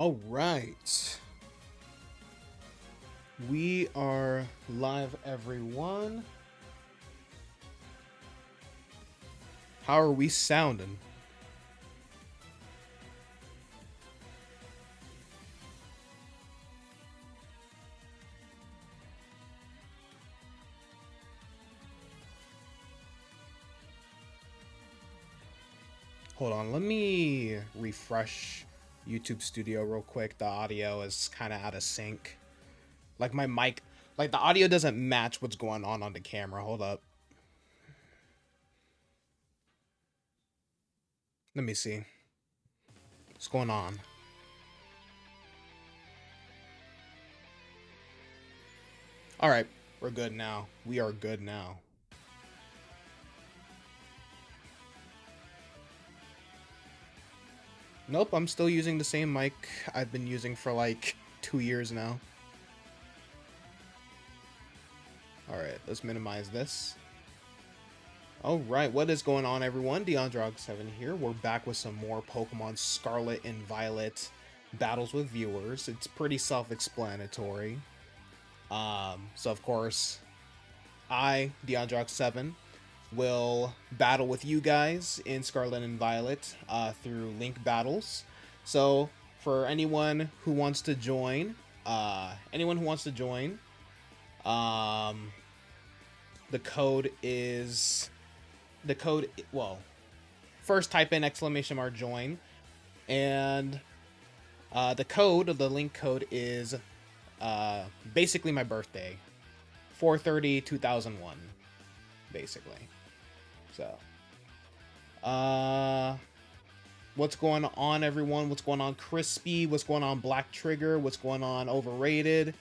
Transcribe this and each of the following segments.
All right. We are live, everyone. How are we sounding? Hold on, let me refresh YouTube Studio real quick. The audio is kind of out of sync. Like my mic, like the audio doesn't match what's going on the camera. Hold up. Let me see. What's going on? All right, we're good now. We are good now. Nope, I'm still using the same mic I've been using for like 2 years now. All right, let's minimize this. All right, what is going on, everyone? DeAndrog7 here. We're back with some more Pokemon Scarlet and Violet battles with viewers. It's pretty self-explanatory. So of course, I, DeAndrog7, will battle with you guys in Scarlet and Violet through link battles. So for anyone who wants to join, um, the code is well, first type in !join, and the link code is basically my birthday, 4/30/2001, basically. So what's going on, everyone? What's going on, Crispy? What's going on, Black Trigger? What's going on, Overrated?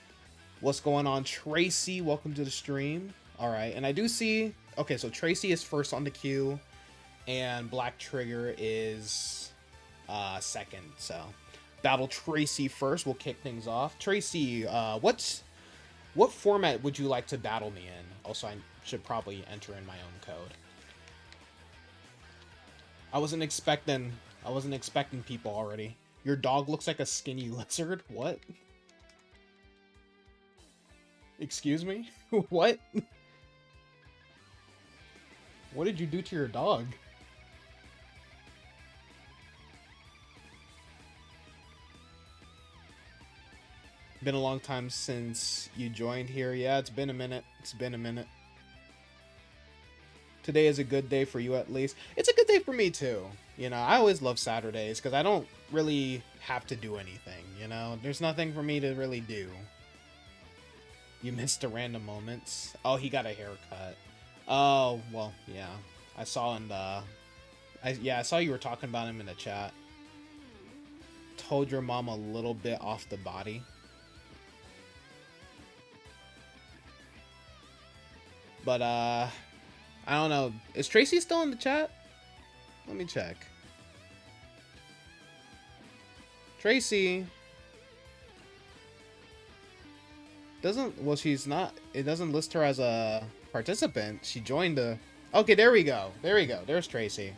What's going on, Tracy? Welcome to the stream. All right, and I do see, okay, so Tracy is first on the queue and Black Trigger is second. So battle Tracy first. We'll kick things off. Tracy, what format would you like to battle me in? Also, I should probably enter in my own code. I wasn't expecting people already. Your dog looks like a skinny lizard. What? Excuse me? What? What did you do to your dog? Been a long time since you joined here. Yeah, it's been a minute. Today is a good day for you, at least. It's a good day for me too. You know, I always love Saturdays because I don't really have to do anything, you know? There's nothing for me to really do. You missed the random moments. Oh, he got a haircut. Oh, well, yeah. I saw in the... I saw you were talking about him in the chat. Told your mom a little bit off the body. But, I don't know. Is Tracy still in the chat? Let me check. Tracy. Well, she's not. It doesn't list her as a participant. She joined the... Okay, there we go. There's Tracy.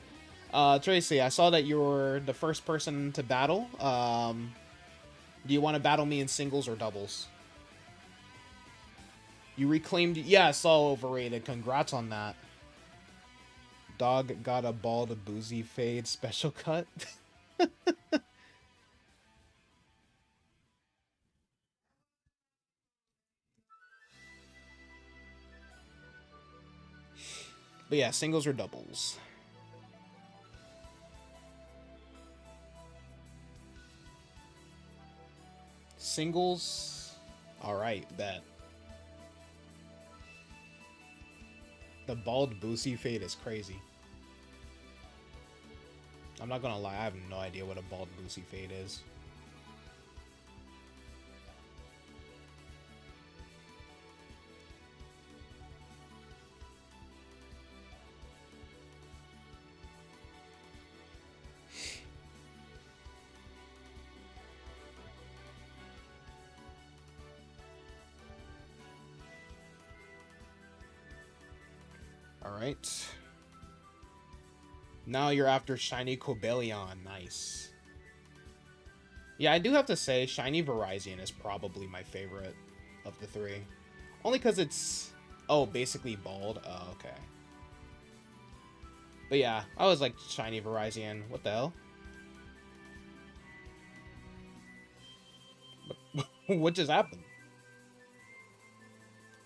Tracy, I saw that you were the first person to battle. Do you want to battle me in singles or doubles? You reclaimed... Yeah, I saw Overrated. Congrats on that. Dog got a bald boozy fade special cut. But yeah, singles or doubles. Singles. Alright, bet. The bald boozy fade is crazy. I'm not gonna lie, I have no idea what a bald boozy fade is. Alright. Now you're after Shiny Cobalion. Nice. Yeah, I do have to say, Shiny Virizion is probably my favorite of the three. Only because it's... Oh, basically bald? Oh, okay. But yeah, I was like Shiny Virizion. What the hell? What just happened?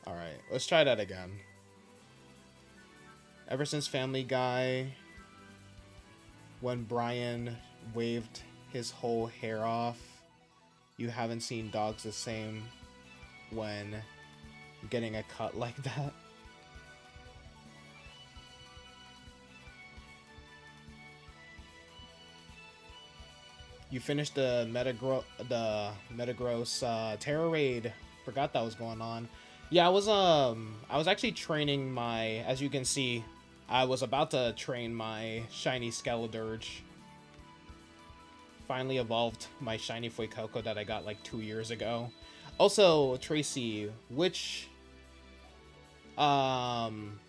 Alright, let's try that again. Ever since Family Guy, when Brian waved his whole hair off, you haven't seen dogs the same when getting a cut like that. You finished the Metagross Terror Raid. Forgot that was going on. Yeah, I was actually training my, as you can see, I was about to train my shiny Skeledirge. Finally evolved my shiny Fuecoco that I got like 2 years ago. Also, Tracy, which team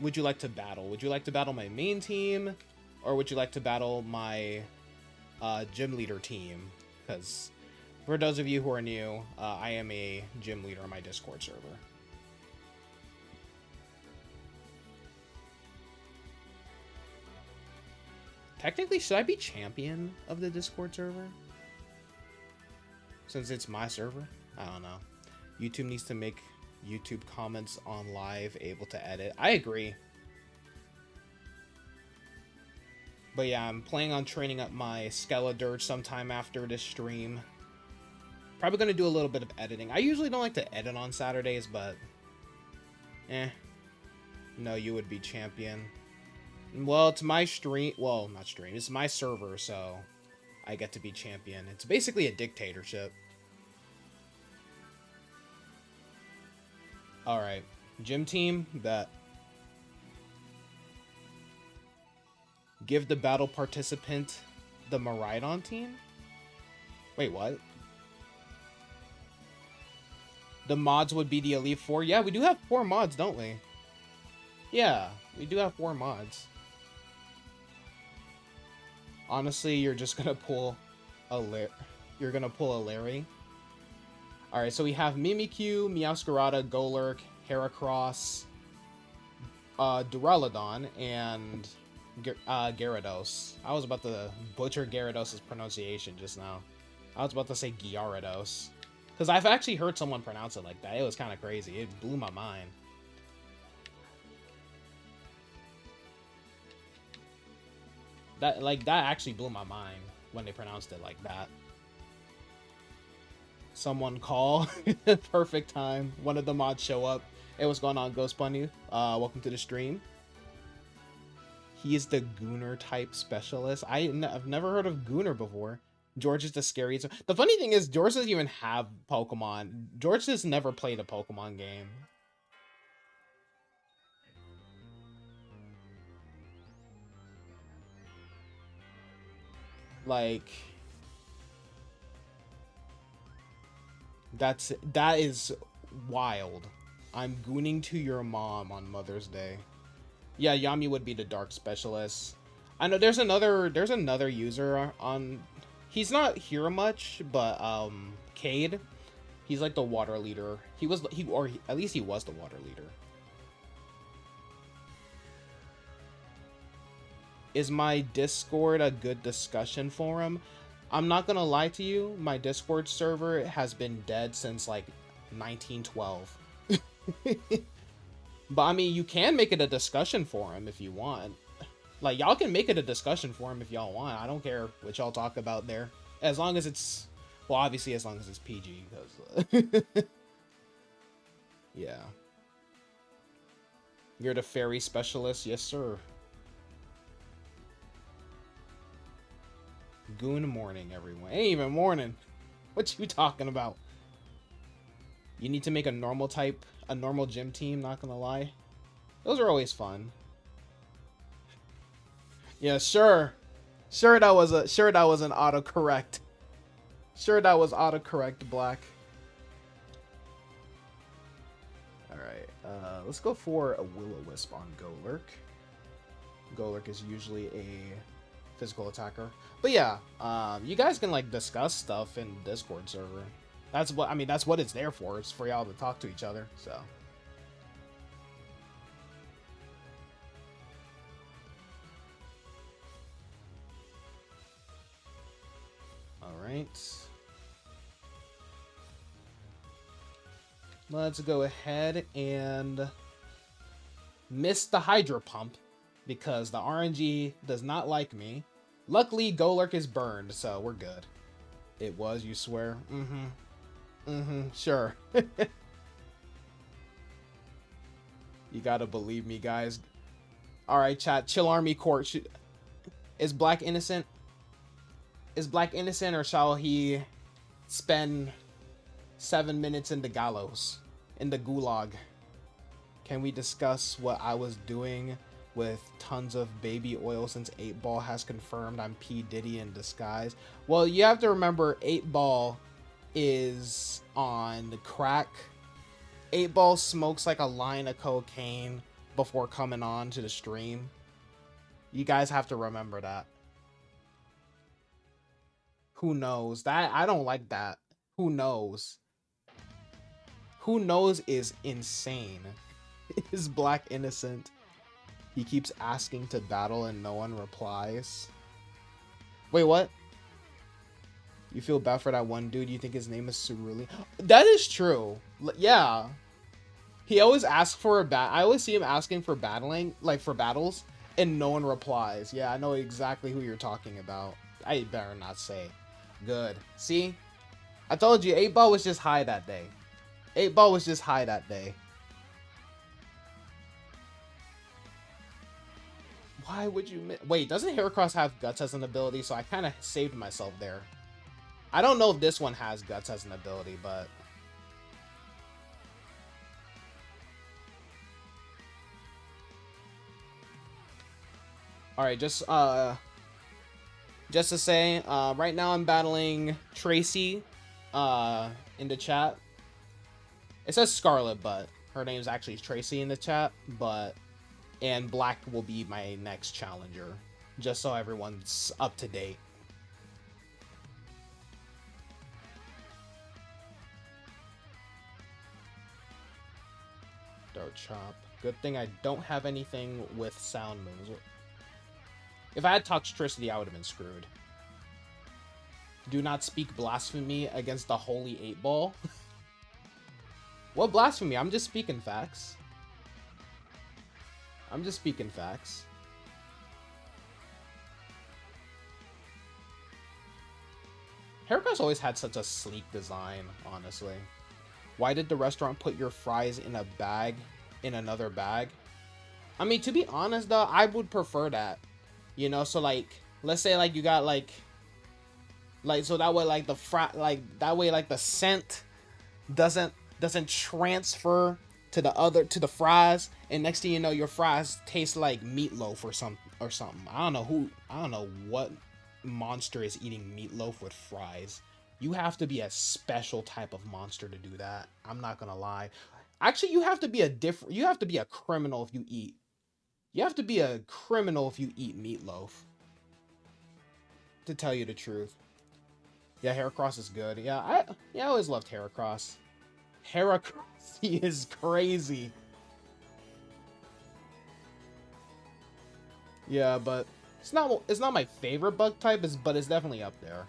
would you like to battle? Would you like to battle my main team, or would you like to battle my gym leader team? Because for those of you who are new, I am a gym leader on my Discord server. Technically, should I be champion of the Discord server? Since it's my server? I don't know. YouTube needs to make YouTube comments on live able to edit. I agree. But yeah, I'm planning on training up my Skeledirge sometime after this stream. Probably going to do a little bit of editing. I usually don't like to edit on Saturdays, but... No, you would be champion. Well, it's my stream. Well, not stream. It's my server, so I get to be champion. It's basically a dictatorship. Alright. Gym team, bet. Give the battle participant the Miraidon team? Wait, what? The mods would be the Elite Four? Yeah, we do have 4 mods, don't we? Yeah, we do have 4 mods. Honestly, you're just gonna pull a Larry. Alright, so we have Mimikyu, Meowscarada, Golurk, Heracross, Duraludon, and Gyarados. I was about to butcher Gyarados' pronunciation just now. I was about to say Gyarados. Because I've actually heard someone pronounce it like that. It was kind of crazy. It blew my mind. That actually blew my mind when they pronounced it like that. Someone call. Perfect time. One of the mods show up. Hey, what's going on, Ghost Bunny? Welcome to the stream. He is the Gooner type specialist. I've never heard of Gooner before. George is the scariest. The funny thing is, George doesn't even have Pokemon. George has never played a Pokemon game. Like, that is wild. I'm gooning to your mom on Mother's Day. Yeah, Yami would be the dark specialist. I know there's another user on. He's not here much, but Cade. He's like the water leader. At least he was the water leader. Is my Discord a good discussion forum? I'm not gonna lie to you, my Discord server has been dead since like 1912. But I mean, you can make it a discussion forum if you want. Like, y'all can make it a discussion forum if y'all want. I don't care what y'all talk about there. As long as it's... Well, obviously, as long as it's PG. Because, yeah. You're the fairy specialist? Yes, sir. Goon morning, everyone. Ain't even morning. What you talking about? You need to make a normal gym team, not gonna lie. Those are always fun. Yeah, sure. Sure that was an autocorrect. Sure that was autocorrect, Black. Alright, let's go for a Will-O-Wisp on Golurk. Golurk is usually a physical attacker. But yeah, you guys can like discuss stuff in Discord server. That's what I mean. That's what it's there for. It's for y'all to talk to each other. So. All right. Let's go ahead and miss the Hydro Pump because the RNG does not like me. Luckily, Golurk is burned, so we're good. It was, you swear? Sure. You gotta believe me, guys. Alright, chat. Chill Army Court. Is Black innocent? Is Black innocent, or shall he spend 7 minutes in the gallows? In the gulag? Can we discuss what I was doing with tons of baby oil since 8-Ball has confirmed I'm P. Diddy in disguise? Well, you have to remember 8-Ball is on crack. 8-Ball smokes like a line of cocaine before coming on to the stream. You guys have to remember that. Who knows? That I don't like that. Who knows? Who knows is insane. Is Black innocent? He keeps asking to battle and no one replies. Wait, what? You feel bad for that one dude? You think his name is Suruli? That is true. Yeah. He always asks for a I always see him asking for battling, like for battles, and no one replies. Yeah, I know exactly who you're talking about. I better not say. Good. See? I told you, 8-Ball was just high that day. 8-Ball was just high that day. Why would you... Wait, doesn't Heracross have Guts as an ability? So I kind of saved myself there. I don't know if this one has Guts as an ability, but... Alright, just to say, right now I'm battling Tracy, in the chat. It says Scarlet, but her name's actually Tracy in the chat, and Black will be my next challenger, just so everyone's up to date. Dart Chop. Good thing I don't have anything with sound moves. If I had Toxtricity, I would have been screwed. Do not speak blasphemy against the holy 8-Ball. What blasphemy? I'm just speaking facts. I'm just speaking facts. Heracross always had such a sleek design, honestly. Why did the restaurant put your fries in a bag, in another bag? I mean, to be honest, though, I would prefer that. You know, so like, let's say like you got like so that way like the scent doesn't transfer to the fries, and next thing you know, your fries taste like meatloaf or something. I don't know what monster is eating meatloaf with fries. You have to be a special type of monster to do that. I'm not gonna lie. Actually, you have to be a criminal if you eat. You have to be a criminal if you eat meatloaf. To tell you the truth. Yeah, Heracross is good. Yeah, I always loved Heracross. Heracross, he is crazy. Yeah, but it's not my favorite bug type, but it's definitely up there.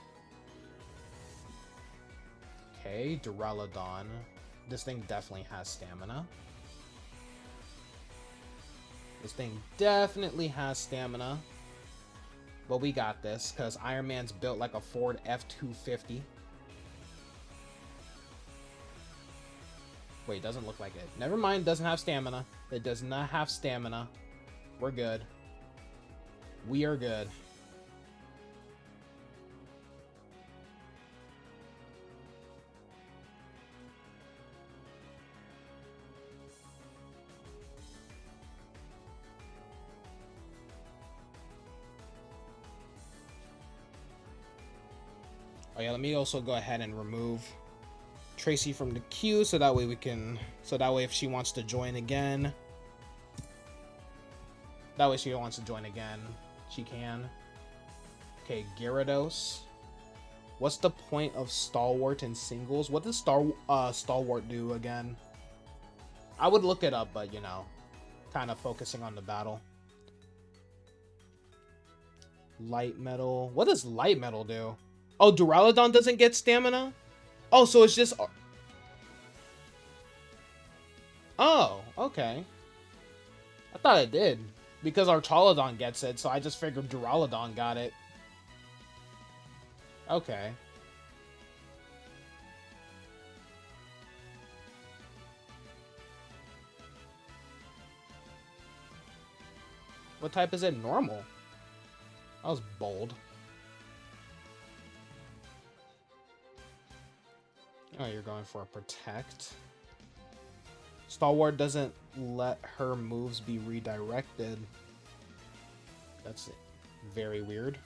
Okay, Duraludon. This thing definitely has stamina. This thing definitely has stamina. But we got this, because Iron Man's built like a Ford F-250. Wait, doesn't look like it. Never mind, doesn't have stamina. It does not have stamina. We're good. We are good. Oh yeah, let me also go ahead and remove Tracy from the queue so that way if she wants to join again. That way she wants to join again, she can. Okay, Gyarados. What's the point of Stalwart in singles? What does Stalwart do again? I would look it up, but you know, kind of focusing on the battle. Light Metal. What does Light Metal do? Oh, Duraludon doesn't get stamina? Oh, so it's just... Oh, okay. I thought it did. Because Archaludon gets it, so I just figured Duraludon got it. Okay. What type is it? Normal. That was bold. Oh, you're going for a Protect. Stalwart doesn't let her moves be redirected. That's very weird.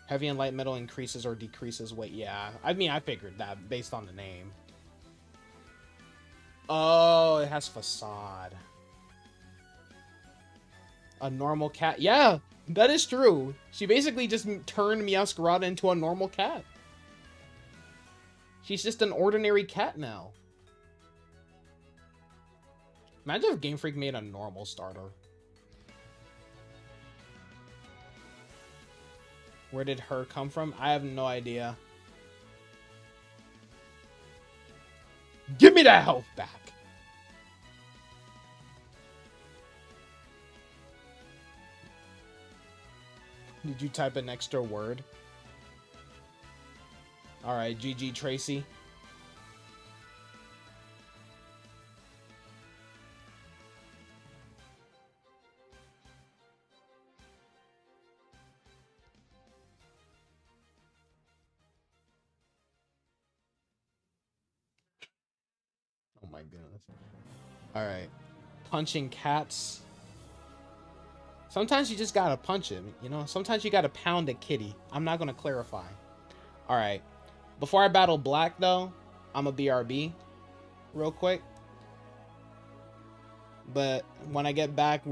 Heavy and light metal increases or decreases weight. Yeah, I mean, I figured that based on the name. Oh, it has Facade. A normal cat. Yeah, that is true. She basically just turned Meowscarada into a normal cat. She's just an ordinary cat now. Imagine if Game Freak made a normal starter. Where did her come from? I have no idea. Give me that health back. Did you type an extra word? Alright, GG Tracy. Oh my goodness. Alright. Punching cats. Sometimes you just gotta punch him, you know? Sometimes you gotta pound a kitty. I'm not gonna clarify. Alright. Before I battle Black, though, I'm a BRB real quick. But when I get back,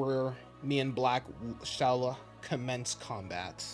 me and Black shall commence combat.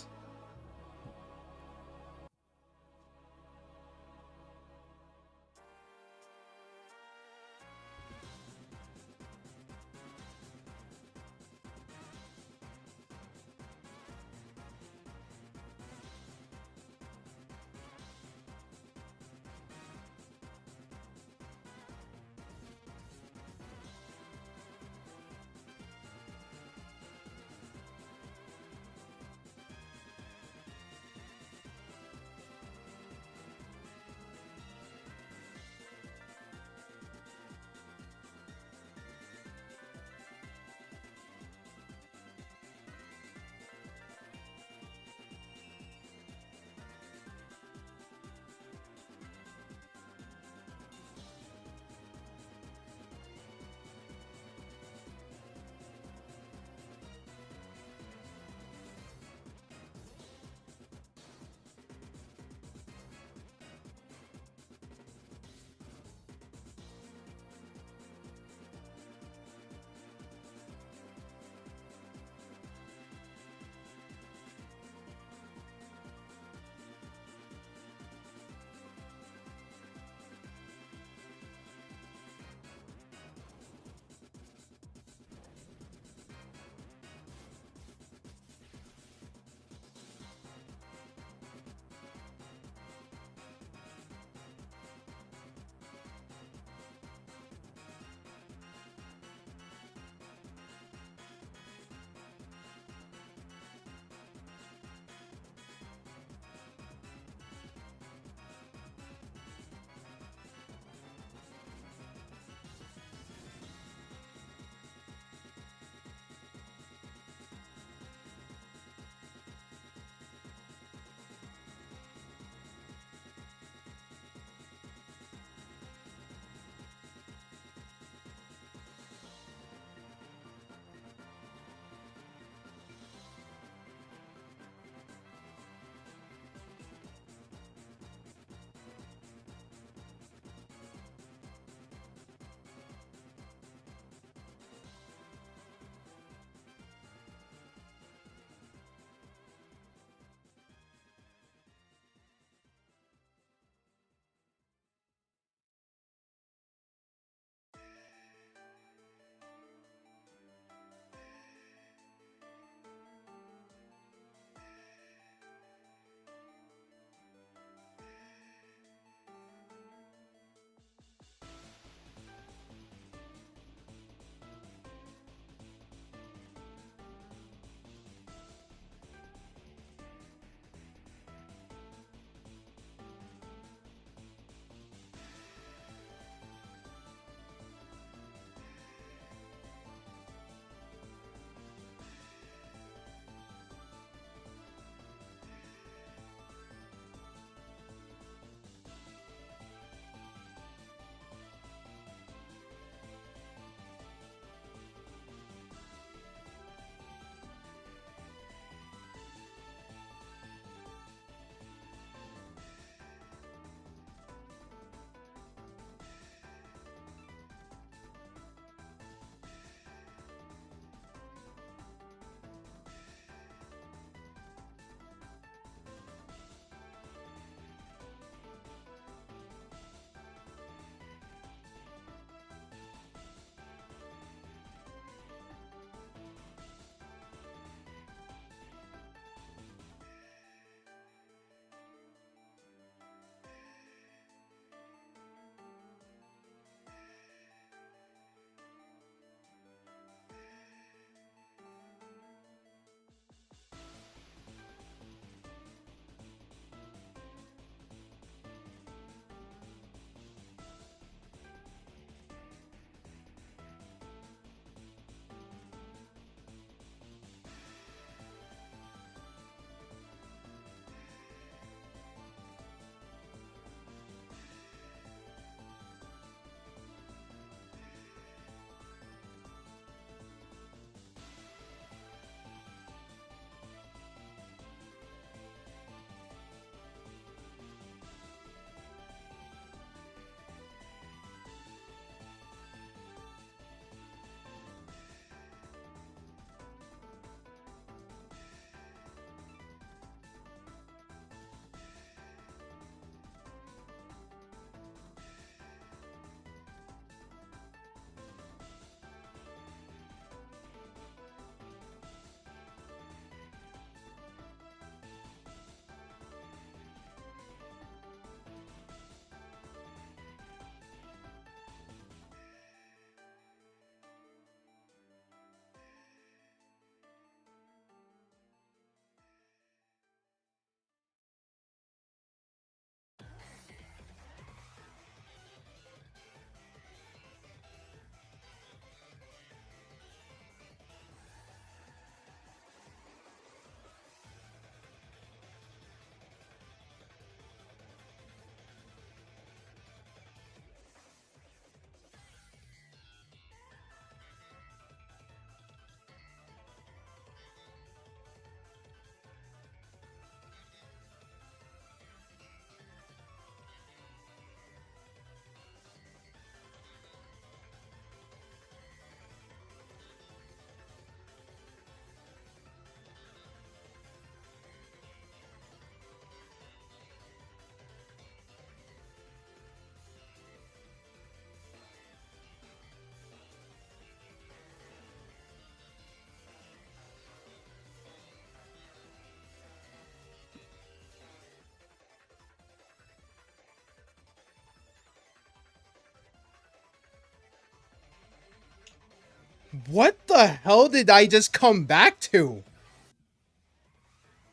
What the hell did I just come back to?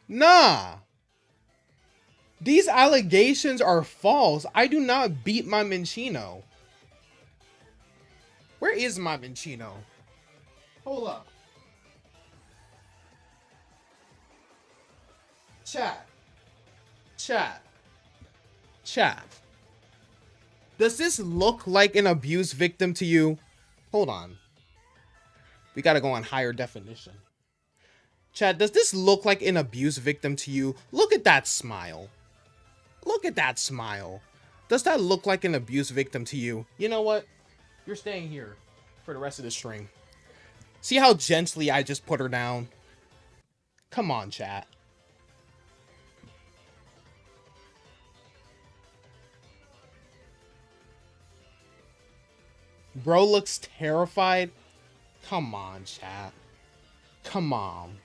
Nah. These allegations are false. I do not beat my Minccino. Where is my Minccino? Hold up. Chat. Chat. Chat. Does this look like an abuse victim to you? Hold on. We gotta go on higher definition. Chat, does this look like an abuse victim to you? Look at that smile. Look at that smile. Does that look like an abuse victim to you? You know what? You're staying here for the rest of the stream. See how gently I just put her down? Come on, chat. Bro looks terrified. Come on, chat. Come on.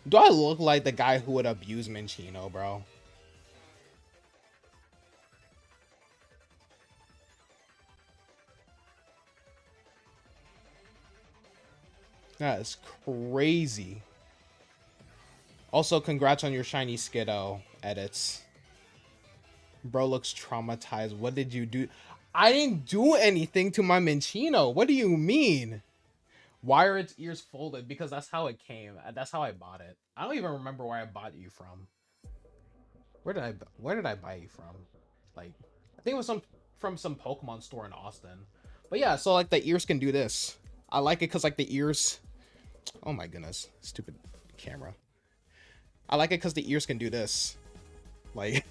Do I look like the guy who would abuse Minccino, bro? That is crazy. Also, congrats on your shiny Skiddo edits. Bro looks traumatized. What did you do? I didn't do anything to my Minccino. What do you mean? Why are its ears folded? Because that's how it came. That's how I bought it. I don't even remember where I bought you from. Where did I buy you from? Like, I think it was from some Pokemon store in Austin. But yeah, so like the ears can do this. I like it because like the ears. Oh my goodness, stupid camera. I like it because the ears can do this. Like,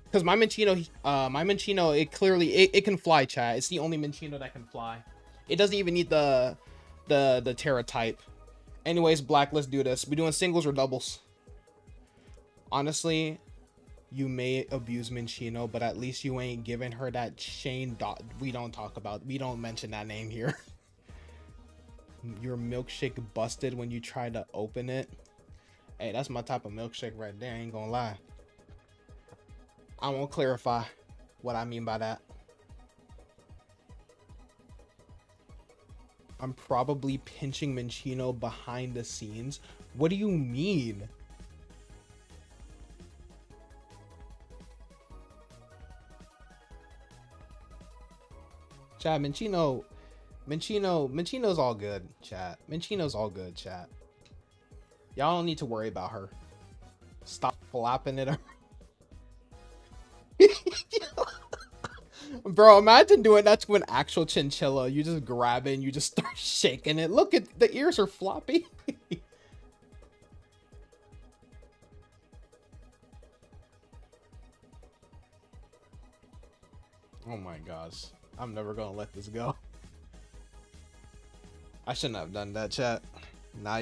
because my Minccino, it clearly it can fly, chat. It's the only Minccino that can fly. It doesn't even need the Terra type. Anyways, Black, let's do this. We doing singles or doubles? Honestly, you may abuse Minccino, but at least you ain't giving her that Shane dot. We don't mention that name here. Your milkshake busted when you tried to open it. Hey, that's my type of milkshake right there. I ain't gonna lie. I won't clarify what I mean by that. I'm probably pinching Minccino behind the scenes. What do you mean? Chat, Minccino's all good, chat. Minccino's all good, chat. Y'all don't need to worry about her. Stop flapping it. Bro, imagine doing that to an actual chinchilla. You just grab it and you just start shaking it. Look at the ears are floppy. Oh my gosh. I'm never gonna let this go. I shouldn't have done that, chat. Now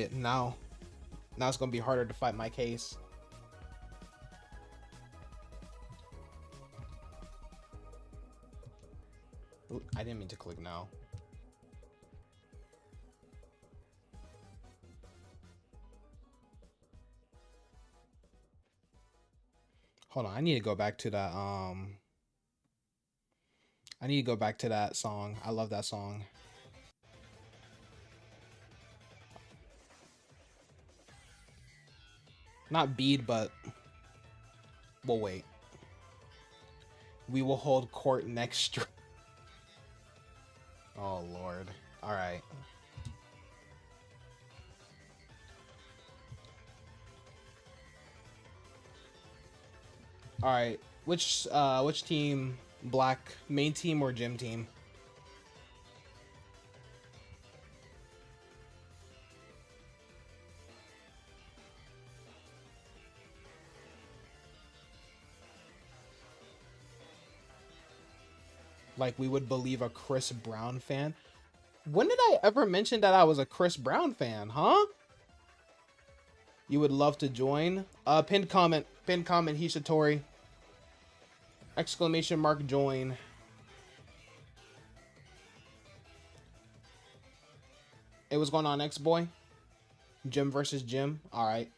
it's gonna be harder to fight my case. Ooh, I didn't mean to click now. Hold on, I need to go back to that I need to go back to that song. I love that song. Not bead, but we'll wait. We will hold court next. Oh Lord. All right. All right. Which team? Black main team or gym team? Like we would believe a Chris Brown fan. When did I ever mention that I was a Chris Brown fan, huh? You would love to join? Pinned comment, Hishitori. Exclamation mark join. It was going on, X-Boy? Jim versus Jim? Alright.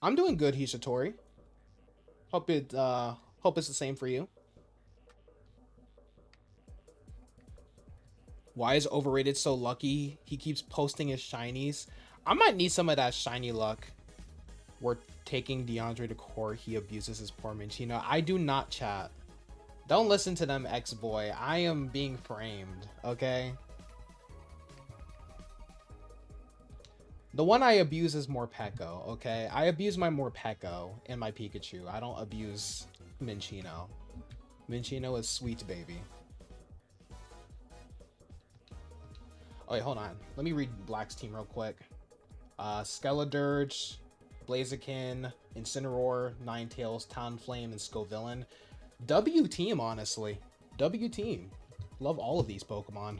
I'm doing good, Hishitori. Hope Hope it's the same for you. Why is Overrated so lucky? He keeps posting his shinies. I might need some of that shiny luck. We're taking DeAndre to court. He abuses his poor Minchino. I do not, chat. Don't listen to them, ex-boy. I am being framed, okay? The one I abuse is Morpeko, okay? I abuse my Morpeko and my Pikachu. I don't abuse Minchino. Minchino is sweet, baby. Oh, wait, hold on. Let me read Black's team real quick. Skeledirge, Blaziken, Incineroar, Ninetales, Talonflame, and Scovillain. W team, honestly. W team. Love all of these Pokemon.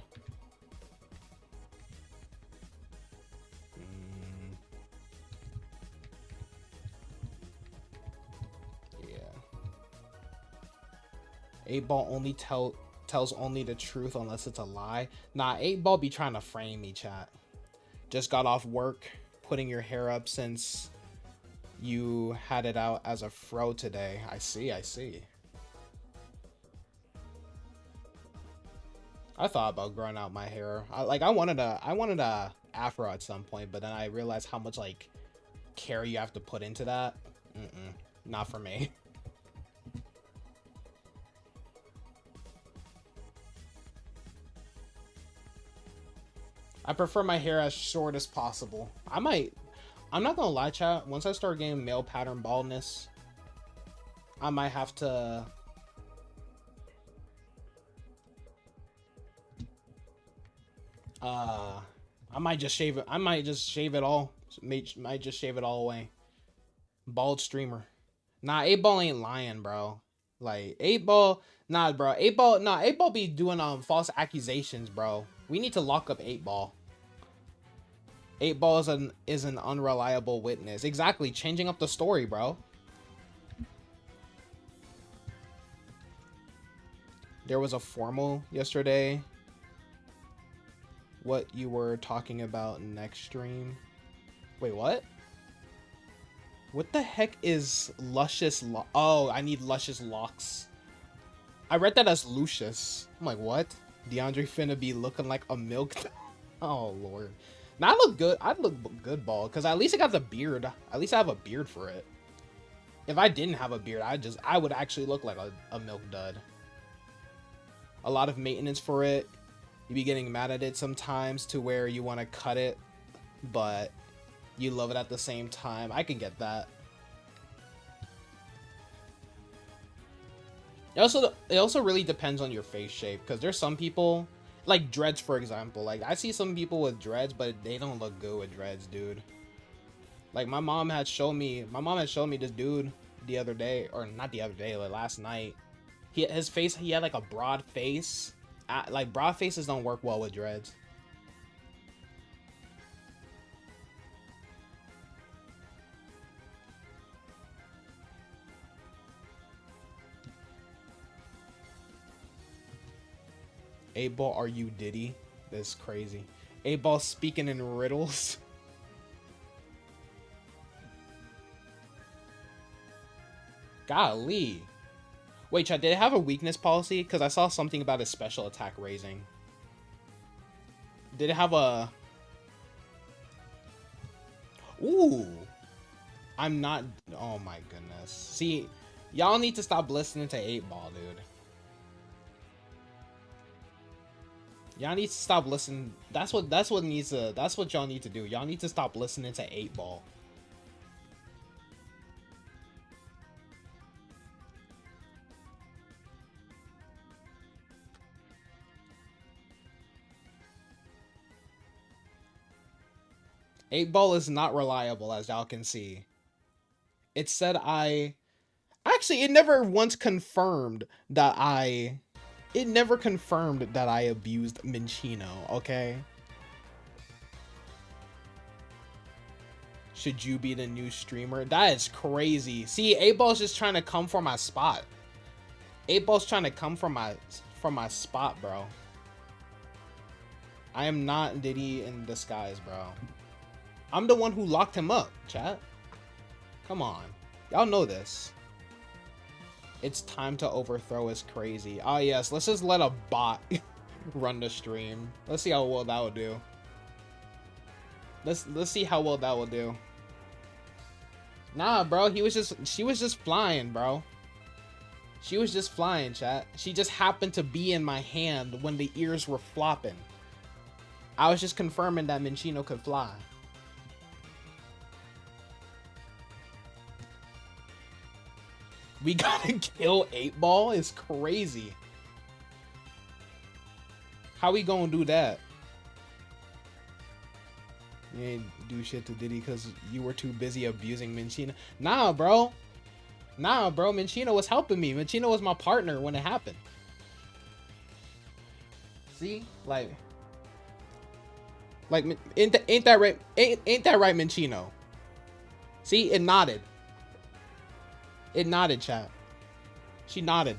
Yeah. 8-Ball only tells only the truth unless it's a lie. Nah, 8-Ball be trying to frame me, chat. Just got off work, putting your hair up since you had it out as a fro today. I see. I thought about growing out my hair. I wanted a afro at some point, but then I realized how much like care you have to put into that. Not for me. I prefer my hair as short as possible. I'm not gonna lie, chat. Once I start getting male pattern baldness, I might have to. I might just shave it. I might just shave it all. Might just shave it all away. Bald streamer. Nah, 8-Ball ain't lying, bro. Like 8-Ball, nah, bro. 8-Ball, nah. 8-Ball be doing false accusations, bro. We need to lock up 8-Ball. 8-Ball is an unreliable witness. Exactly, changing up the story, bro. There was a formal yesterday. What you were talking about next stream? Wait, what? What the heck is Luscious Oh, I need Luscious Locks. I read that as Lucius. I'm like, what? DeAndre finna be looking like a milk. Oh, Lord. Now I look good. I'd look good, bald, because at least I got the beard. At least I have a beard for it. If I didn't have a beard, I would actually look like a milk dud. A lot of maintenance for it. You be getting mad at it sometimes to where you want to cut it, but you love it at the same time. I can get that. It also really depends on your face shape, because there's some people, like dreads for example. Like I see some people with dreads, but they don't look good with dreads, dude. Like my mom had shown me this dude the other day, or not the other day, like last night. His face, he had like a broad face. Like broad faces don't work well with dreads. A-Ball, are you Diddy? That's crazy. A-Ball speaking in riddles. Golly. Wait, chat, did it have a weakness policy? Because I saw something about his special attack raising. Did it have a... Ooh. I'm not... Oh my goodness. See, y'all need to stop listening to 8-Ball, dude. Y'all need to stop listening. That's what y'all need to do. Y'all need to stop listening to 8-Ball. Eight-Ball is not reliable, as y'all can see. It said actually, it never once confirmed that it never confirmed that I abused Minchino, okay? Should you be the new streamer? That is crazy. See, 8-Ball's just trying to come for my spot. 8-Ball's trying to come from my spot, bro. I am not Diddy in disguise, bro. I'm the one who locked him up, chat. Come on. Y'all know this. It's time to overthrow is crazy. Ah, yes. Let's just let a bot run the stream. Let's see how well that will do. Let's see how well that will do. Nah, bro. She was just flying, bro. She was just flying, chat. She just happened to be in my hand when the ears were flopping. I was just confirming that Minccino could fly. We gotta kill 8-Ball? It's crazy. How we gonna do that? You ain't do shit to Diddy because you were too busy abusing Minccino. Nah, bro. Nah, bro. Minccino was helping me. Minccino was my partner when it happened. See? Like ain't that right? Ain't that right, Minccino? See? It nodded. It nodded, chat. She nodded.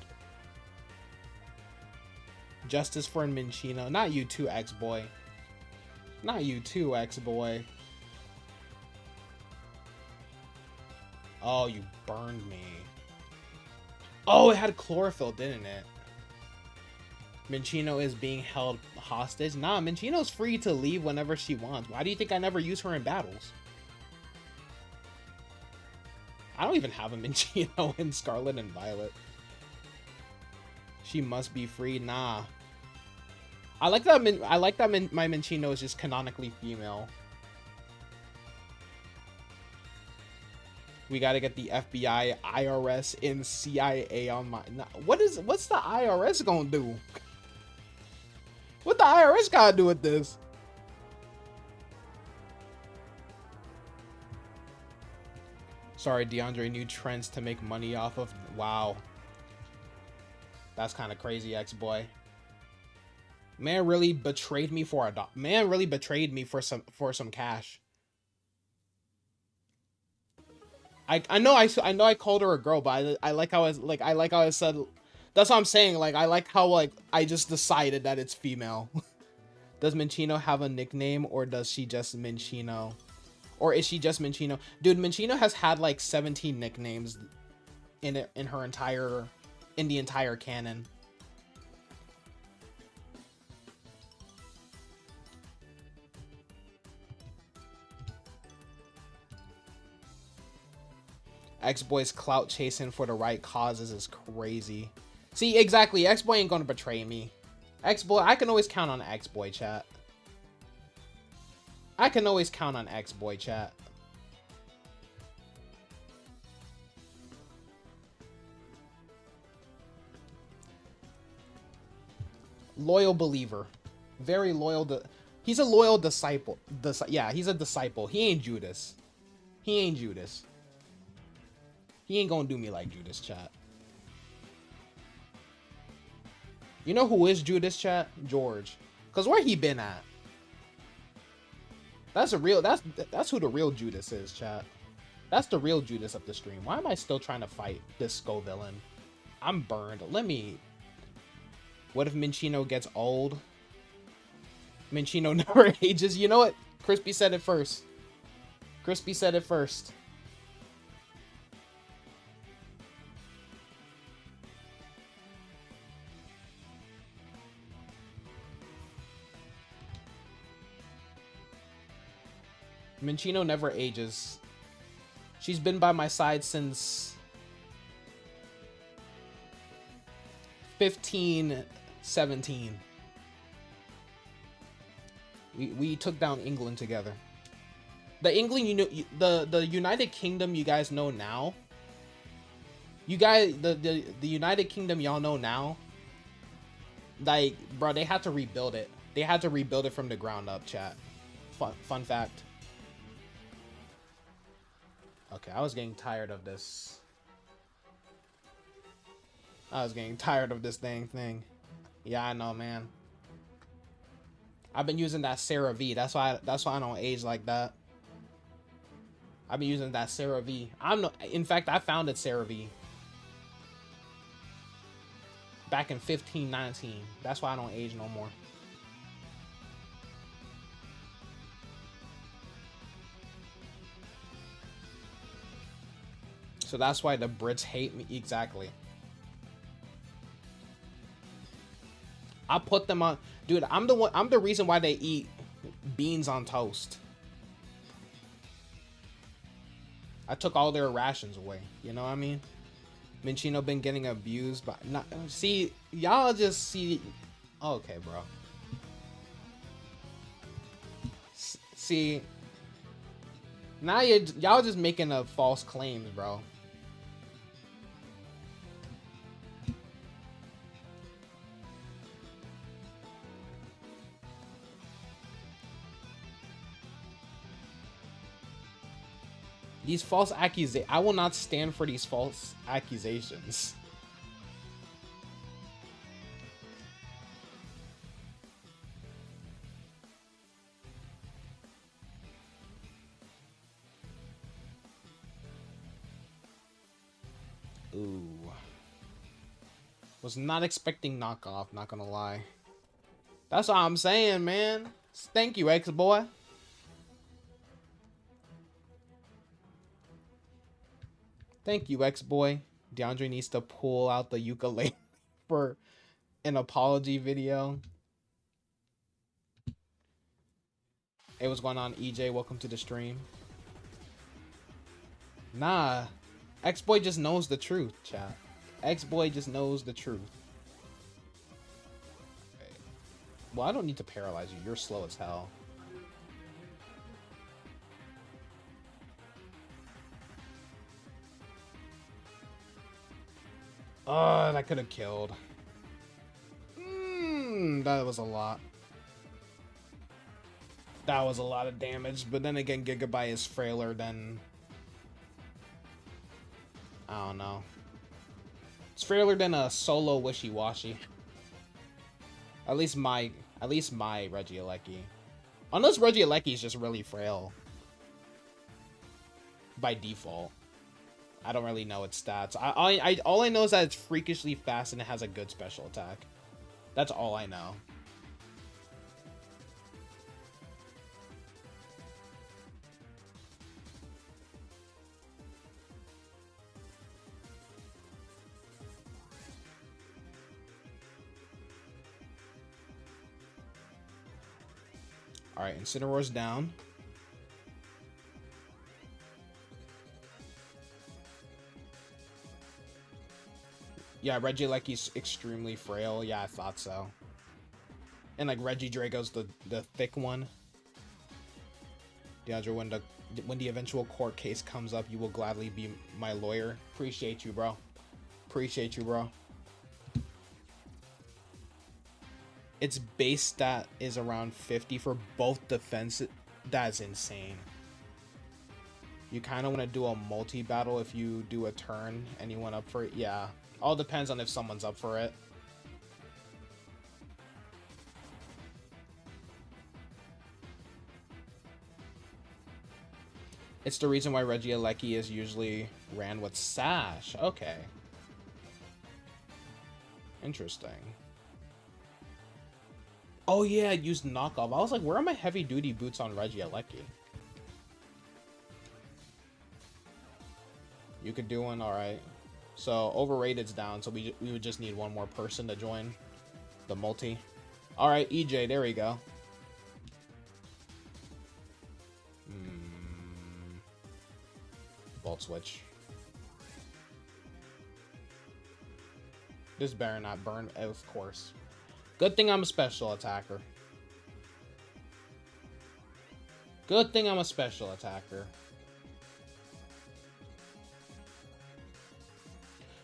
Justice for Minccino. Not you too, X-Boy. Not you too, X-Boy. Oh, you burned me. Oh, it had chlorophyll, didn't it? Minccino is being held hostage. Nah, Minccino's free to leave whenever she wants. Why do you think I never use her in battles? I don't even have a Minccino in Scarlet and Violet. She must be free. Nah. I like that my Minccino is just canonically female. We gotta get the FBI, IRS, and CIA on my... Nah, what's the IRS gonna do? What the IRS gotta do with this? Sorry, DeAndre, new trends to make money off of. Wow. That's kind of crazy, X-Boy. Man really betrayed me for a man really betrayed me for some cash. I know I called her a girl, but I like how I said. That's what I'm saying. Like, I like how I just decided that it's female. Does Minccino have a nickname, or does she just Minccino? Or is she just Minccino? Dude, Minccino has had like 17 nicknames in the entire canon. X-Boy's clout chasing for the right causes is crazy. See, exactly. X-Boy ain't gonna betray me. X-Boy, I can always count on X-Boy, chat. I can always count on X-Boy, chat. Loyal believer. Very loyal. He's a loyal disciple. Yeah, he's a disciple. He ain't Judas. He ain't Judas. He ain't gonna do me like Judas, chat. You know who is Judas, chat? George. Cause where he been at? That's who the real Judas is, chat. That's the real Judas of the stream. Why am I still trying to fight this Skull villain? I'm burned. What if Minccino gets old? Minccino never ages. You know what? Crispy said it first. Crispy said it first. Minccino never ages. She's been by my side since 1517. We took down England together. The England, you know, the United Kingdom you guys know now. You guys, the United Kingdom y'all know now. Like, bro, they had to rebuild it. They had to rebuild it from the ground up, chat. Fun fact. Okay, I was getting tired of this. I was getting tired of this thing. Yeah, I know, man. I've been using that CeraVe. That's why I don't age like that. I've been using that CeraVe. In fact, I founded CeraVe back in 1519. That's why I don't age no more. So that's why the Brits hate me. Exactly. I put them on, dude. I'm the one. I'm the reason why they eat beans on toast. I took all their rations away. You know what I mean? Minchino been getting abused by not. See, y'all just see. Okay, bro. See, now y'all just making a false claims, bro. These false accusations. I will not stand for these false accusations. Ooh. Was not expecting knockoff, not gonna lie. That's what I'm saying, man. Thank you, X-Boy. Thank you, X-Boy. DeAndre needs to pull out the ukulele for an apology video. Hey, what's going on, EJ? Welcome to the stream. Nah, X-Boy just knows the truth, chat. X-Boy just knows the truth. Okay. Well, I don't need to paralyze you. You're slow as hell. Oh, that could have killed. That was a lot. That was a lot of damage, but then again, Gigabyte is frailer than... I don't know. It's frailer than a solo Wishy-Washy. At least my Regieleki. Unless Regieleki is just really frail. By default. I don't really know its stats. All I know is that it's freakishly fast and it has a good special attack. That's all I know. Alright, Incineroar's down. Yeah, Regieleki's extremely frail. Yeah, I thought so. And like Regidrago's the thick one. DeAndre, when the eventual court case comes up, you will gladly be my lawyer. Appreciate you, bro. Appreciate you, bro. Its base stat is around 50 for both defense. That's insane. You kind of want to do a multi-battle if you do a turn and you went up for it. Yeah. All depends on if someone's up for it. It's the reason why Regieleki is usually ran with Sash. Okay. Interesting. Oh yeah, I used knockoff. I was like, where are my heavy duty boots on Regieleki? You could do one, alright. So overrated's down, so we would just need one more person to join the multi. Alright, EJ, there we go. Volt switch. This better not burn, of course. Good thing I'm a special attacker. Good thing I'm a special attacker.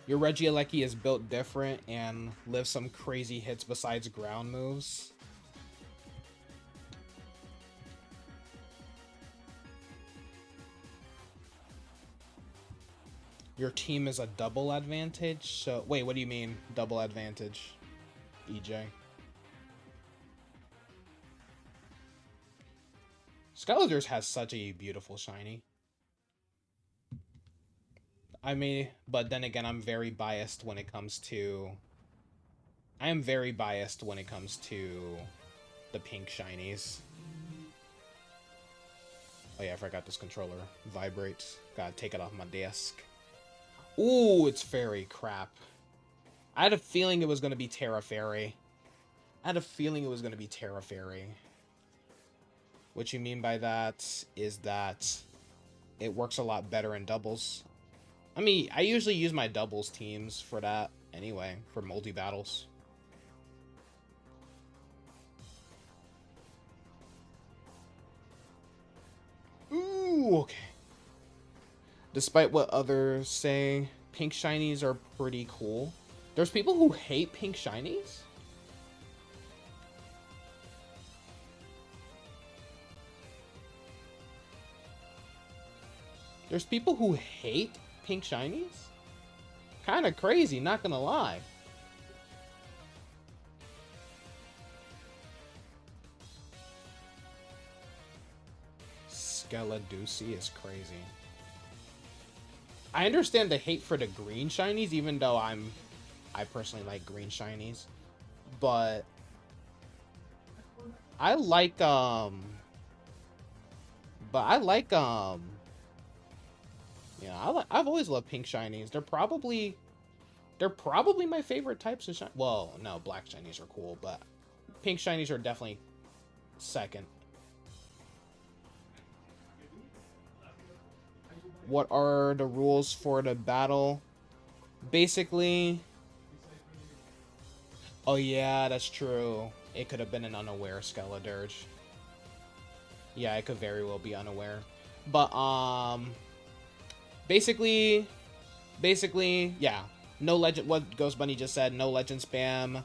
Your Regieleki is built different and lives some crazy hits besides ground moves. Your team is a double advantage? So, wait, what do you mean, double advantage, EJ? Skeletors has such a beautiful shiny. I mean, but then again, I'm very biased when it comes to... I am very biased when it comes to the pink shinies. Oh yeah, I forgot this controller vibrates. Gotta take it off my desk. Ooh, it's fairy. Crap. I had a feeling it was gonna be Terra Fairy. I had a feeling it was going to be Terra Fairy. What you mean by that is that it works a lot better in doubles. I mean, I usually use my doubles teams for that anyway, for multi-battles. Ooh, okay. Despite what others say, pink shinies are pretty cool. There's people who hate pink shinies? There's people who hate pink shinies? Kind of crazy, not gonna lie. Skeledusi is crazy. I understand the hate for the green shinies, even though I personally like green shinies. But I like yeah, I've always loved pink shinies. They're probably my favorite types of shiny. Well, no, black shinies are cool, but pink shinies are definitely second. What are the rules for the battle? Basically, oh yeah, that's true. It could have been an unaware Skeledirge. Yeah, it could very well be unaware. But basically, yeah. No legend. What Ghost Bunny just said. No legend spam.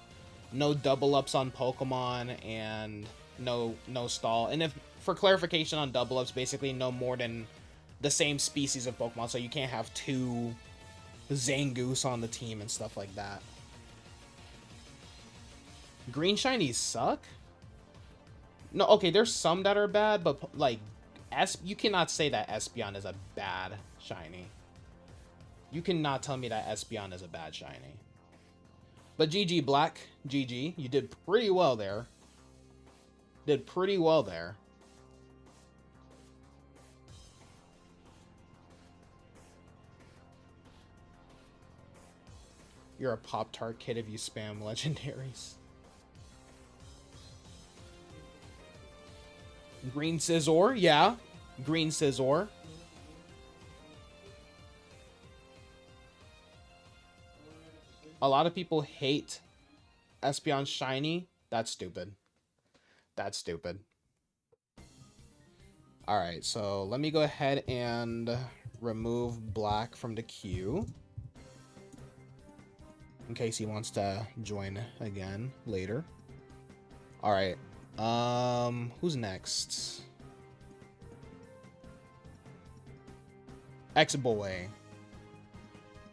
No double ups on Pokemon, and no stall. And if for clarification on double ups, basically no more than the same species of Pokemon, so you can't have two Zangoose on the team and stuff like that. Green shinies suck? No, okay, there's some that are bad, but like you cannot say that Espeon is a bad shiny. You cannot tell me that Espeon is a bad shiny. But GG Black, GG, you did pretty well there. Did pretty well there. You're a Pop-Tart kid if you spam legendaries. Green Scizor, yeah. Green Scizor. A lot of people hate Espeon shiny. That's stupid. That's stupid. Alright, so let me go ahead and remove Black from the queue. In case he wants to join again later. Alright. Who's next? X-Boy.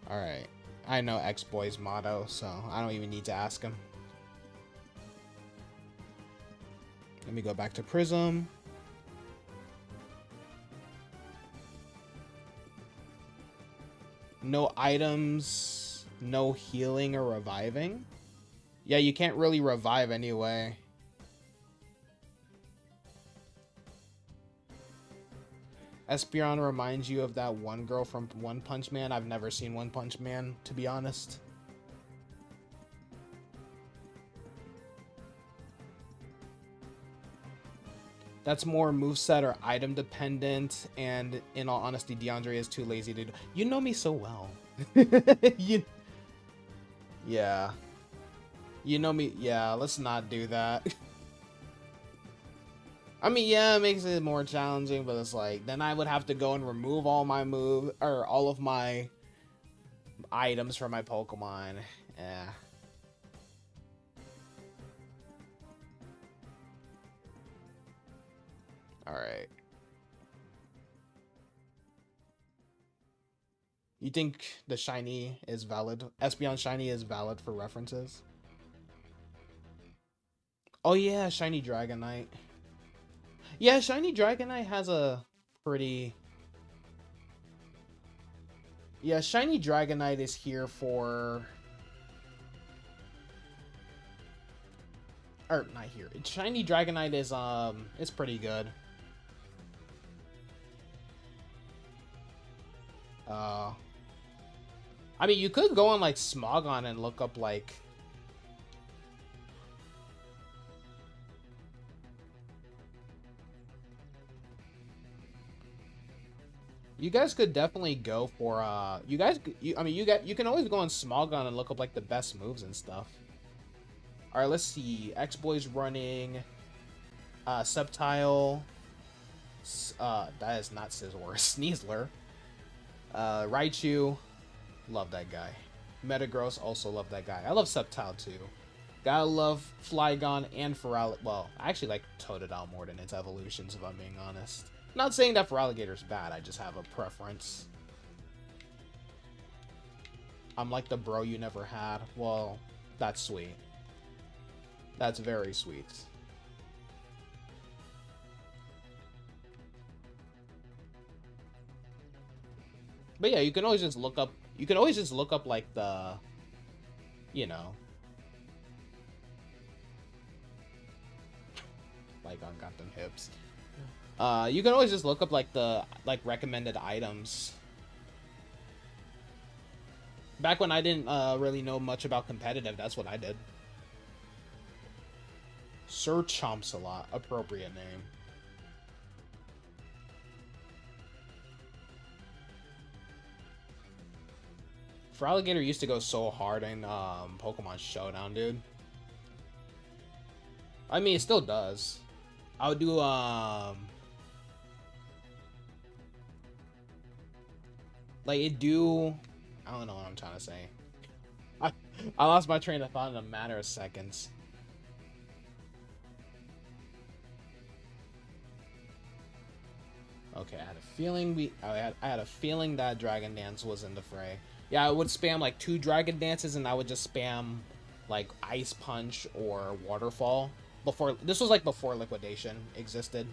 Alright. I know X-Boy's motto, so I don't even need to ask him. Let me go back to Prism. No items, no healing or reviving. Yeah, you can't really revive anyway. Espeon reminds you of that one girl from One Punch Man. I've never seen One Punch Man, to be honest. That's more moveset or item dependent, and in all honesty, DeAndre is too lazy to do. You know me so well. Yeah. You know me. Yeah, let's not do that. I mean, yeah, it makes it more challenging, but it's like, then I would have to go and remove all my all of my items from my Pokemon. Yeah. Alright. You think the shiny is valid? Espeon shiny is valid for references? Oh yeah, shiny Dragonite. Yeah, shiny Dragonite has a pretty... Yeah, shiny Dragonite is here for... Or, not here. Shiny Dragonite is, it's pretty good. I mean, you could go on, like, Smogon and look up, like... You guys could definitely go for you guys I mean you can always go on small gun and look up like the best moves and stuff. All right, let's see. X-Boy's running Subtile. That is not Scizor. Sneasler. Raichu. Love that guy. Metagross, also love that guy. I love Subtile too. Gotta love Flygon and Feraligatr. Well, I actually like Totodile more than its evolutions, if I'm being honest. Not saying that Feraligator's bad, I just have a preference. I'm like the bro you never had. Well, that's sweet. That's very sweet. But yeah, you can always just look up. You can always just look up like the, you know, like on got them hips. You can always just look up like the recommended items. Back when I didn't really know much about competitive, that's what I did. Sir Chompsalot, appropriate name. Feraligatr used to go so hard in Pokemon Showdown, dude. I mean, it still does. I would do like it do. I don't know what I'm trying to say. I lost my train of thought in a matter of seconds. Okay, I had a feeling I had a feeling that Dragon Dance was in the fray. Yeah, I would spam like 2 Dragon Dances, and I would just spam like Ice Punch or Waterfall. Before this was like before Liquidation existed.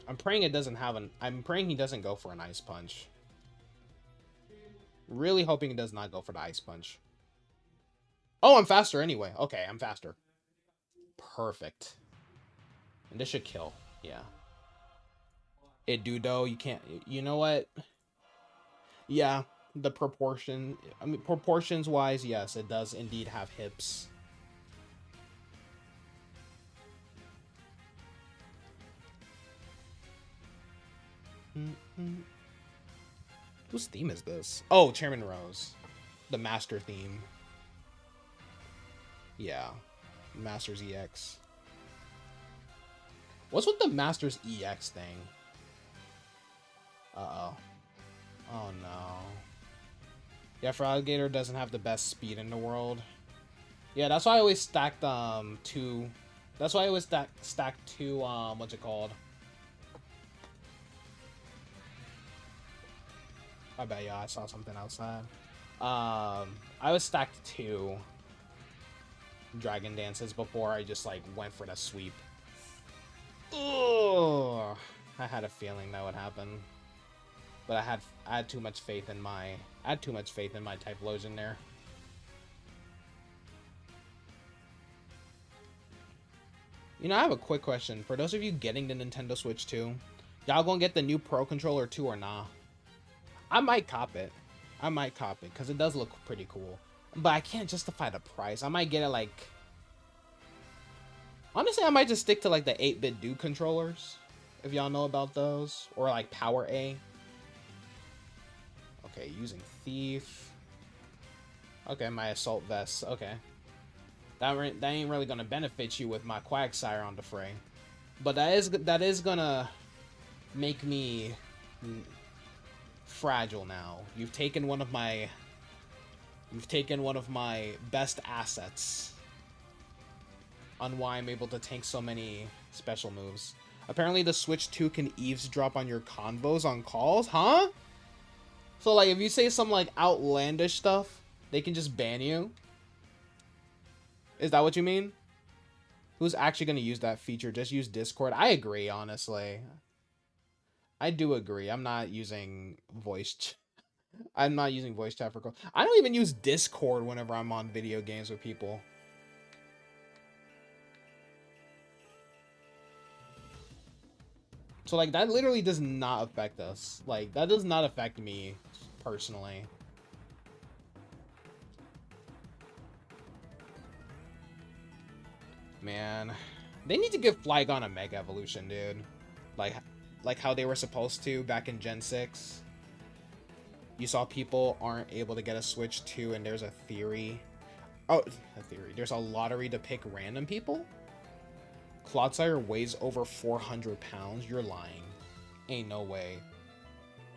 I'm praying it doesn't have an. I'm praying he doesn't go for an Ice Punch. Really hoping he does not go for the Ice Punch. Oh, I'm faster anyway. Okay, I'm faster. Perfect. And this should kill. Yeah. It do though. You can't. You know what? Yeah, the proportion. I mean, proportions wise, yes, it does indeed have hips. Whose theme is this? Oh, Chairman Rose. The Master theme. Yeah. Masters EX. What's with the Masters EX thing? Uh-oh. Oh, no. Yeah, Feraligatr doesn't have the best speed in the world. Yeah, that's why I always stacked, 2... That's why I always stacked 2, what's it called? I bet, yeah, I saw something outside. I was stacked 2 Dragon Dances before I just, like, went for the sweep. Ugh! I had a feeling that would happen. But I had too much faith in my... I had too much faith in my Typhlosion there. You know, I have a quick question. For those of you getting the Nintendo Switch 2, y'all gonna get the new Pro Controller too or nah? I might cop it. I might cop it, because it does look pretty cool. But I can't justify the price. I might get it, like... Honestly, I might just stick to, like, the 8-bit Duke controllers. If y'all know about those. Or, like, Power A. Okay, using Thief. Okay, my Assault Vest. Okay. That ain't really gonna benefit you with my Quagsire on the fray. But that is gonna make me... fragile now. You've taken one of my best assets on why I'm able to tank so many special moves. Apparently the Switch 2 can eavesdrop on your convos on calls, huh? So like if you say some like outlandish stuff, they can just ban you? Is that what you mean? Who's actually going to use that feature? Just use Discord? I agree, honestly. I do agree. I'm not using voice chat for calls. I don't even use Discord whenever I'm on video games with people. So like that literally does not affect us. Like that does not affect me personally. Man, they need to give Flygon a Mega Evolution, dude. Like, like how they were supposed to back in Gen 6. You saw people aren't able to get a Switch 2, and there's a theory. Oh, a theory. There's a lottery to pick random people? Clodsire weighs over 400 pounds? You're lying. Ain't no way.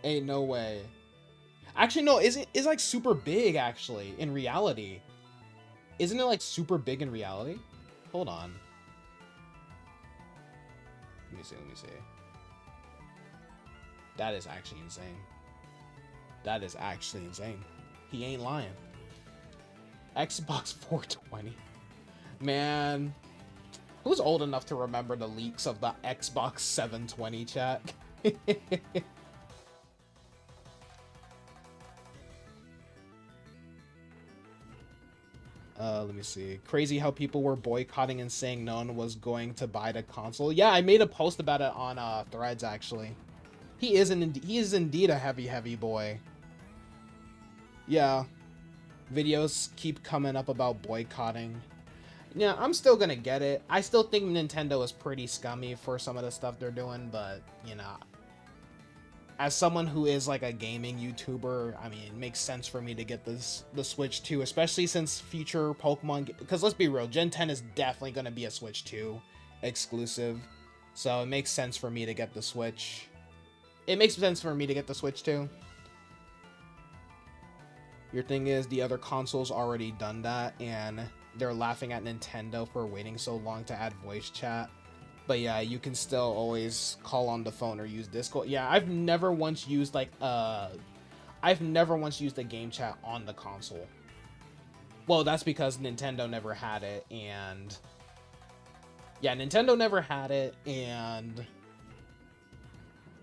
Ain't no way. Actually, no, it's like super big, actually, in reality. Isn't it like super big in reality? Hold on. Let me see. That is actually insane. That is actually insane. He ain't lying. Xbox 420. Man. Who's old enough to remember the leaks of the Xbox 720 chat? Let me see. Crazy how people were boycotting and saying no one was going to buy the console. Yeah, I made a post about it on Threads, actually. He is indeed a heavy boy. Yeah. Videos keep coming up about boycotting. Yeah, I'm still gonna get it. I still think Nintendo is pretty scummy for some of the stuff they're doing, but, you know, as someone who is like a gaming YouTuber, I mean, it makes sense for me to get the Switch 2, especially since future Pokemon, because let's be real, Gen 10 is definitely gonna be a Switch 2 exclusive, so it makes sense for me to get the Switch. It makes sense for me to get the Switch 2. Your thing is, the other consoles already done that, and they're laughing at Nintendo for waiting so long to add voice chat. But yeah, you can still always call on the phone or use Discord. Yeah, I've never once used a game chat on the console. Well, that's because Nintendo never had it, and yeah, Nintendo never had it, and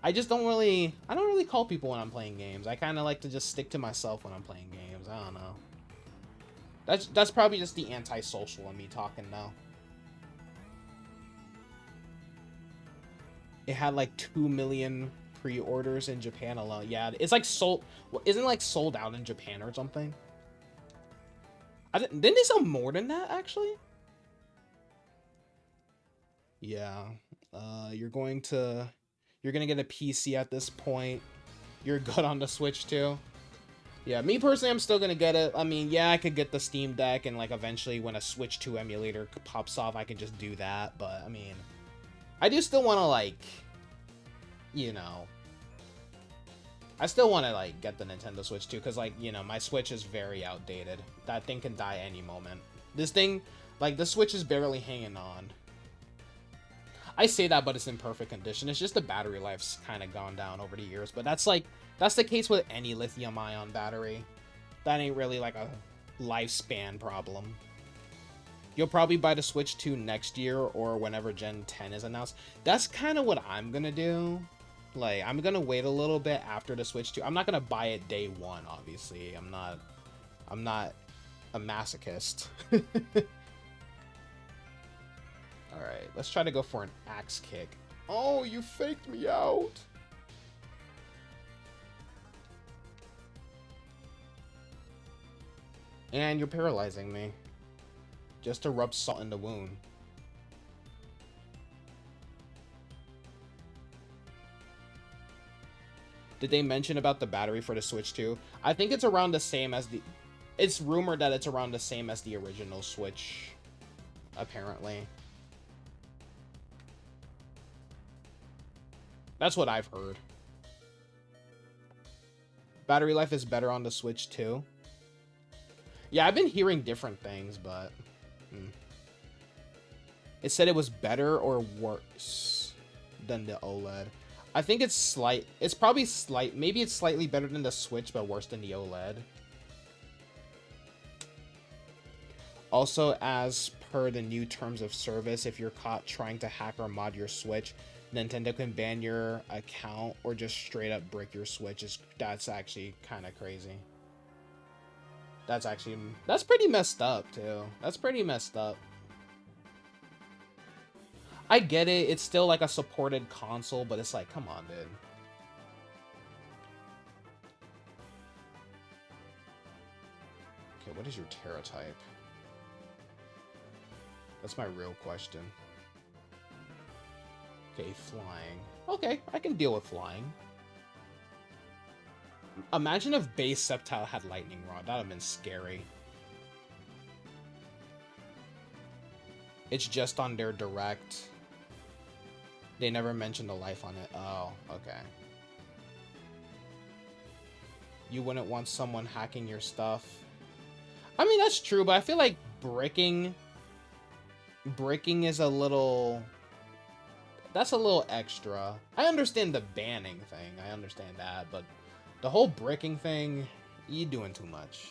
I don't really call people when I'm playing games. I kind of like to just stick to myself when I'm playing games. I don't know. That's probably just the antisocial in me talking now. It had like 2 million pre-orders in Japan alone. Yeah, it's like sold. Isn't it like sold out in Japan or something? Didn't they sell more than that actually? Yeah. You're gonna get a PC at this point. You're good on the Switch too. Yeah, me personally, I'm still gonna get it. I mean, yeah, I could get the Steam Deck, and like eventually when a Switch 2 emulator pops off, I can just do that. But I mean, I do still want to, like, you know, I still want to like get the Nintendo Switch 2, because like, you know, my Switch is very outdated. That thing can die any moment. This thing, like, the Switch is barely hanging on. I say that, but it's in perfect condition. It's just the battery life's kind of gone down over the years, but that's the case with any lithium-ion battery. That ain't really like a lifespan problem. You'll probably buy the Switch 2 next year or whenever Gen 10 is announced. That's kind of what I'm gonna do. Like, I'm gonna wait a little bit after the Switch 2. I'm not gonna buy it day one, obviously. I'm not a masochist. Alright, let's try to go for an axe kick. Oh, you faked me out! And you're paralyzing me. Just to rub salt in the wound. Did they mention about the battery for the Switch 2? I think it's around the same as the... It's rumored that it's around the same as the original Switch. Apparently. That's what I've heard. Battery life is better on the Switch 2. Yeah, I've been hearing different things, but... It said it was better or worse than the OLED. I think it's slight. It's probably slight. Maybe it's slightly better than the Switch, but worse than the OLED. Also, as per the new terms of service, if you're caught trying to hack or mod your Switch, Nintendo can ban your account or just straight up break your Switch. That's actually kind of crazy. That's pretty messed up, too. That's pretty messed up. I get it, it's still like a supported console, but it's like, come on, dude. Okay, what is your Terra type? That's my real question. Okay, flying. Okay, I can deal with flying. Imagine if base Sceptile had Lightning Rod. That would have been scary. It's just on their direct. They never mentioned the life on it. Oh, okay. You wouldn't want someone hacking your stuff. I mean, that's true, but I feel like bricking is a little... That's a little extra. I understand the banning thing. I understand that, but the whole bricking thing, you're doing too much.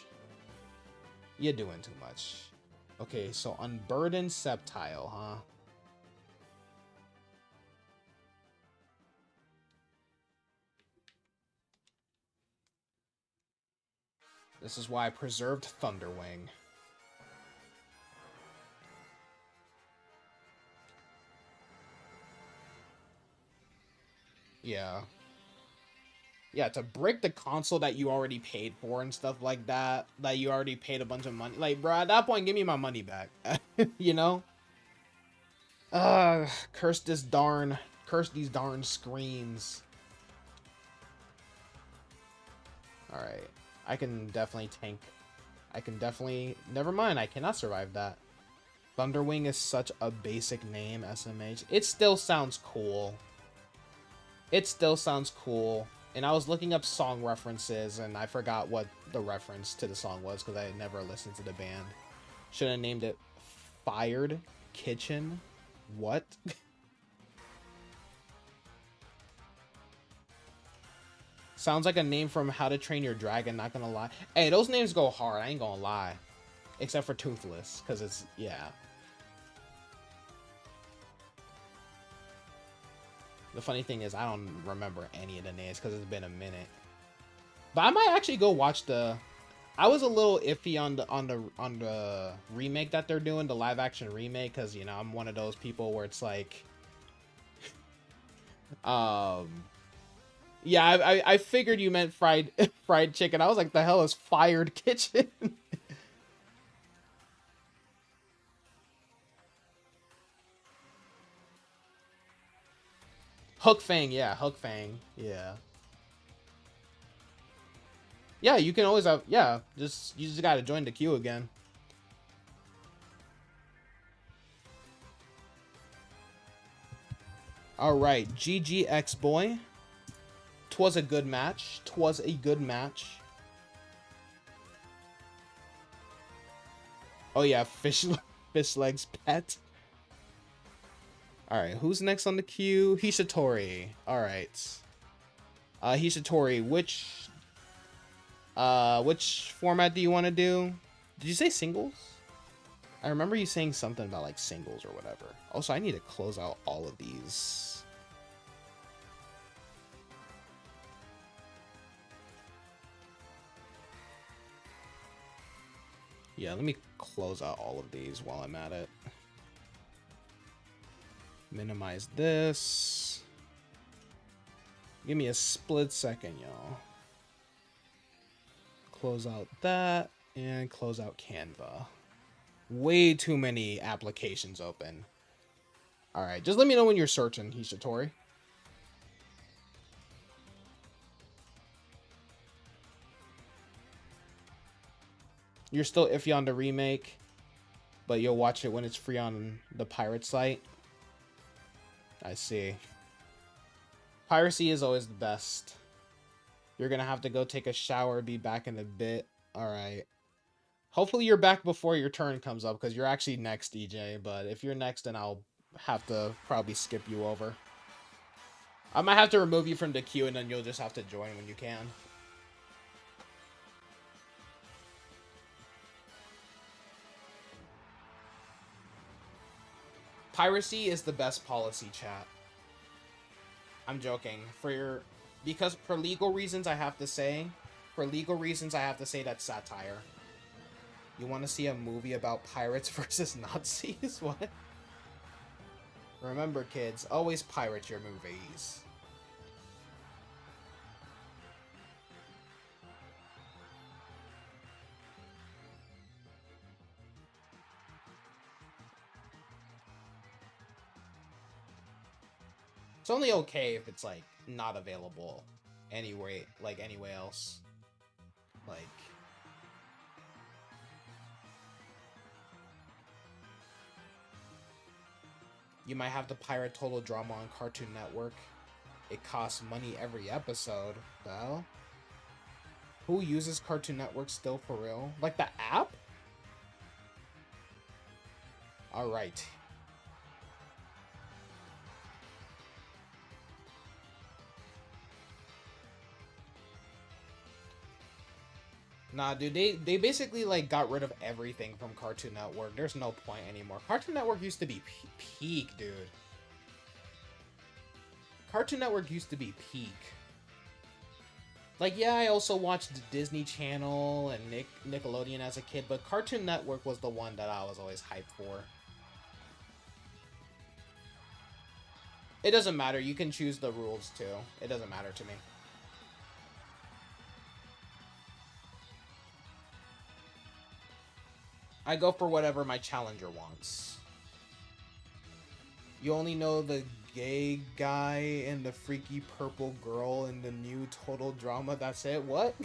You're doing too much. Okay, so Unburdened Sceptile, huh? This is why I preserved Thunderwing. Yeah. Yeah, to brick the console that you already paid for and stuff like that, that you already paid a bunch of money. Like, bro, at that point, give me my money back. You know? Curse these darn screens. Alright. I can definitely tank. Never mind, I cannot survive that. Thunderwing is such a basic name, SMH. It still sounds cool. It still sounds cool. And I was looking up song references, and I forgot what the reference to the song was because I had never listened to the band. Should have named it Fired Kitchen. What? Sounds like a name from How to Train Your Dragon, not gonna lie. Hey, those names go hard, I ain't gonna lie. Except for Toothless, because it's, yeah. The funny thing is, I don't remember any of the names because it's been a minute. But I might actually go watch the... I was a little iffy on the remake that they're doing, the live action remake, because, you know, I'm one of those people where it's like... Yeah, I figured you meant fried chicken. I was like, the hell is Fired Kitchen? Hook Fang, yeah, Hook Fang, yeah. Yeah, you can always have, yeah, you just gotta join the queue again. Alright, GGX boy. 'Twas a good match. 'Twas a good match. Oh yeah, fish legs pet. Alright, who's next on the queue? Hishitori. Alright. Hishitori, which format do you want to do? Did you say singles? I remember you saying something about like singles or whatever. Also, I need to close out all of these. Yeah, let me close out all of these while I'm at it. Minimize this. Give me a split second, y'all. Close out that and close out Canva. Way too many applications open. All right, just let me know when you're searching, Hishitori. You're still iffy on the remake, but you'll watch it when it's free on the pirate site. I see. Piracy is always the best. You're gonna have to go take a shower, be back in a bit. Alright. Hopefully you're back before your turn comes up, because you're actually next, EJ. But if you're next, then I'll have to probably skip you over. I might have to remove you from the queue, and then you'll just have to join when you can. Piracy is the best policy, chat. I'm joking. Because for legal reasons, I have to say that's satire. You want to see a movie about pirates versus Nazis? What? Remember, kids, always pirate your movies. only okay if it's like not available anyway, like anywhere else. Like, you might have to pirate Total Drama on Cartoon Network. It costs money every episode. Well, who uses Cartoon Network still for real? Like the app? Alright. Nah, dude, they basically, like, got rid of everything from Cartoon Network. There's no point anymore. Cartoon Network used to be peak, dude. Cartoon Network used to be peak. Like, yeah, I also watched Disney Channel and Nickelodeon as a kid, but Cartoon Network was the one that I was always hyped for. It doesn't matter. You can choose the rules, too. It doesn't matter to me. I go for whatever my challenger wants. You only know the gay guy and the freaky purple girl in the new Total Drama. That's it? What?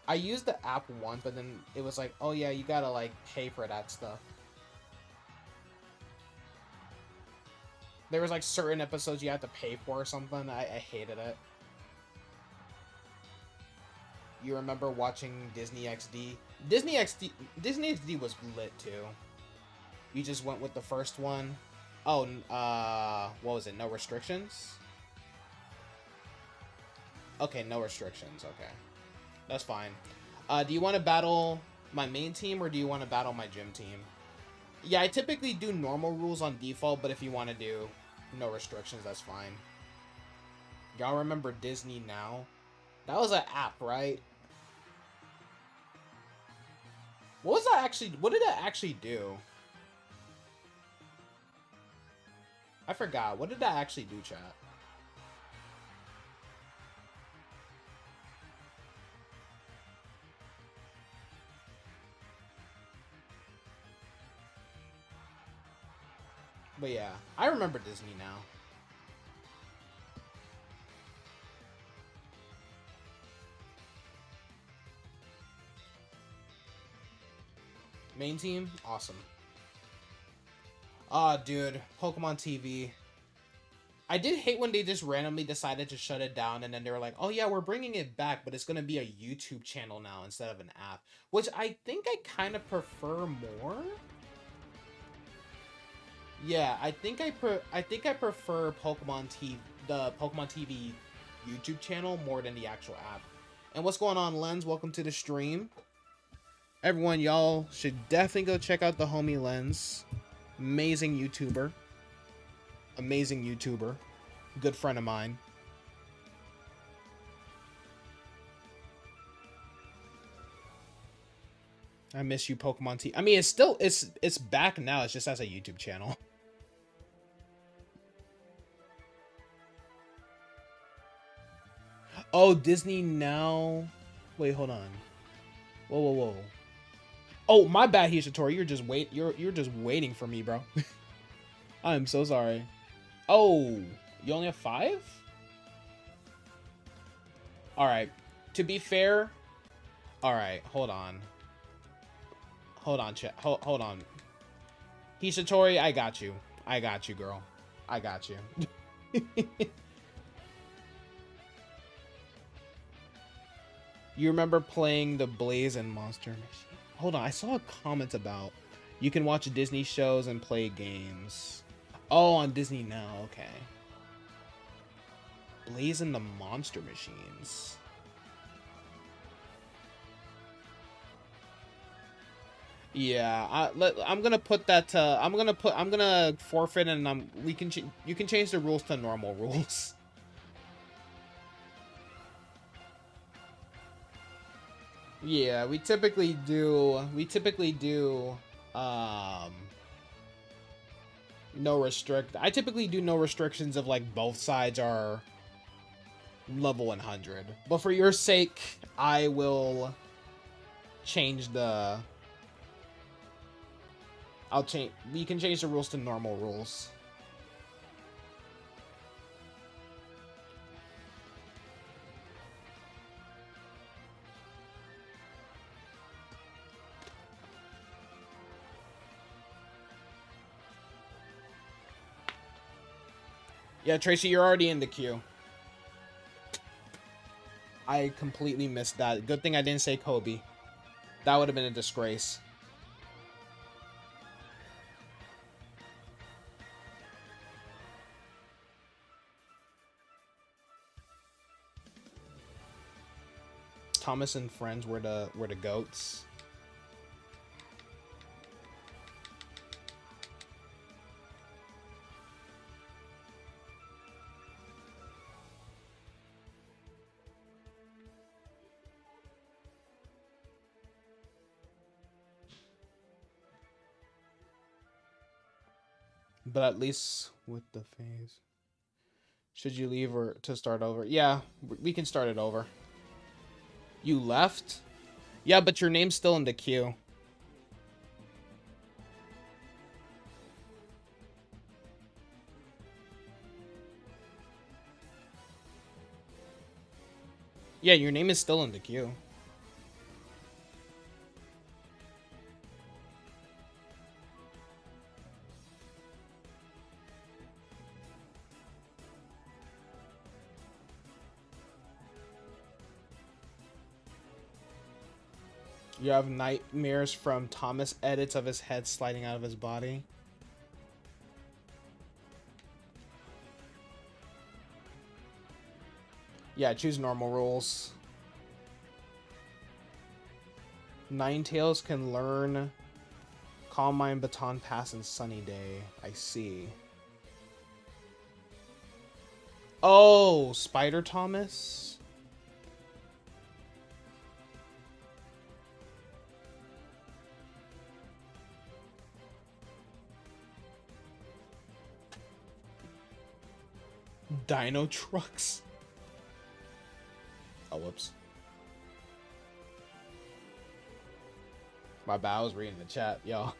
I used the app once, but then it was like, oh yeah, you gotta like pay for that stuff. There was like certain episodes you had to pay for or something. I hated it. You remember watching Disney XD? Disney XD was lit too. You just went with the first one. Oh, what was it? No restrictions? Okay, no restrictions. Okay. That's fine. Do you want to battle my main team or do you want to battle my gym team? Yeah, I typically do normal rules on default, but if you want to do no restrictions, that's fine. Y'all remember Disney Now? That was an app, right? What was that actually? What did that actually do? I forgot. What did that actually do, chat? But yeah, I remember Disney Now. Main team? Awesome. Ah, dude. Pokemon TV. I did hate when they just randomly decided to shut it down and then they were like, oh yeah, we're bringing it back, but it's going to be a YouTube channel now instead of an app. Which I think I kind of prefer more. Yeah, I think I prefer Pokemon TV, the Pokemon TV YouTube channel more than the actual app. And what's going on, Lens? Welcome to the stream. Everyone, y'all should definitely go check out the homie Lens. Amazing YouTuber. Amazing YouTuber. Good friend of mine. I miss you, Pokemon TV. I mean, it's still, it's back now. It's just as a YouTube channel. Oh, Disney Now. Wait, hold on. Whoa, whoa, whoa. Oh, my bad, Hishitori. You're just waiting for me, bro. I'm so sorry. Oh, you only have 5? All right. To be fair, all right. Hold on. Hold on, chat. Hold on. Hishitori, I got you. I got you, girl. I got you. You remember playing the Blaze and Monster Machine? Hold on, I saw a comment about you can watch Disney shows and play games. Oh, on Disney Now, okay. Blaze and the Monster Machines. Yeah, I'm gonna put that to. I'm gonna forfeit, and you can change the rules to normal rules. Yeah, we typically do no restrict. I typically do no restrictions if like both sides are level 100. But for your sake, I will change the I'll change. You can change the rules to normal rules. Yeah, Tracy, you're already in the queue. I completely missed that. Good thing I didn't say Kobe. That would have been a disgrace. Thomas and friends were the goats. But at least with the phase. Should you leave or to start over? Yeah, we can start it over. You left? Yeah, but your name's still in the queue. Yeah, your name is still in the queue. You have nightmares from Thomas edits of his head sliding out of his body. Yeah, choose normal rules. Ninetales can learn Calm Mind, Baton Pass, and Sunny Day. I see. Oh, Spider Thomas? Dino Trucks? Oh, whoops. My bad, I was reading the chat, y'all.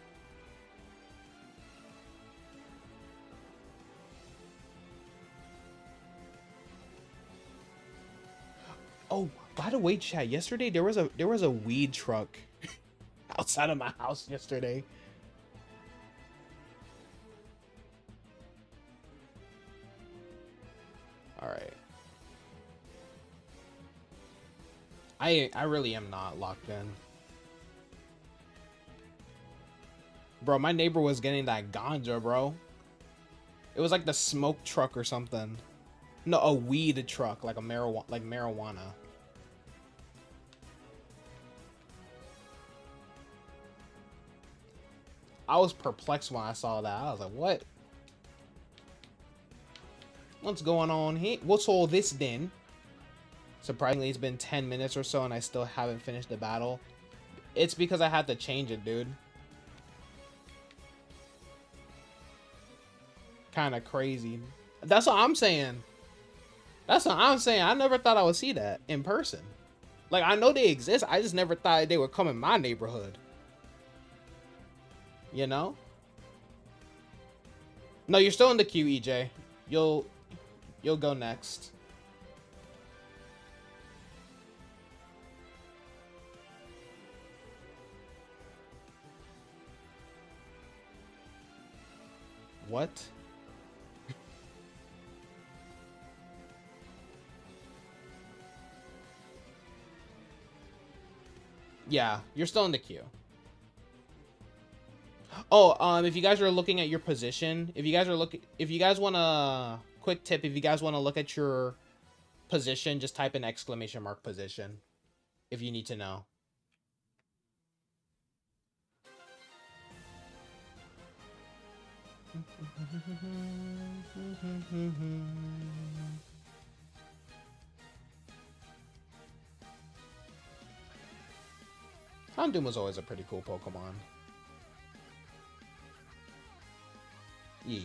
Oh, by the way, chat, yesterday there was a weed truck outside of my house yesterday. All right. I really am not locked in. Bro, my neighbor was getting that ganja, bro. It was like the smoke truck or something. No, a weed truck, like a marijuana. I was perplexed when I saw that. I was like, what? What's going on here? What's all this then? Surprisingly, it's been 10 minutes or so and I still haven't finished the battle. It's because I had to change it, dude. Kind of crazy. That's what I'm saying. That's what I'm saying. I never thought I would see that in person. Like, I know they exist. I just never thought they would come in my neighborhood. You know? No, you're still in the queue, EJ. You'll go next. What? Yeah, you're still in the queue. Oh, if you guys are looking at your position, if you guys want a quick tip, if you guys want to look at your position, just type in exclamation mark position if you need to know. Houndoom was always a pretty cool Pokemon. Yeah.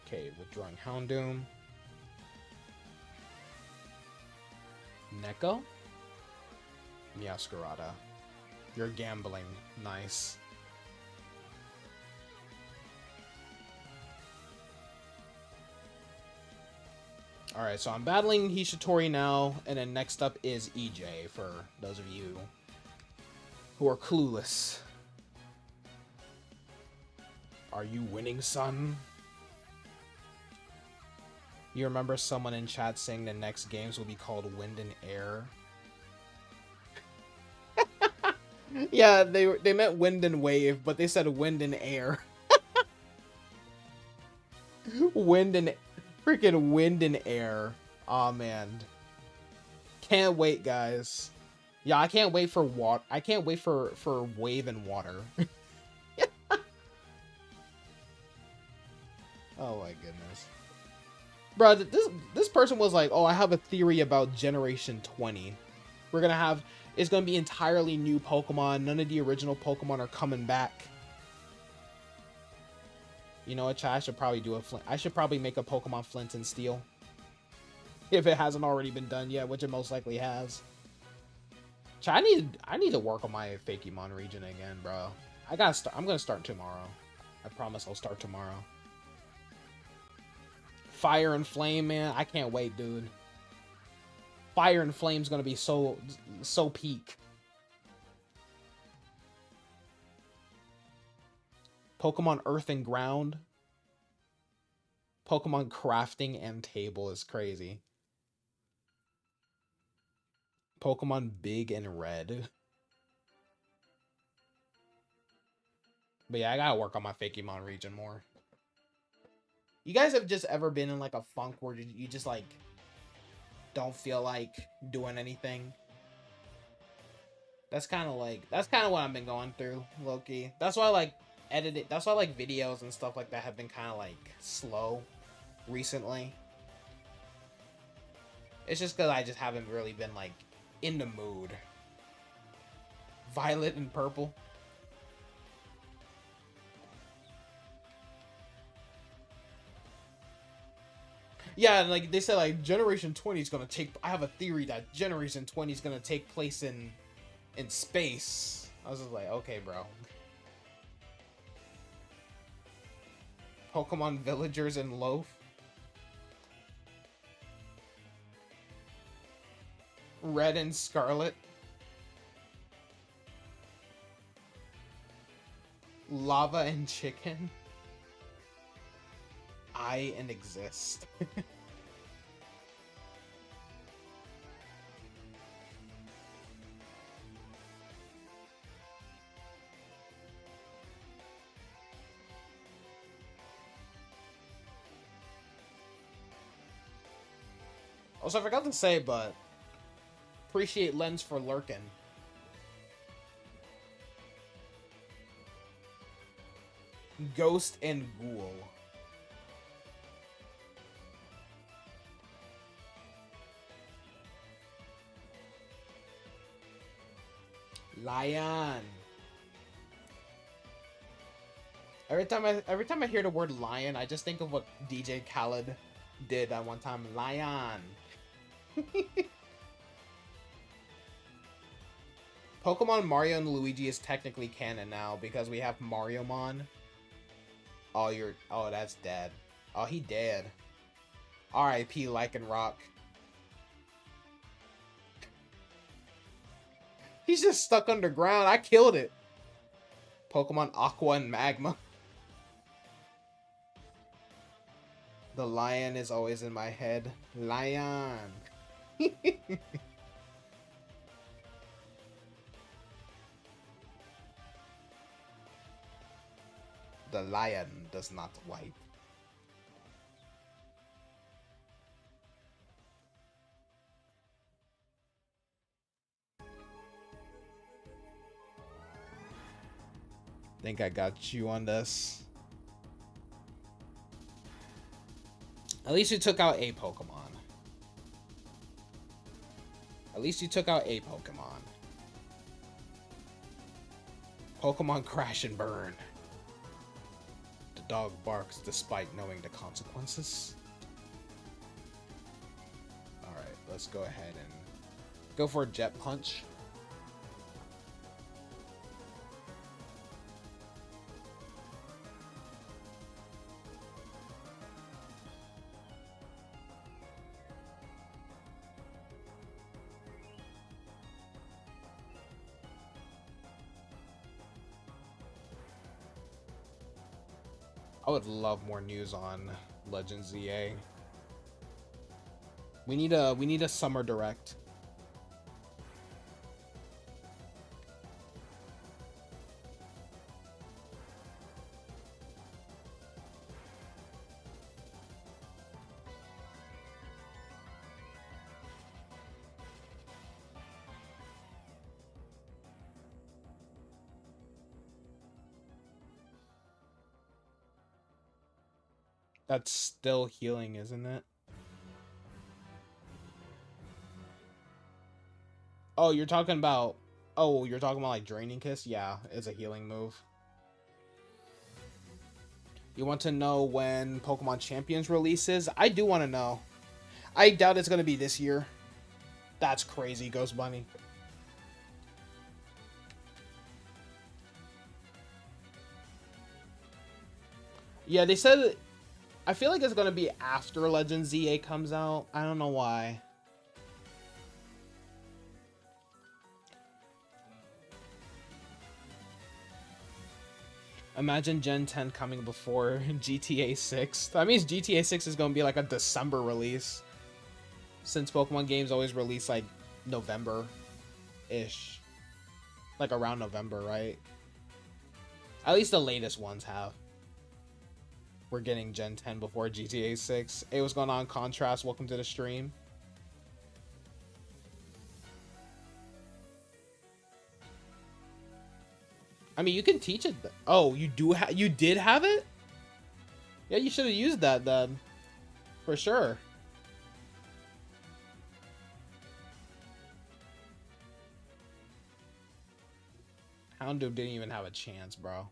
Okay, withdrawing Houndoom. Neko? Meowscarada. You're gambling. Nice. Alright, so I'm battling Hishitori now, and then next up is EJ, for those of you who are clueless. Are you winning, son? You remember someone in chat saying the next games will be called Wind and Air? Yeah, they meant Wind and Wave, but they said Wind and Air. Wind and... Freaking Wind and Air. Aw, man. Can't wait, guys. Yeah, I can't wait for water. I can't wait for Wave and Water. Oh my goodness. Bro, this person was like, oh, I have a theory about Generation 20. We're gonna have... It's gonna be entirely new Pokemon. None of the original Pokemon are coming back. You know what, chat? I should probably do a Flint. I should probably make a Pokemon Flint and Steel. If it hasn't already been done yet, which it most likely has. Chat, I need to work on my Fakemon region again, bro. I'm gonna start tomorrow. I promise I'll start tomorrow. Fire and Flame, man. I can't wait, dude. Fire and Flame's gonna be so peak. Pokemon Earth and Ground. Pokemon Crafting and Table is crazy. Pokemon Big and Red. But yeah, I gotta work on my Fakemon region more. You guys have just ever been in like a funk where you just like don't feel like doing anything? That's kind of what I've been going through, low-key. That's why I like that's why like videos and stuff like that have been kind of like slow recently. It's just because I just haven't really been like in the mood. Violet and Purple. Yeah, and like they said, like Generation 20 is gonna take. I have a theory that Generation 20 is gonna take place in space. I was just like, okay, bro. Pokemon Villagers and Loaf. Red and Scarlet. Lava and Chicken. I and Exist. Also, I forgot to say, but appreciate Lens for lurking. Ghost and Ghoul. Lion. Every time I hear the word lion, I just think of what DJ Khaled did at one time. Lion. Pokemon Mario and Luigi is technically canon now because we have Mariomon. Oh, that's dead. Oh, he dead. R.I.P. Lycanroc. He's just stuck underground. I killed it. Pokemon Aqua and Magma. The lion is always in my head. Lion. The lion does not wipe. Think I got you on this. At least you took out a Pokemon. At least you took out a Pokemon. Pokemon Crash and Burn. dog barks despite knowing the consequences. Alright, let's go ahead and go for a jet punch. I would love more news on Legends ZA. We need a summer direct. That's still healing, isn't it? Oh, you're talking about... Oh, you're talking about, like, Draining Kiss? Yeah, it's a healing move. You want to know when Pokemon Champions releases? I do want to know. I doubt it's going to be this year. That's crazy, Ghost Bunny. Yeah, they said... I feel like it's going to be after Legends ZA comes out. I don't know why. Imagine Gen 10 coming before GTA 6. That means GTA 6 is going to be like a December release. Since Pokemon games always release like November-ish. Like around November, right? At least the latest ones have. We're getting Gen 10 before GTA 6. Hey, what's going on, Contrast? Welcome to the stream. I mean, you can teach it. Oh, you did have it? Yeah, you should have used that then. For sure. Houndoom didn't even have a chance, bro.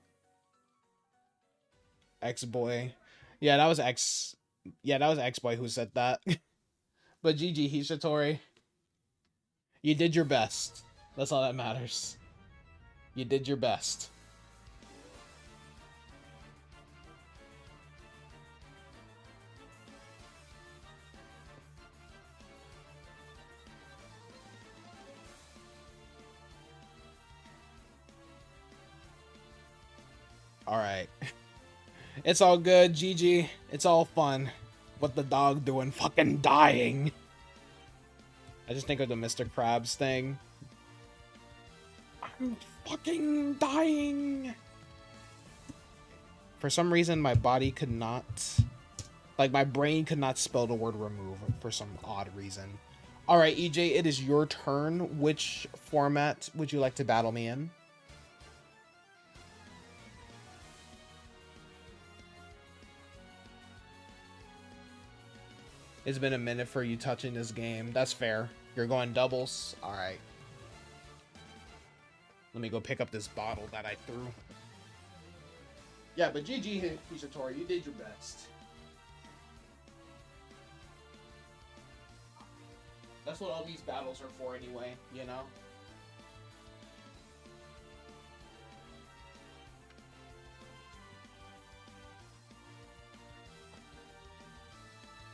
X-Boy. Yeah, that was X-Boy who said that. But GG, Hishitori. You did your best. That's all that matters. You did your best. Alright. It's all good, GG. It's all fun. What the dog doing? Fucking dying. I just think of the Mr. Krabs thing. I'm fucking dying. For some reason, my body could not... Like, my brain could not spell the word remove for some odd reason. Alright, EJ, it is your turn. Which format would you like to battle me in? It's been a minute for you touching this game. That's fair. You're going doubles? Alright. Let me go pick up this bottle that I threw. Yeah, but GG, Hishitori, you did your best. That's what all these battles are for anyway, you know?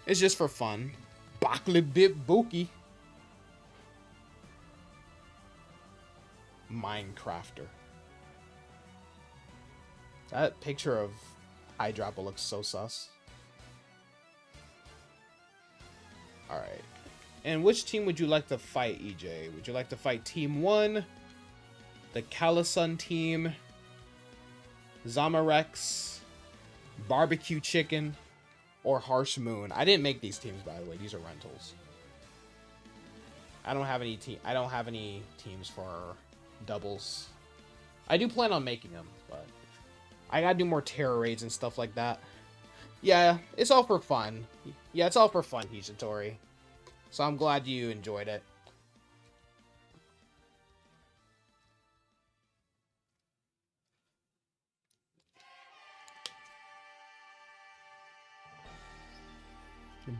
It's just for fun. Bakli Bip Buki. Minecrafter. That picture of Hydropple looks so sus. Alright. And which team would you like to fight, EJ? Would you like to fight Team 1? The Calisun team? Zamarex? Barbecue Chicken? Or Harsh Moon? I didn't make these teams, by the way. These are rentals. I don't have any teams for doubles. I do plan on making them, but I gotta do more terror raids and stuff like that. Yeah, it's all for fun. Yeah, it's all for fun, Hishitori. So I'm glad you enjoyed it.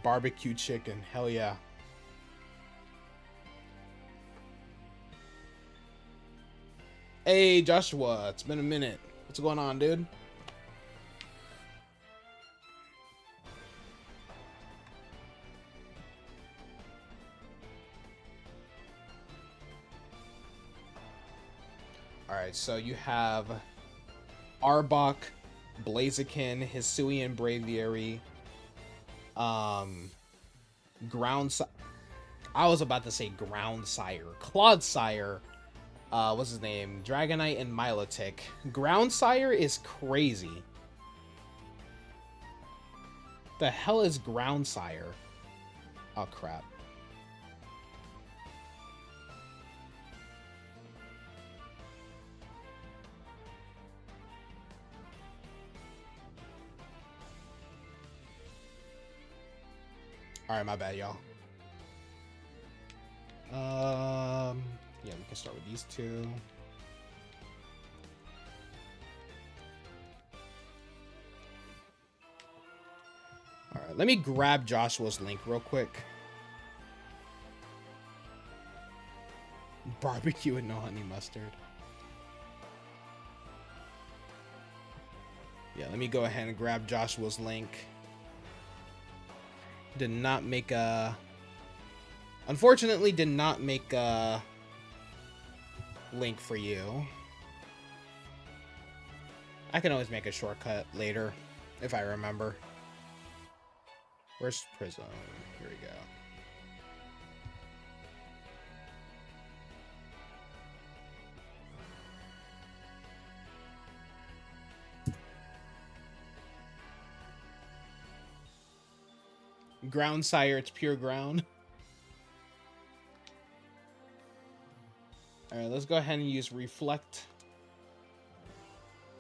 Barbecue chicken. Hell yeah. Hey, Joshua. It's been a minute. What's going on, dude? Alright, so you have Arbok, Blaziken, Hisuian Braviary, Ground... I was about to say Groundsire. Clodsire, what's his name? Dragonite and Milotic. Groundsire is crazy. The hell is Groundsire? Oh, crap. Alright, my bad, y'all. Yeah, we can start with these two. Alright, let me grab Joshua's link real quick. Barbecue and no honey mustard. Yeah, let me go ahead and grab Joshua's link. Did not make a... Unfortunately, did not make a link for you. I can always make a shortcut later, if I remember. Where's Prism? Here we go. Groundsire, it's pure ground. Alright, let's go ahead and use Reflect.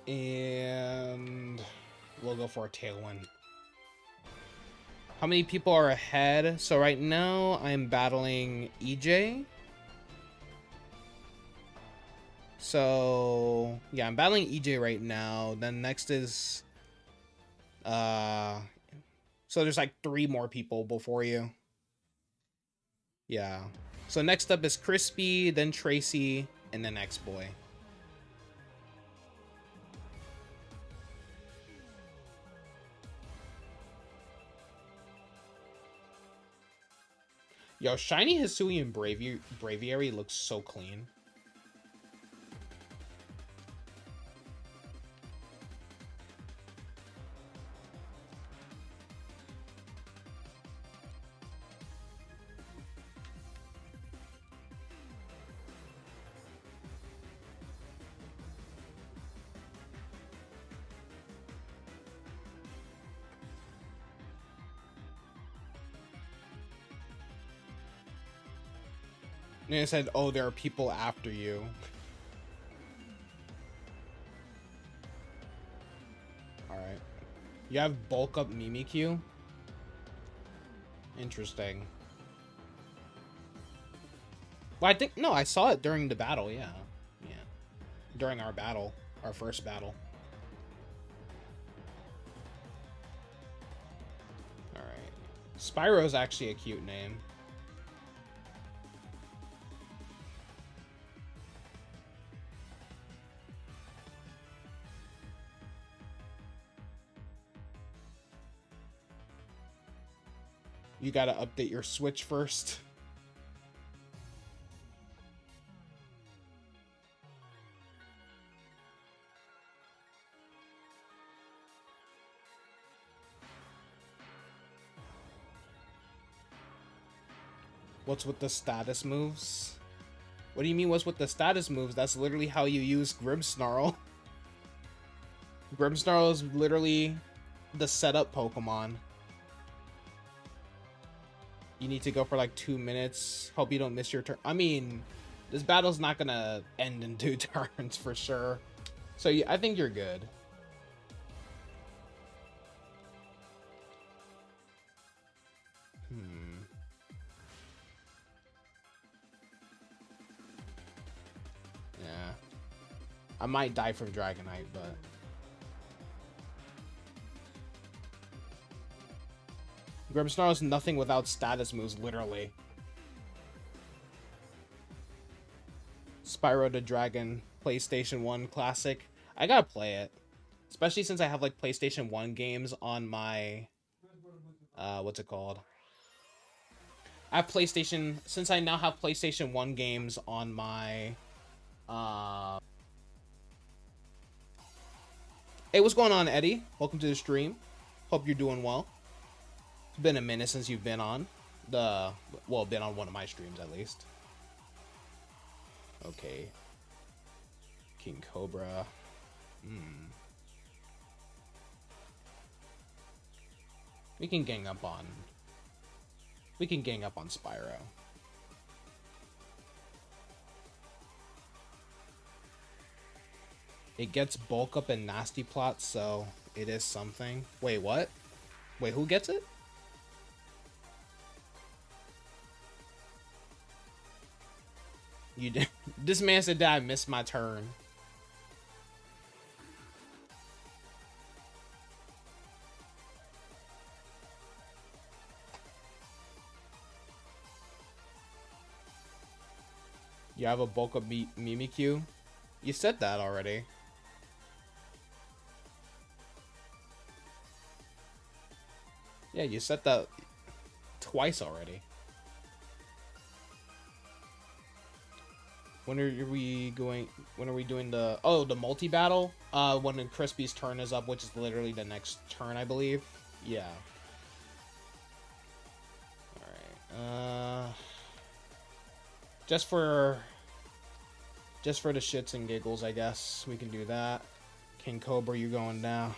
And we'll go for a Tailwind. How many people are ahead? So right now, I'm battling EJ. So, yeah, I'm battling EJ right now. Then next is... So there's like 3 more people before you. Yeah. So next up is Crispy, then Tracy, and then X-Boy. Yo, Shiny Hisuian Braviary looks so clean. And it said, oh, there are people after you. Alright. You have bulk up Mimikyu? Interesting. Well, I think... No, I saw it during the battle, yeah. Yeah. During our battle. Our first battle. Alright. Spyro's actually a cute name. You gotta update your Switch first. What's with the status moves? What do you mean what's with the status moves? That's literally how you use Grimmsnarl. Grimmsnarl is literally the setup Pokemon. You need to go for like 2 minutes. Hope you don't miss your turn. I mean, this battle's not gonna end in 2 turns for sure. So yeah, I think you're good. Yeah. I might die from Dragonite, but... Grimmsnarl is nothing without status moves, literally. Spyro the Dragon, PlayStation 1 classic. I gotta play it. Especially since I have, like, PlayStation 1 games on my... what's it called? I have PlayStation... Since I now have PlayStation 1 games on my... Hey, what's going on, Eddie? Welcome to the stream. Hope you're doing well. It's been a minute since you've been on. Well, been on one of my streams, at least. Okay. King Cobra. We can gang up on Spyro. It gets bulk up and nasty plots, so it is something. Wait, what? Wait, who gets it? You did. This man said that I missed my turn. You have a bulk of Mimikyu? You said that already. Yeah, you said that twice already. When are we doing the the multi-battle? When Crispy's turn is up, which is literally the next turn, I believe. Yeah. Alright. Just for the shits and giggles, I guess we can do that. King Cobra, you going down.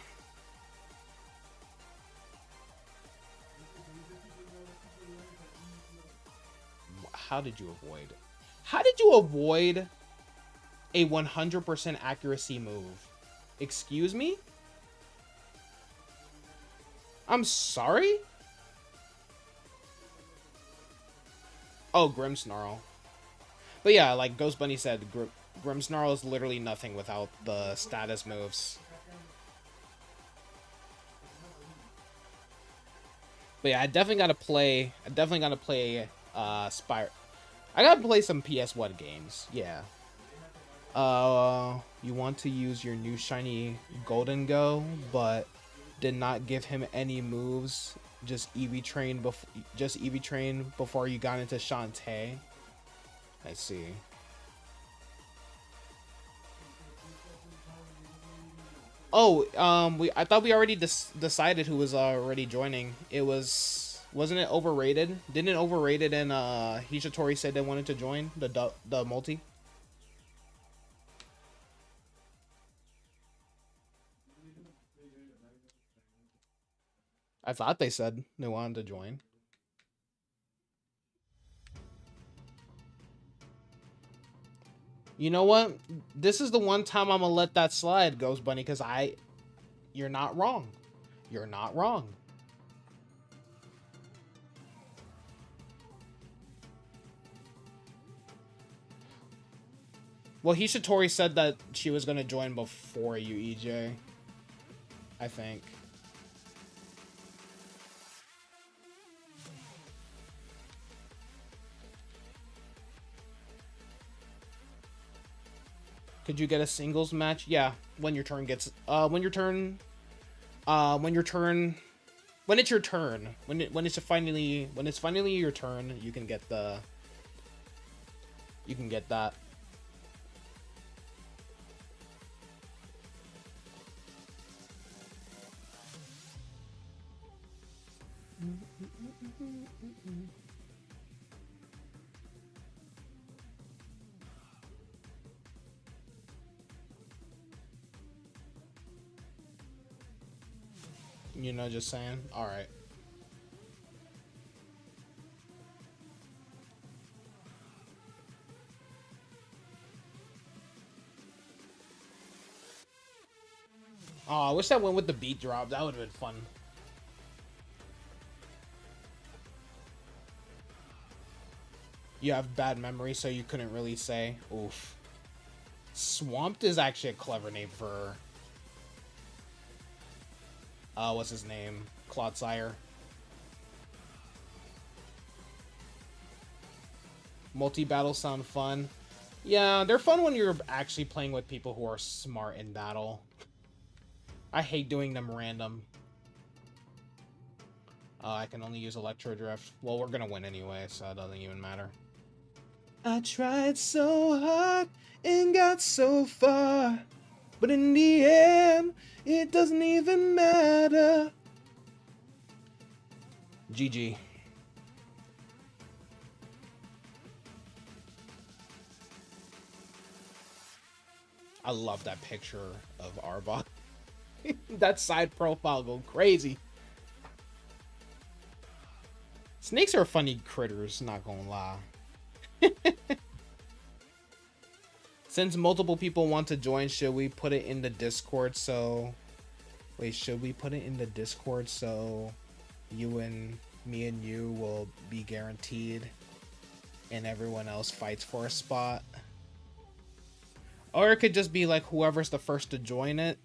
How did you avoid? How did you avoid a 100% accuracy move? Excuse me? I'm sorry? Oh, Grimmsnarl. But yeah, like Ghost Bunny said, Grimmsnarl is literally nothing without the status moves. But yeah, I definitely gotta play Spyro. I gotta play some PS1 games, yeah. You want to use your new shiny Golden Go, but did not give him any moves. Just EV train before you got into Shantae. I see. Oh, I thought we already decided who was already joining. Wasn't it Overrated? Didn't Overrated and Hishitori said they wanted to join the multi? I thought they said they wanted to join. You know what? This is the one time I'm gonna let that slide, Ghost Bunny, because you're not wrong. You're not wrong. Well, Hishitori said that she was gonna join before you, EJ. I think. Could you get a singles match? Yeah, when your turn gets when it's your turn, when it's finally your turn, you can get that. You know, just saying. All right. Oh, I wish that went with the beat drop. That would have been fun. You have bad memory, so you couldn't really say. Oof. Swamped is actually a clever name for... what's his name? Clodsire. Multi-battles sound fun. Yeah, they're fun when you're actually playing with people who are smart in battle. I hate doing them random. I can only use Electro Drift. Well, we're gonna win anyway, so it doesn't even matter. I tried so hard and got so far, but in the end, it doesn't even matter. GG. I love that picture of Arbok. That side profile go crazy. Snakes are funny critters, not gonna lie. Since multiple people want to join, should we put it in the Discord so... Wait, should we put it in the Discord so you and me and you will be guaranteed and everyone else fights for a spot? Or it could just be like whoever's the first to join it.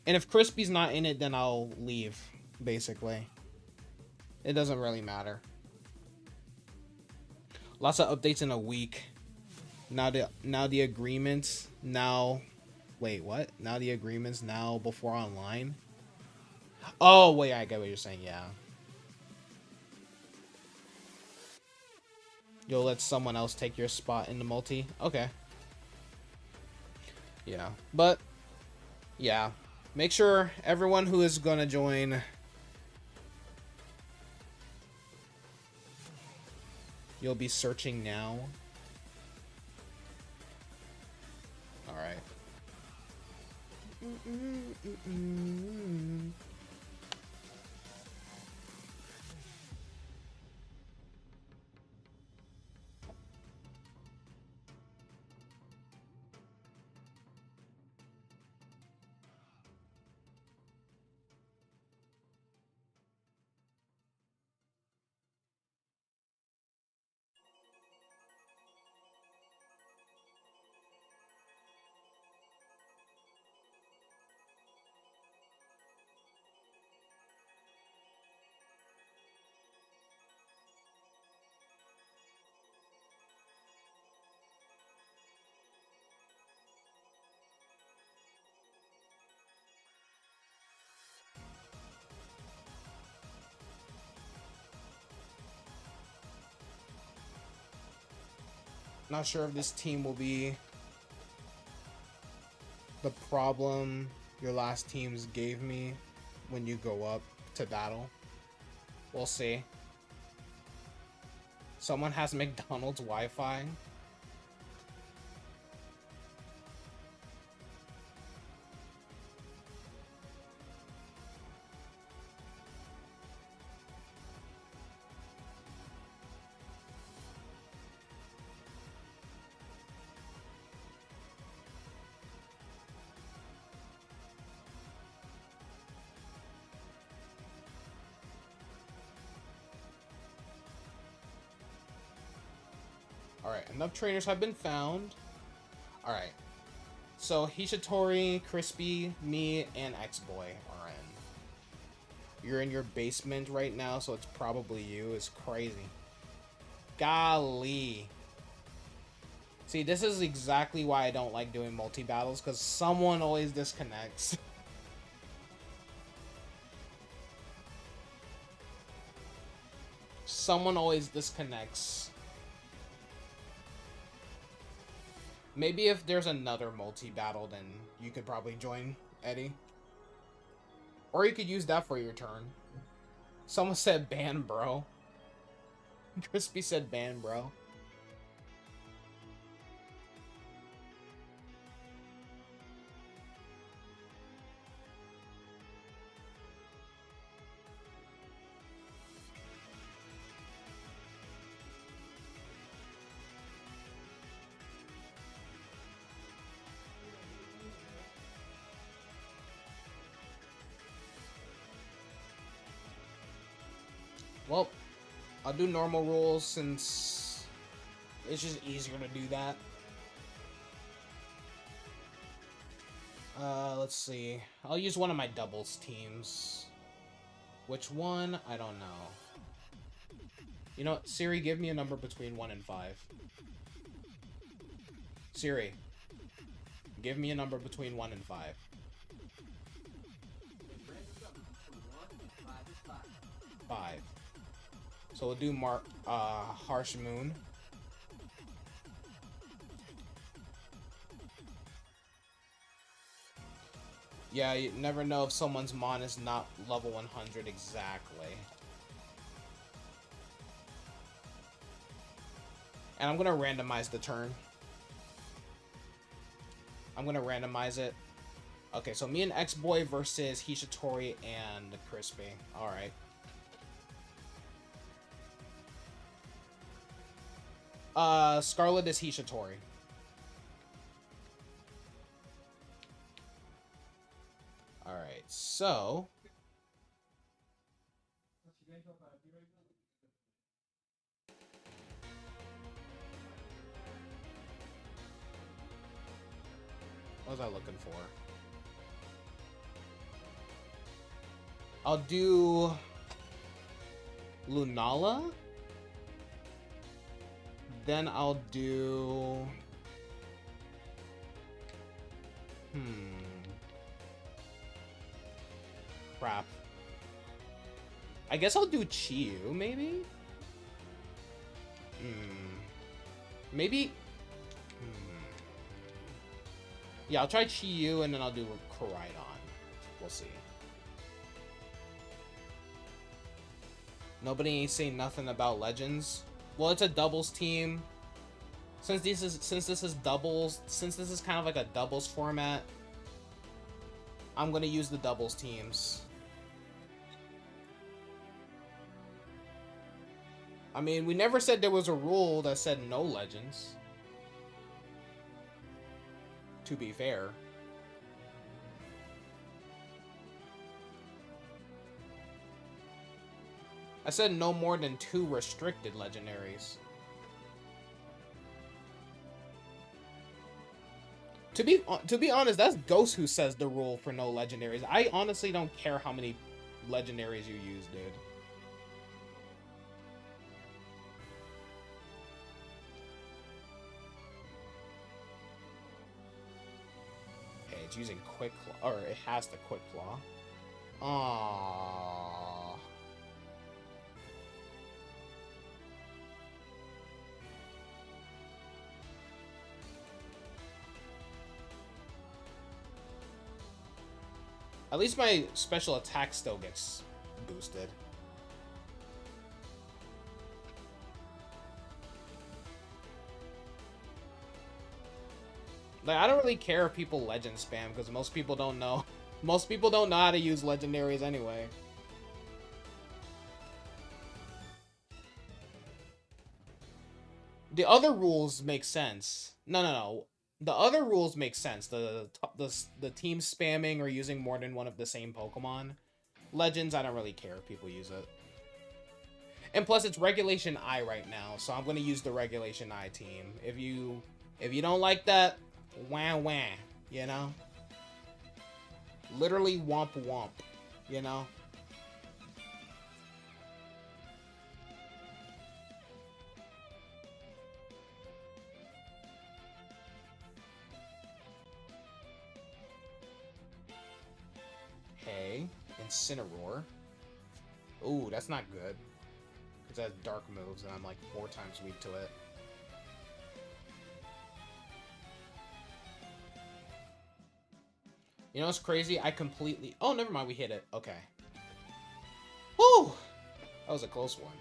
And if Crispy's not in it, then I'll leave, basically. It doesn't really matter. Lots of updates in a week. Now the agreements now... Wait, what? Now the agreements now before online? Oh, wait, I get what you're saying, yeah. You'll let someone else take your spot in the multi? Okay. Yeah, but... Yeah. Make sure everyone who is gonna join... You'll be searching now. Alright. Not sure if this team will be the problem your last teams gave me when you go up to battle. We'll see. Someone has McDonald's Wi-Fi. Alright, enough trainers have been found. Alright. So, Hishitori, Crispy, me, and X-Boy are in. You're in your basement right now, so it's probably you. It's crazy. Golly. See, this is exactly why I don't like doing multi-battles, because someone always disconnects. Someone always disconnects. Maybe if there's another multi-battle, then you could probably join, Eddie. Or you could use that for your turn. Someone said ban, bro. Crispy said ban, bro. Well, I'll do normal rules since it's just easier to do that. Let's see. I'll use one of my doubles teams. Which one? I don't know. You know what? Siri, give me a number between 1 and 5. Siri, give me a number between 1 and 5. 5. So we'll do Harsh Moon. Yeah, you never know if someone's Mon is not level 100 exactly. And I'm gonna randomize the turn. I'm gonna randomize it. Okay, so me and X-Boy versus Hishitori and Crispy. Alright. Scarlet is Hishitori. Alright, so... what was I looking for? I'll do... Lunala? Then I'll do... Crap. I guess I'll do Chiyu, maybe? Maybe... Yeah, I'll try Chiyu and then I'll do Koraidon. We'll see. Nobody ain't saying nothing about Legends. Well, it's a doubles team. Since this is doubles, since this is kind of like a doubles format, I'm gonna use the doubles teams. I mean, we never said there was a rule that said no Legends. To be fair. I said no more than 2 restricted legendaries. To be honest, that's Ghost who says the rule for no legendaries. I honestly don't care how many legendaries you use, dude. Okay, it's using Quick Claw, or it has the Quick Claw. Aww. At least my special attack still gets boosted. Like, I don't really care if people legend spam, because most people don't know. Most people don't know how to use legendaries anyway. The other rules make sense. No. The other rules make sense. The team spamming or using more than one of the same Pokemon. Legends, I don't really care if people use it. And plus, it's Regulation I right now, so I'm gonna use the Regulation I team. If you don't like that, wah wah, you know? Literally womp womp, you know? Hey, Incineroar. Ooh, that's not good. Because it has dark moves, and I'm like 4 times weak to it. You know what's crazy? I completely... Oh, never mind, we hit it. Okay. Woo! That was a close one.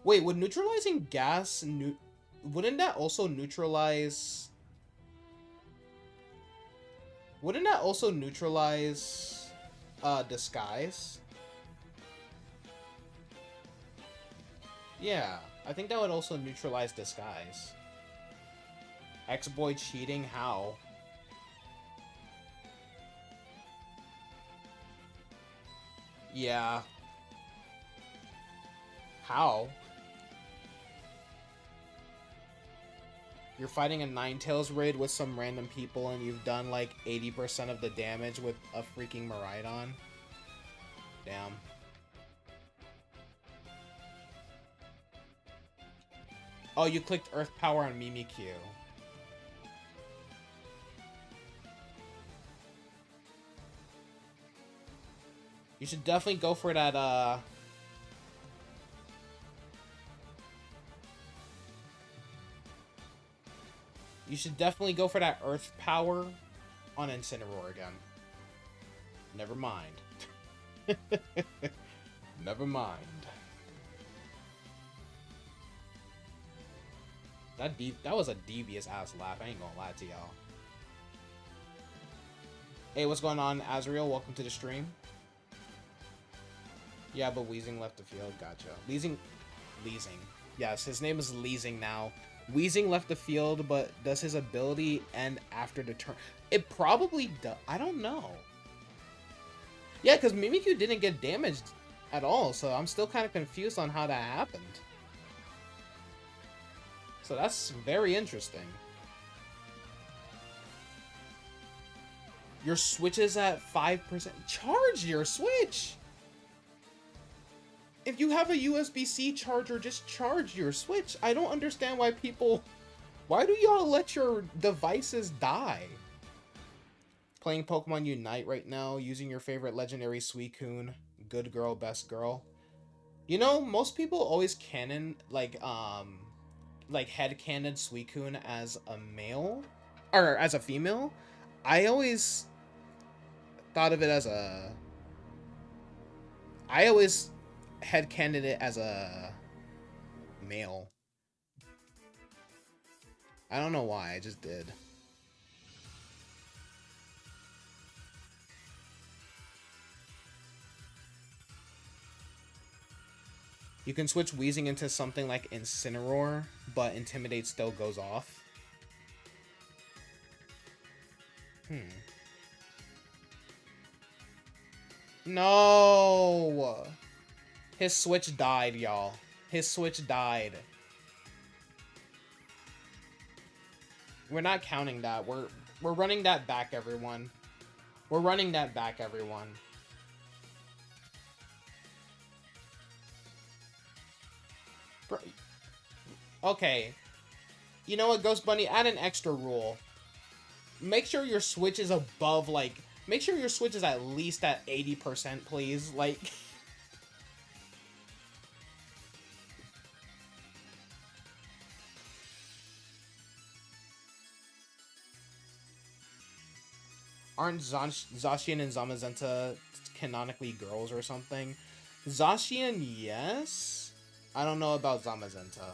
Wait, would neutralizing gas... Wouldn't that also neutralize... Wouldn't that also neutralize... Disguise? Yeah, I think that would also neutralize Disguise. X-Boy cheating? How? Yeah. How? You're fighting a Ninetales raid with some random people and you've done like 80% of the damage with a freaking Miraidon? Damn. Oh, you clicked Earth Power on Mimikyu. You should definitely go for that, you should definitely go for that Earth Power on Incineroar again. Never mind. Never mind. That was a devious ass laugh. I ain't gonna lie to y'all. Hey, what's going on, Azriel? Welcome to the stream. Yeah, but Weezing left the field. Gotcha. Leasing. Yes, his name is Leasing now. Weezing left the field, but does his ability end after the turn? It probably does. I don't know. Yeah, because Mimikyu didn't get damaged at all, so I'm still kind of confused on how that happened. So that's very interesting. Your Switch is at 5%. Charge your Switch! If you have a USB-C charger, just charge your Switch. I don't understand why people... Why do y'all let your devices die? Playing Pokemon Unite right now, using your favorite legendary Suicune. Good girl, best girl. You know, most people always canon, like headcanon Suicune as a male. Or as a female. I always thought of it as a... I always headcanoned it as a male. I don't know why, I just did. You can switch Weezing into something like Incineroar, but Intimidate still goes off. No! His Switch died, y'all. His Switch died. We're not counting that. We're running that back, everyone. We're running that back, everyone. Okay. You know what, Ghost Bunny? Add an extra rule. Make sure your Switch is above, like... Make sure your Switch is at least at 80%, please. Like... Aren't Zacian and Zamazenta canonically girls or something? Zacian, yes? I don't know about Zamazenta.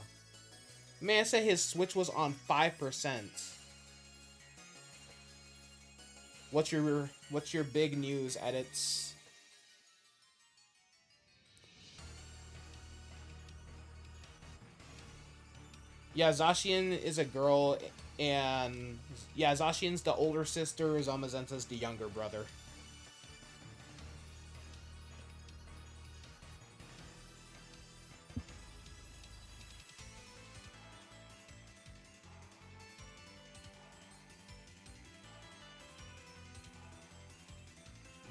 Man, said his Switch was on 5%. What's your big news, edits? Yeah, Zacian is a girl, and yeah, Zacian's the older sister, Zamazenta's the younger brother.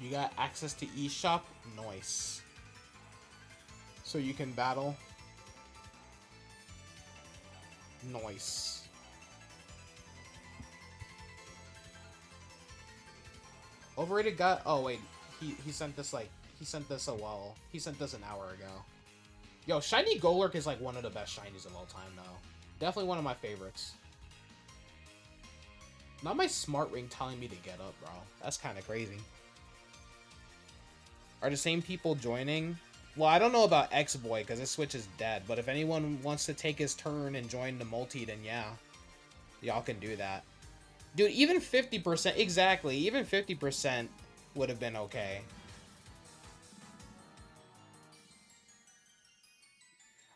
You got access to eShop? Nice. So you can battle? Nice. Overrated got... Oh, wait. He sent this, like... He sent this He sent this an hour ago. Yo, Shiny Golurk is, like, one of the best shinies of all time, though. Definitely one of my favorites. Not my smart ring telling me to get up, bro. That's kind of crazy. Are the same people joining? Well, I don't know about X-Boy, because his Switch is dead. But if anyone wants to take his turn and join the multi, then yeah. Y'all can do that. Dude, even 50%, exactly. Even 50% would have been okay.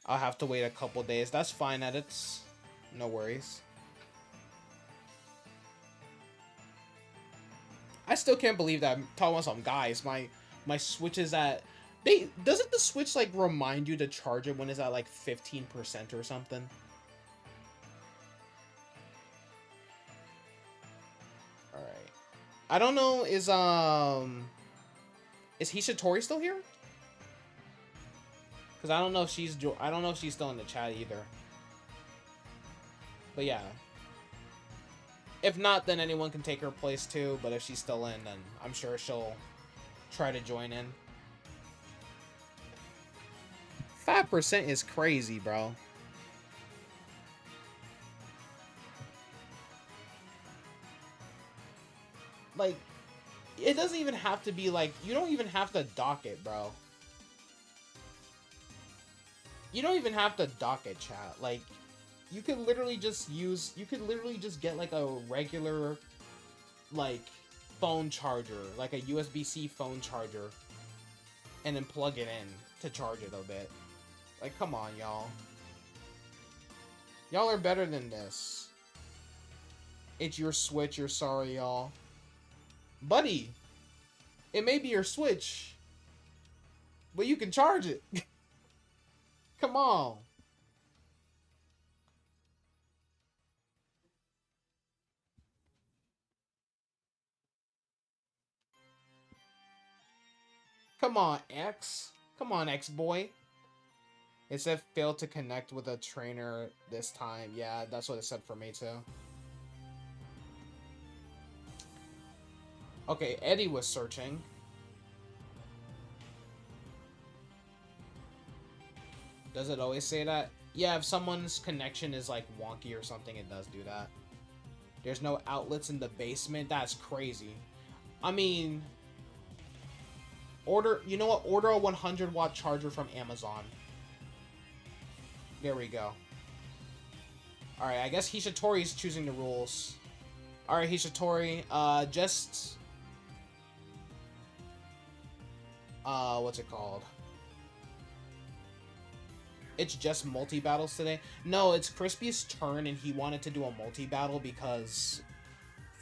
I'll have to wait a couple days. That's fine, edits. No worries. I still can't believe that I'm talking about some guys. My Switch is at... Doesn't the Switch, like, remind you to charge it when it's at, like, 15% or something? Alright. I don't know, is Hishitori still here? Because I don't know if she's still in the chat either. But yeah. If not, then anyone can take her place too. But if she's still in, then I'm sure she'll try to join in. 25% is crazy, bro. Like, it doesn't even have to be like, you don't even have to dock it, bro. You don't even have to dock it, chat. Like, you could literally just use, you could literally just get like a regular, like, phone charger, like a USB-C phone charger, and then plug it in to charge it a bit. Like, come on, y'all. Y'all are better than this. It's your Switch, you're sorry, y'all. Buddy, it may be your Switch, but you can charge it. Come on. Come on, X. Come on, X-boy. It said failed to connect with a trainer this time. Yeah, that's what it said for me too. Okay, Eddie was searching. Does it always say that? Yeah, if someone's connection is like wonky or something, it does do that. There's no outlets in the basement. That's crazy. I mean, order, you know what? Order a 100-watt charger from Amazon. There we go. Alright, I guess Hishitori's choosing the rules. Alright, Hishitori, just... what's it called? It's just multi-battles today? No, it's Crispy's turn and he wanted to do a multi-battle because...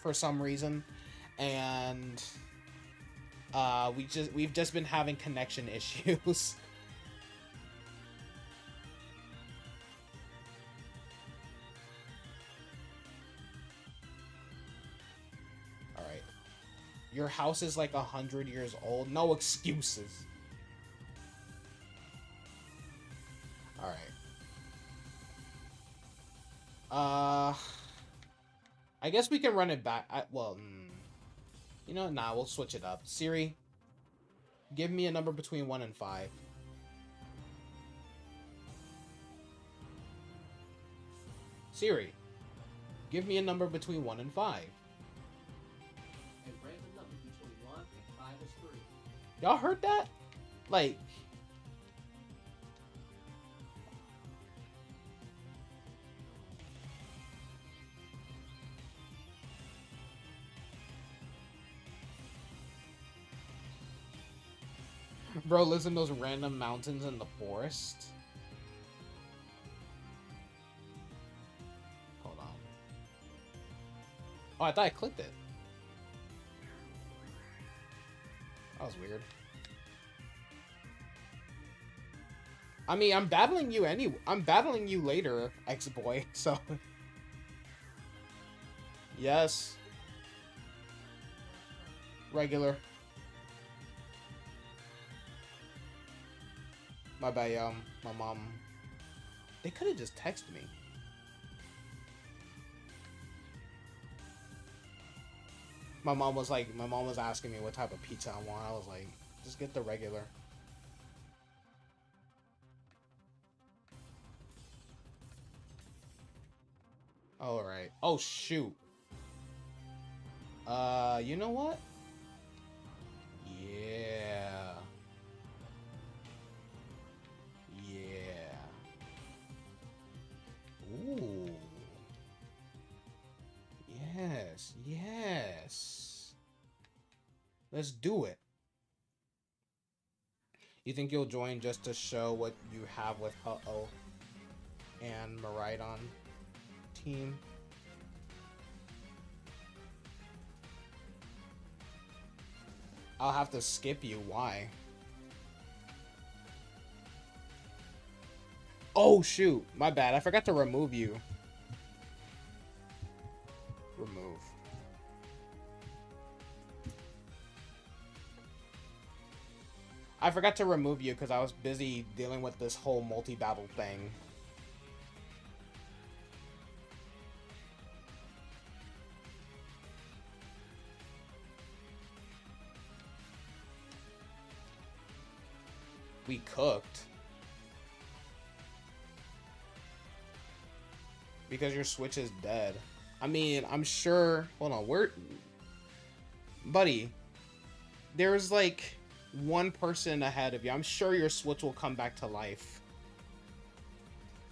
for some reason. And... we've just been having connection issues. Alright. Your house is like 100 years old. No excuses. Alright. I guess we can run it back. You know, nah, we'll switch it up. Siri, give me a number between 1 and 5. Siri, give me a number between 1 and 5. A random number between 1 and 5 is 3. Y'all heard that? Like... Bro lives in those random mountains in the forest. Hold on. Oh, I thought I clicked it. That was weird. I mean, I'm battling you anyway. I'm battling you later, X-boy, so... Yes. Regular. My bad, my mom... They could've just texted me. My mom was asking me what type of pizza I want. I was like, just get the regular. Alright. Oh, shoot. You know what? Yeah. Yeah. Ooh. Yes. Yes. Let's do it. You think you'll join just to show what you have with Uh-Oh and Maridon team? I'll have to skip you. Why? Oh, shoot. My bad. I forgot to remove you. Remove. I forgot to remove you because I was busy dealing with this whole multi-battle thing. We cooked. Because your Switch is dead. I mean, I'm sure... Hold on, where... Buddy, there's like one person ahead of you. I'm sure your Switch will come back to life.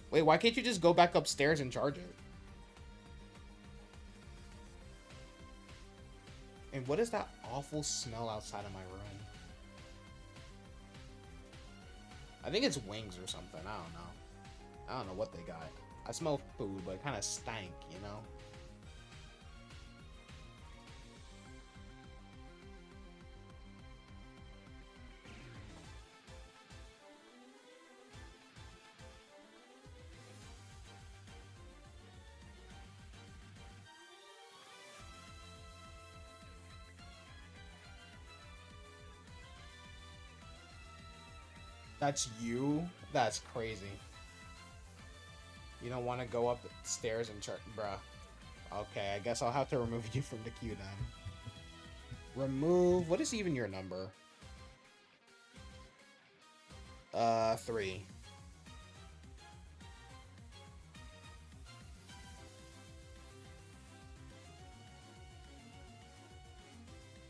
Wait, why can't you just go back upstairs and charge it? And what is that awful smell outside of my room? I think it's wings or something. I don't know. I don't know what they got. I smell food, but it kind of stank, you know? That's you? That's crazy. You don't want to go up the stairs and chart, bruh. Okay, I guess I'll have to remove you from the queue then. Remove... What is even your number? 3.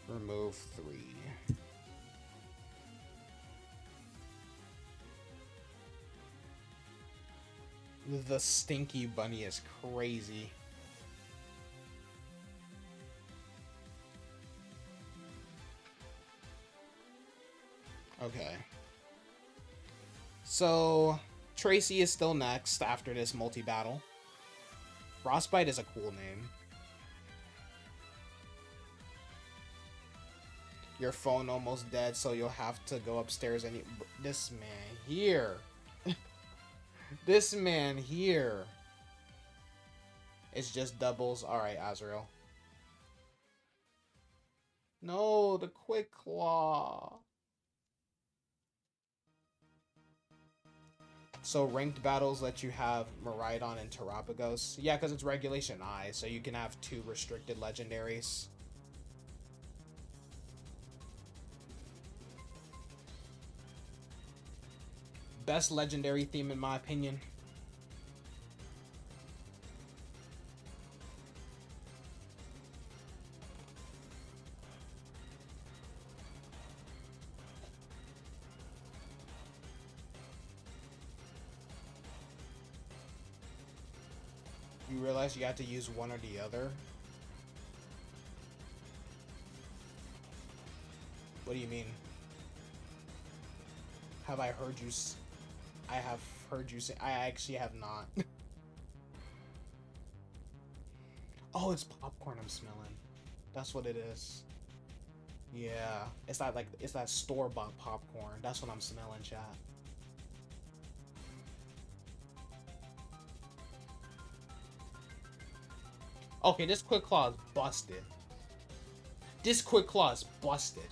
Remove 3. The stinky bunny is crazy. Okay. So, Tracy is still next after this multi-battle. Frostbite is a cool name. Your phone almost dead, so you'll have to go upstairs and... This man here. This man here. It's just doubles. Alright, Azrael. No, the Quick Claw. So ranked battles let you have Miraidon and Terapagos. Yeah, because it's Regulation I, so you can have 2 restricted legendaries. Best legendary theme in my opinion. You realize you have to use one or the other? What do you mean? Have I heard you I have heard you say... I actually have not. Oh, it's popcorn I'm smelling. That's what it is. Yeah. It's not like... It's that store-bought popcorn. That's what I'm smelling, chat. Okay, this Quick Claw is busted. This Quick Claw is busted.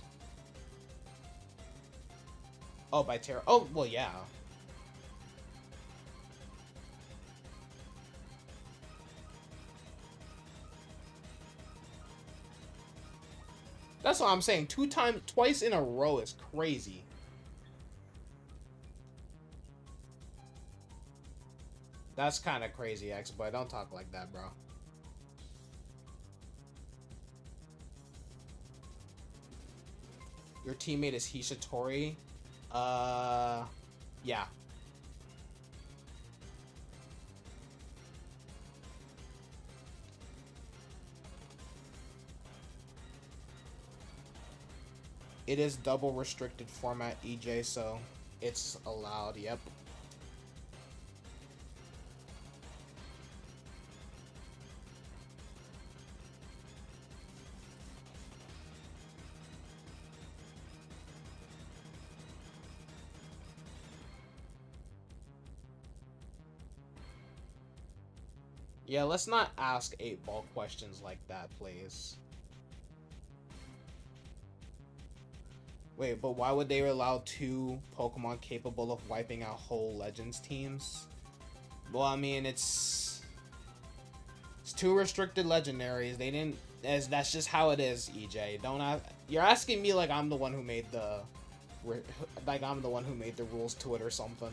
Oh, by Terra. Oh, well, yeah. That's what I'm saying. Twice in a row is crazy. That's kind of crazy, X-Boy. Don't talk like that, bro. Your teammate is Hishitori. Yeah. It is double restricted format, EJ, so it's allowed, yep. Yeah, let's not ask 8-ball questions like that, please. Wait, but why would they allow 2 Pokemon capable of wiping out whole Legends teams? Well, I mean, it's 2 restricted legendaries. They didn't... That's just how it is, EJ. Don't you're asking me like I'm the one who made the... Like I'm the one who made the rules to it or something.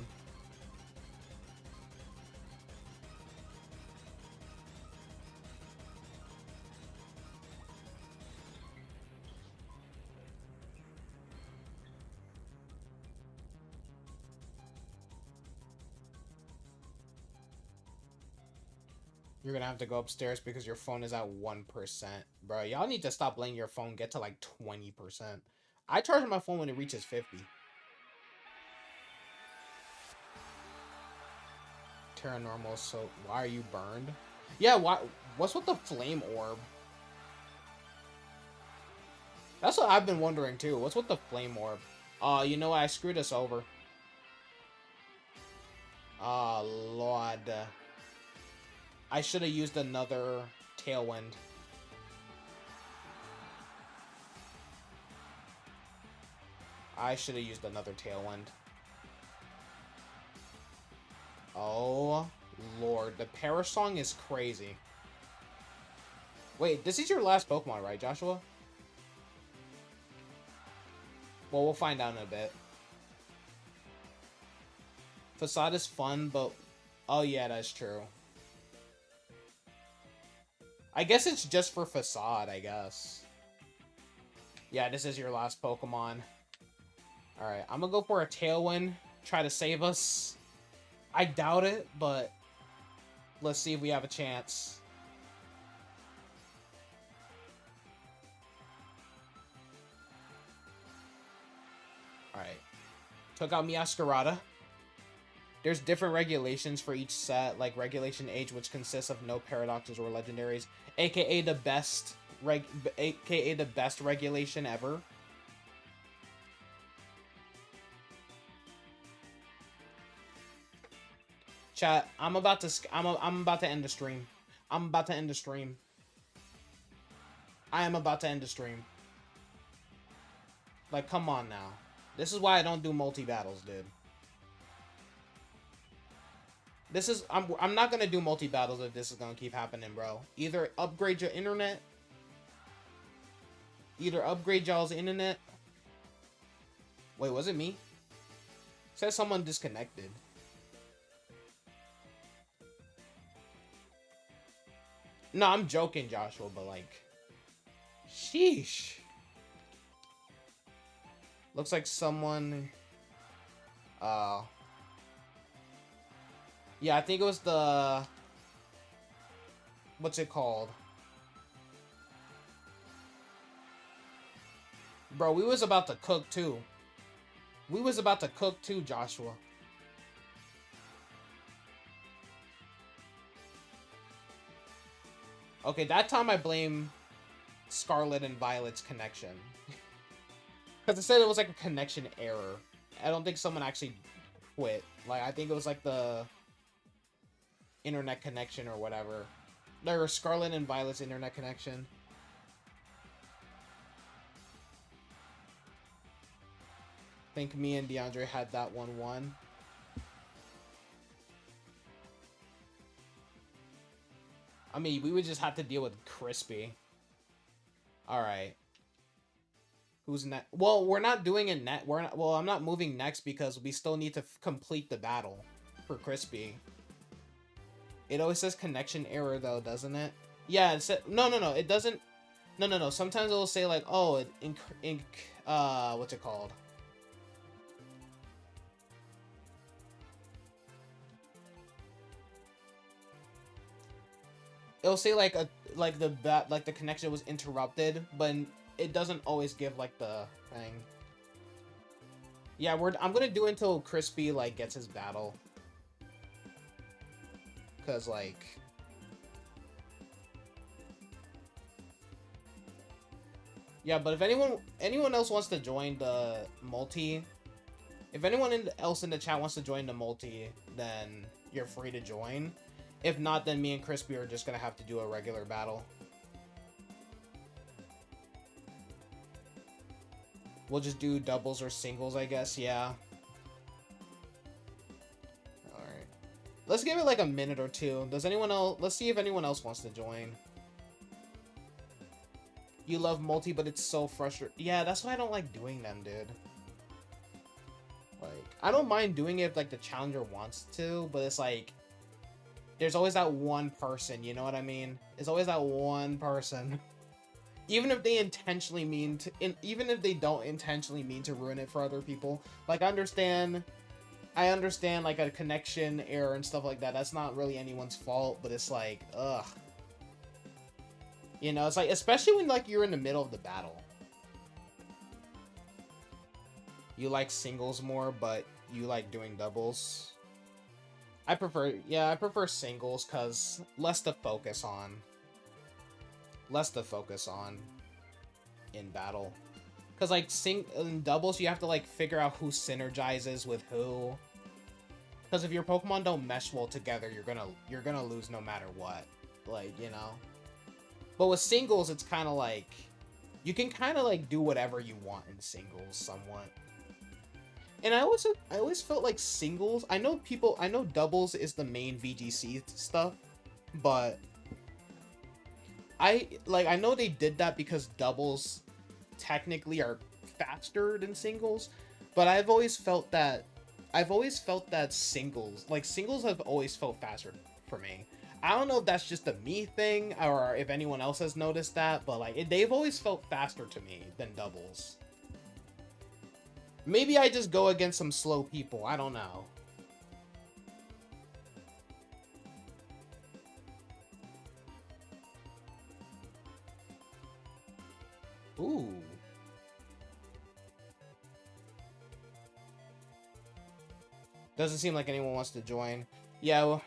You're gonna have to go upstairs because your phone is at 1%. Bro, y'all need to stop letting your phone get to like 20%. I charge my phone when it reaches 50. Paranormal, so why are you burned? Yeah, why? What's with the flame orb? That's what I've been wondering too. What's with the flame orb? You know what? I screwed us over. Oh, Lord. I should have used another tailwind. I should have used another tailwind. Oh, Lord. The Parasong is crazy. Wait, this is your last Pokemon, right, Joshua? Well, we'll find out in a bit. Facade is fun, but... Oh, yeah, that's true. I guess it's just for Facade, I guess. Yeah, this is your last Pokemon. Alright, I'm gonna go for a Tailwind. Try to save us. I doubt it, but... Let's see if we have a chance. Alright. Took out Miascarada. There's different regulations for each set, like Regulation H, which consists of no paradoxes or legendaries, aka the best regulation ever. Chat, I'm about to end the stream. I'm about to end the stream. I am about to end the stream. Like, come on now. This is why I don't do multi-battles, dude. This is... I'm not gonna do multi-battles if this is gonna keep happening, bro. Either upgrade your internet. Either upgrade y'all's internet. Wait, was it me? It says someone disconnected. No, I'm joking, Joshua, but like... Sheesh. Looks like someone... Yeah, I think it was the... What's it called? Bro, we was about to cook too. We was about to cook too, Joshua. Okay, that time I blame Scarlet and Violet's connection. Because it said it was like a connection error. I don't think someone actually quit. Like, I think it was like the... internet connection or whatever. There was Scarlet and Violet's internet connection. I think me and DeAndre had that 1-1. I mean, we would just have to deal with Crispy. Alright. Who's next? Well, we're not doing it net. We're not. Well, I'm not moving next because we still need to complete the battle for Crispy. It always says connection error though, doesn't it? Yeah, it said no. It doesn't. No. Sometimes it'll say like, oh, what's it called? It'll say like the connection was interrupted, but it doesn't always give like the thing. Yeah, I'm gonna do it until Crispy like gets his battle. Cause like... Yeah, but if anyone else wants to join the multi... If anyone else in the chat wants to join the multi, then you're free to join. If not, then me and Crispy are just gonna have to do a regular battle. We'll just do doubles or singles, I guess, yeah. Alright. Let's give it like a minute or two. Does anyone else... Let's see if anyone else wants to join. You love multi, but it's so frustrating. Yeah, that's why I don't like doing them, dude. Like, I don't mind doing it if, like, the challenger wants to, but it's like... There's always that one person, you know what I mean? There's always that one person. Even if they intentionally even if they don't intentionally mean to ruin it for other people. Like, I understand I understand like a connection error and stuff like that. That's not really anyone's fault, but it's like, ugh. You know, it's like, especially when like you're in the middle of the battle. You like singles more, but you like doing doubles. I prefer singles because less to focus on. Less to focus on in battle. Because like in doubles, you have to like figure out who synergizes with who. Because if your Pokemon don't mesh well together, you're gonna lose no matter what. Like, you know. But with singles, it's kind of like you can kind of like do whatever you want in singles, somewhat. And I always felt like singles. I know doubles is the main VGC stuff, but I know they did that because doubles technically are faster than singles, but I've always felt that singles have always felt faster for me. I don't know if that's just a me thing or if anyone else has noticed that, but like they've always felt faster to me than doubles. Maybe I just go against some slow people. I don't know. Ooh. Doesn't seem like anyone wants to join. Yeah, well,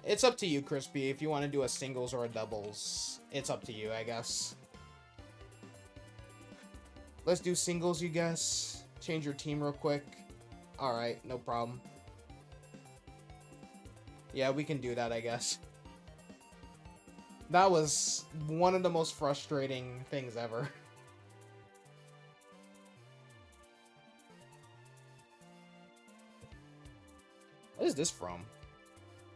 it's up to you, Crispy. If you want to do a singles or a doubles, it's up to you, I guess. Let's do singles, you guys. Change your team real quick. Alright, no problem. Yeah, we can do that, I guess. That was one of the most frustrating things ever. What is this from?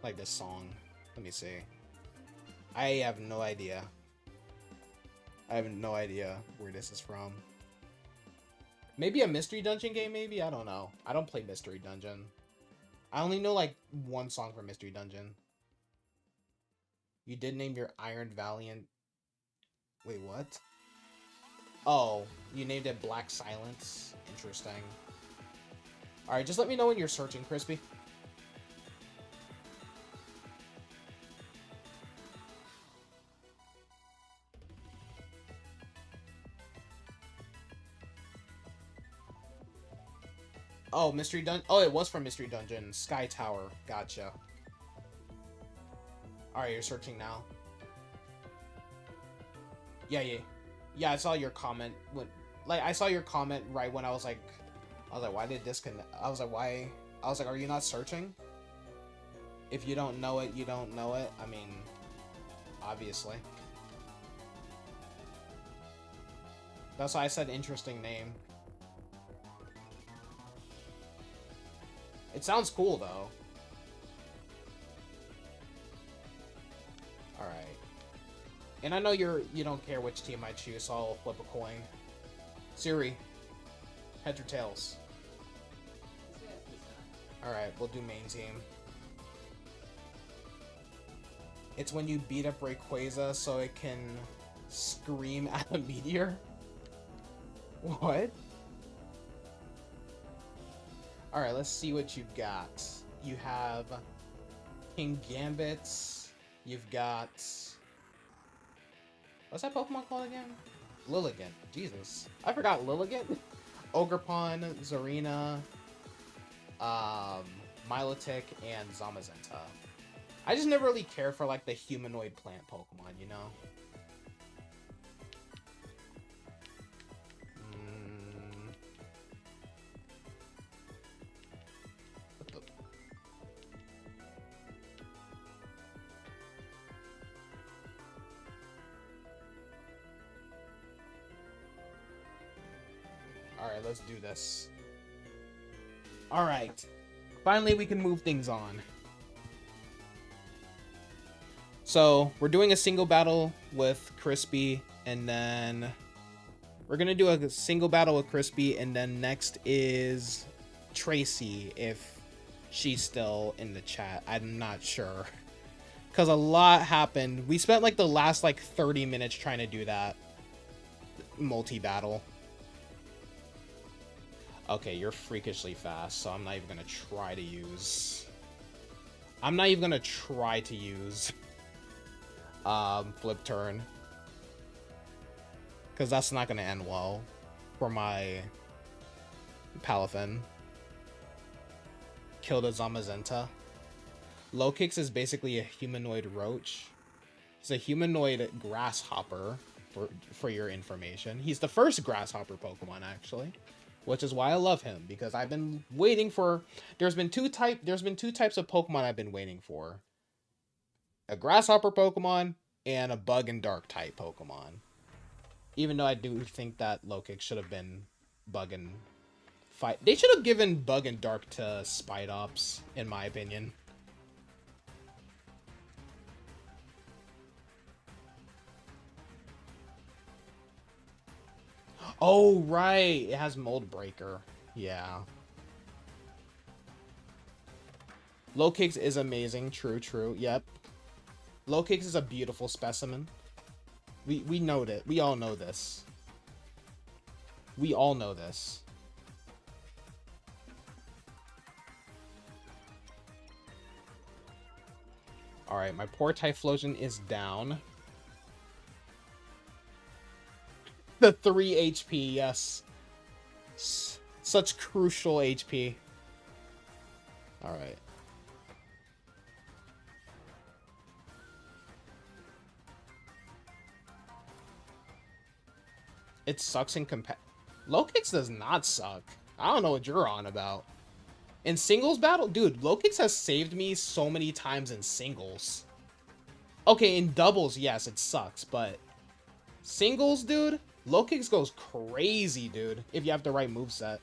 Like this song. Let me see. I have no idea. I have no idea where this is from. Maybe a Mystery Dungeon game, maybe? I don't know. I don't play Mystery Dungeon. I only know, like, one song from Mystery Dungeon. You did name your Iron Valiant... Wait, what? Oh, you named it Black Silence? Interesting. Alright, just let me know when you're searching, Crispy. Oh, Mystery Dungeon. Oh, it was from Mystery Dungeon. Sky Tower. Gotcha. Alright, you're searching now. Yeah. Yeah, I saw your comment when, like, I saw your comment right when I was like, why did disconnect? I was like, why? I was like, are you not searching? If you don't know it, you don't know it. I mean, obviously. That's why I said interesting name. It sounds cool, though. Alright. And I know you don't care which team I choose, so I'll flip a coin. Siri, heads or tails? Alright, we'll do main team. It's when you beat up Rayquaza so it can scream at a meteor? What? Alright, let's see what you've got. You have King Gambits. You've got... What's that Pokemon called again? Lilligant. Jesus. I forgot Lilligant. Ogerpon, Zarina, Milotic, and Zamazenta. I just never really cared for, like, the humanoid plant Pokemon, you know? Alright, let's do this. Alright. Finally, we can move things on. So, we're doing a single battle with Crispy, and then... We're gonna do a single battle with Crispy, and then next is Tracy, if she's still in the chat. I'm not sure. Because a lot happened. We spent, like, the last, like, 30 minutes trying to do that multi-battle. Okay, you're freakishly fast, so I'm not even gonna try to use... I'm not even gonna try to use... Flip turn. Because that's not gonna end well for my Palafin. Kill the Zamazenta. Low Kicks is basically a humanoid roach. He's a humanoid grasshopper, for your information. He's the first grasshopper Pokemon, actually. Which is why I love him, because I've been waiting for... There's been two types of Pokemon I've been waiting for. A grasshopper Pokemon and a bug and dark type Pokemon. Even though I do think that Low Kick should have been bug and fight. They should have given bug and dark to Spidops, in my opinion. Oh, right. It has Mold Breaker. Yeah. Low Kicks is amazing. True, true. Yep. Low Kicks is a beautiful specimen. We know that. We all know this. We all know this. Alright, my poor Typhlosion is down. The 3 HP, yes. Such crucial HP. Alright. It sucks in Low Kicks does not suck. I don't know what you're on about. In singles battle? Dude, Low Kicks has saved me so many times in singles. Okay, in doubles, yes, it sucks, but... Singles, dude? Low Kicks goes crazy, dude, if you have the right moveset.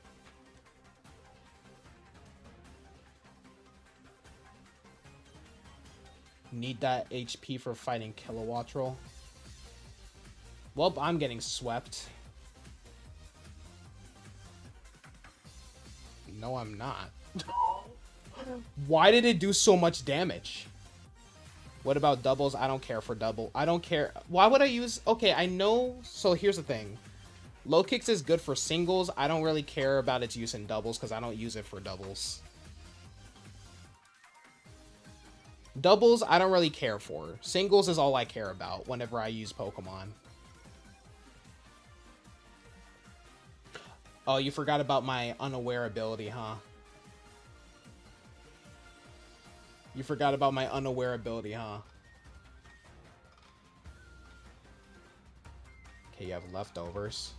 Need that HP for fighting Kilowattrel. Well, I'm getting swept. No, I'm not. Why did it do so much damage? What about doubles? I don't care for double. I don't care. Why would I use... Okay, I know... So here's the thing. Low Kicks is good for singles. I don't really care about its use in doubles because I don't use it for doubles. Doubles, I don't really care for. Singles is all I care about whenever I use Pokemon. Oh, you forgot about my unaware ability, huh? You forgot about my unaware ability, huh? Okay, you have leftovers.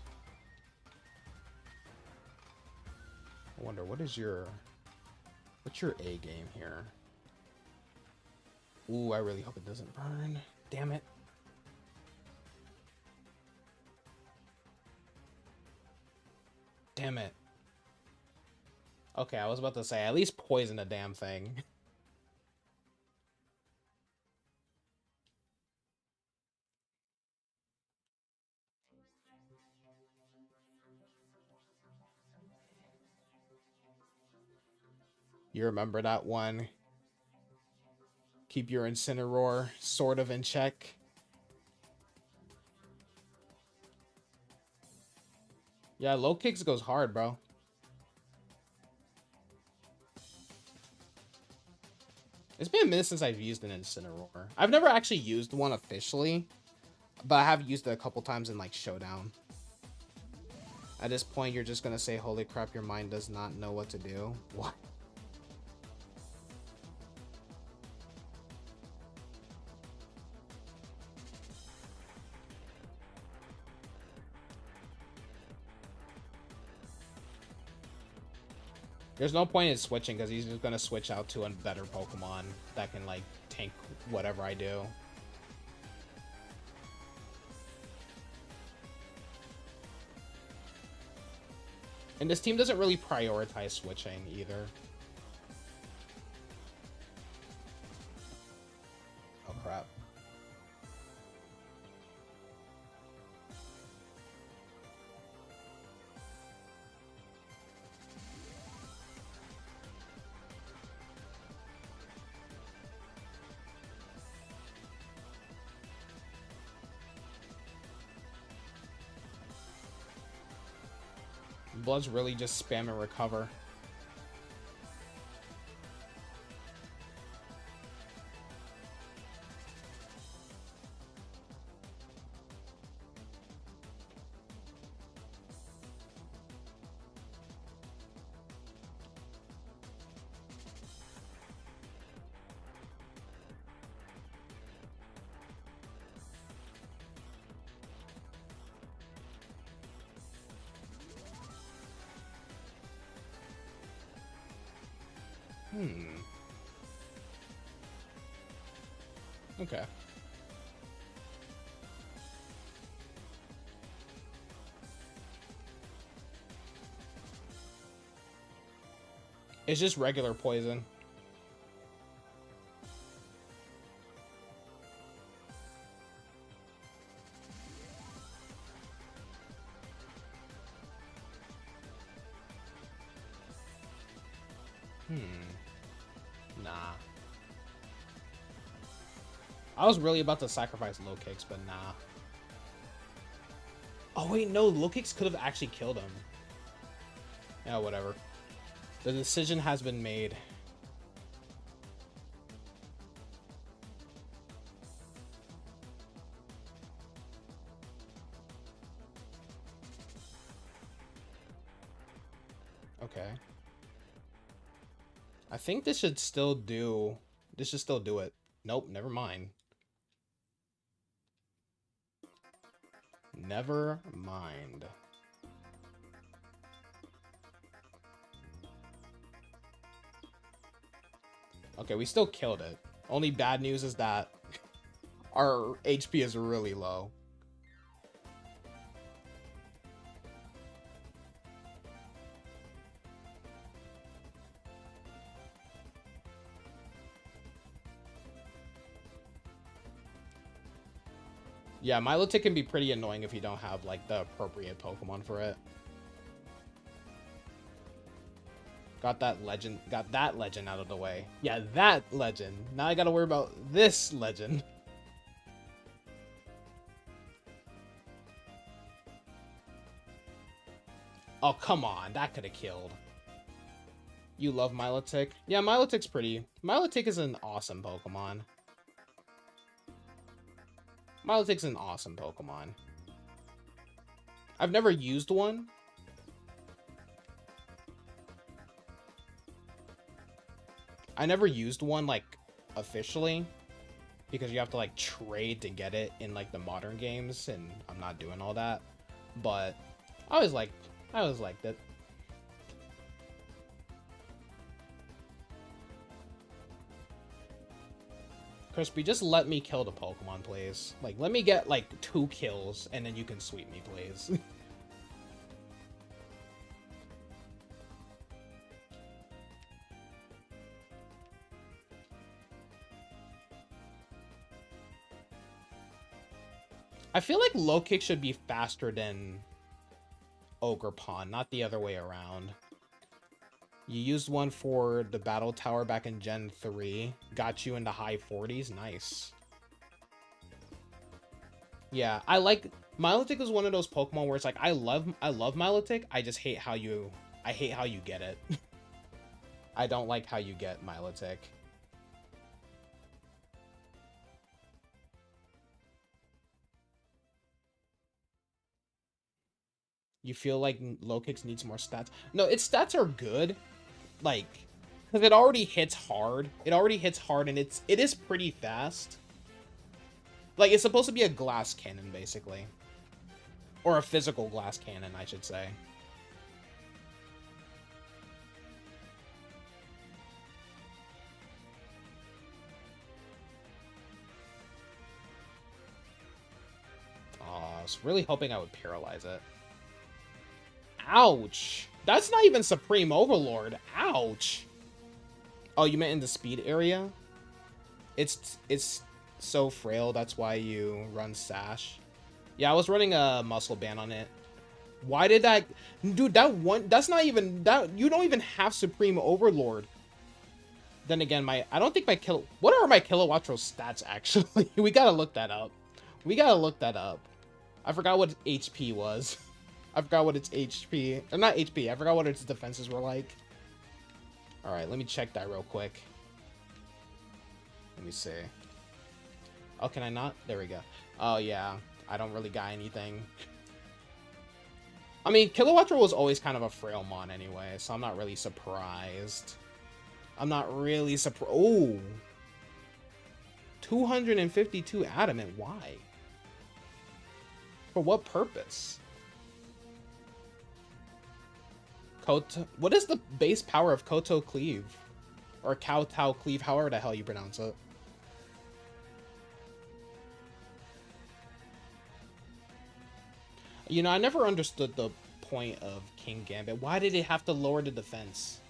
I wonder, what's your A game here? Ooh, I really hope it doesn't burn. Damn it. Damn it. Okay, I was about to say, at least poison the damn thing. You remember that one? Keep your Incineroar sort of in check. Yeah, Low Kicks goes hard, bro. It's been a minute since I've used an Incineroar. I've never actually used one officially, but I have used it a couple times in, like, Showdown. At this point, you're just gonna say, holy crap, your mind does not know what to do. What? There's no point in switching because he's just gonna switch out to a better Pokemon that can, like, tank whatever I do. And this team doesn't really prioritize switching either. Oh crap. Blood's really just spam and recover. Okay. It's just regular poison. Nah. I was really about to sacrifice low kicks, but nah. Oh wait, no, low kicks could have actually killed him. Yeah, whatever. The decision has been made. Okay. I think this should still do... This should still do it. Nope, never mind. Never mind. Okay, we still killed it. Only bad news is that our HP is really low. Yeah, Milotic can be pretty annoying if you don't have, like, the appropriate Pokemon for it. Got that legend out of the way. Yeah, that legend. Now I gotta worry about this legend. Oh, come on. That could have killed. You love Milotic? Yeah, Milotic's pretty. Milotic is an awesome Pokemon. Milotic's an awesome Pokemon. I've never used one. I never used one, like, officially. Because you have to, like, trade to get it in, like, the modern games. And I'm not doing all that. But I always liked it. Crispy, just let me kill the Pokemon, please. Like, let me get, like, 2 kills, and then you can sweep me, please. I feel like low kick should be faster than Ogerpon, not the other way around. You used one for the Battle Tower back in Gen 3. Got you into high 40s. Nice. Yeah, I like... Milotic is one of those Pokemon where it's like, I love Milotic. I just hate how you... I hate how you get it. I don't like how you get Milotic. You feel like low kicks needs more stats? No, its stats are good. Like, because it already hits hard. It already hits hard, and it is pretty fast. Like, it's supposed to be a glass cannon, basically. Or a physical glass cannon, I should say. I was really hoping I would paralyze it. Ouch! That's not even Supreme Overlord. Ouch! Oh, you meant in the speed area? It's so frail, that's why you run Sash. Yeah, I was running a Muscle Band on it. Why did that... Dude, that's not even... You don't even have Supreme Overlord. Then again, I don't think my what are my Kilowattrel stats, actually? We gotta look that up. I forgot what HP was. I forgot what its HP, or not HP, I forgot what its defenses were like. Alright, let me check that real quick. Let me see. Oh, can I not? There we go. Oh, yeah. I don't really got anything. I mean, Kilowattrel was always kind of a frail mon anyway, so I'm not really surprised. I'm not really surprised. Oh! 252 adamant. Why? For what purpose? Koto. What is the base power of Koto Cleave? Or Kowtow Cleave, however the hell you pronounce it. You know, I never understood the point of King Gambit. Why did it have to lower the defense?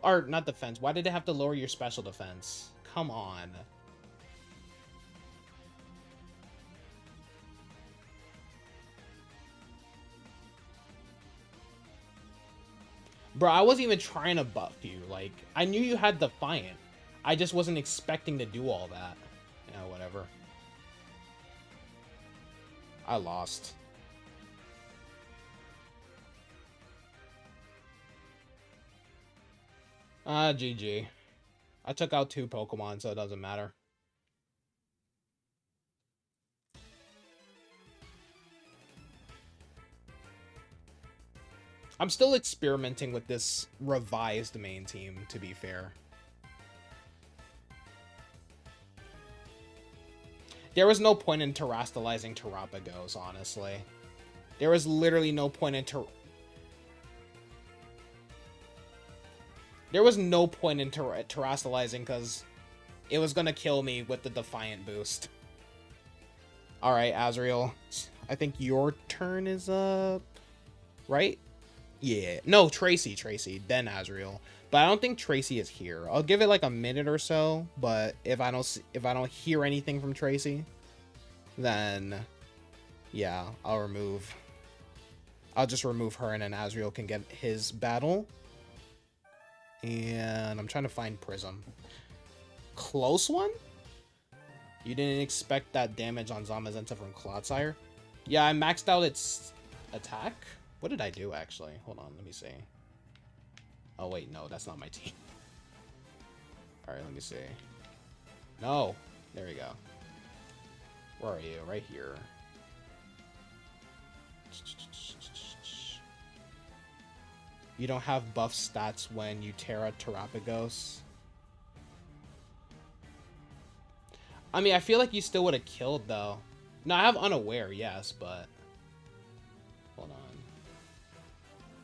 Or, not defense. Why did it have to lower your special defense? Come on. Bro, I wasn't even trying to buff you. Like, I knew you had Defiant. I just wasn't expecting to do all that. Yeah, whatever. I lost. GG. I took out 2 Pokemon, so it doesn't matter. I'm still experimenting with this revised main team, to be fair. There was no point in terastallizing Terapagos, honestly. There was literally no point in terastallizing because it was gonna kill me with the Defiant boost. Alright, Azrael. I think your turn is up. Right? Yeah. No, Tracy, then Azrael. But I don't think Tracy is here. I'll give it like a minute or so, but if I don't hear anything from Tracy, then yeah, I'll just remove her and then Azrael can get his battle. And I'm trying to find Prism. Close one? You didn't expect that damage on Zamazenta from Clodsire? Yeah, I maxed out its attack. What did I do, actually? Hold on, let me see. Oh, wait, no, that's not my team. Alright, let me see. No! There we go. Where are you? Right here. You don't have buff stats when you Terra Terapagos. I mean, I feel like you still would have killed, though. No, I have Unaware, yes, but... Hold on.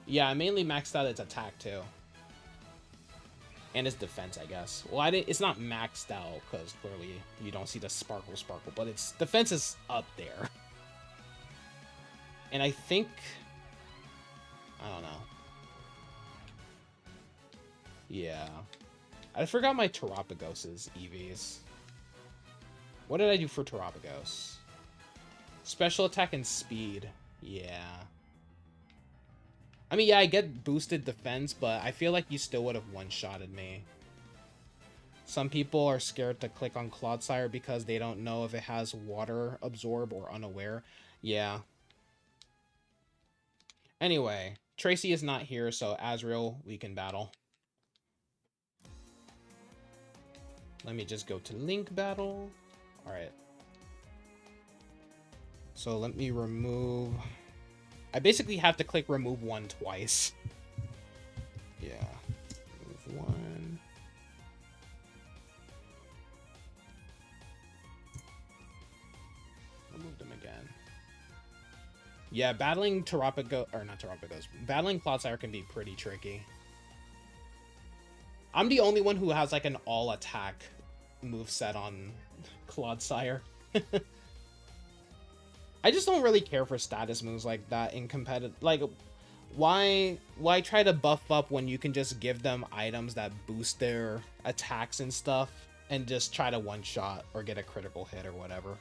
Yeah, I mainly maxed out its attack, too. And its defense, I guess. Well, it's not maxed out, because clearly you don't see the sparkle, but its defense is up there. And I think... I don't know. Yeah. I forgot my Terapagos' EVs. What did I do for Terapagos? Special attack and speed. Yeah. I mean, yeah, I get boosted defense, but I feel like you still would have one-shotted me. Some people are scared to click on Clodsire because they don't know if it has Water Absorb or Unaware. Yeah. Anyway, Tracy is not here, so Azrael, we can battle. Let me just go to Link Battle. Alright. So let me remove... I basically have to click remove one twice. Yeah. Remove one. Remove them again. Yeah, battling Terapagos... Or not Terapagos. Battling Clodsire can be pretty tricky. I'm the only one who has like an all-attack moveset on Clodsire. I just don't really care for status moves like that in competitive. Like, why try to buff up when you can just give them items that boost their attacks and stuff and just try to one-shot or get a critical hit or whatever.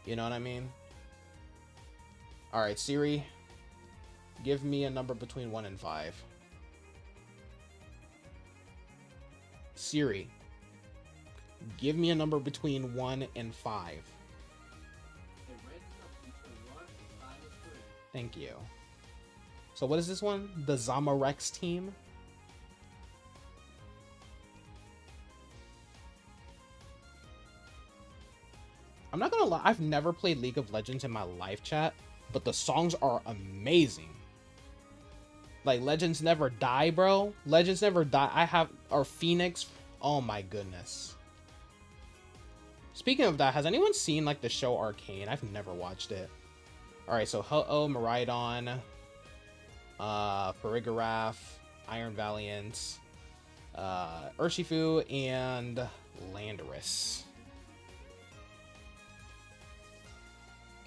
You know what I mean? Alright, Siri, give me a number between 1 and 5. Siri, give me a number between 1 and 5. Thank you. So what is this one? The Zamarex team? I'm not gonna lie, I've never played League of Legends in my life, chat, but the songs are amazing. Like, Legends Never Die, bro. Legends Never Die. I have... Or Phoenix. Oh my goodness. Speaking of that, has anyone seen, like, the show Arcane? I've never watched it. Alright, so Ho-Oh, Miraidon, Farigiraf, Iron Valiant, Urshifu, and Landorus.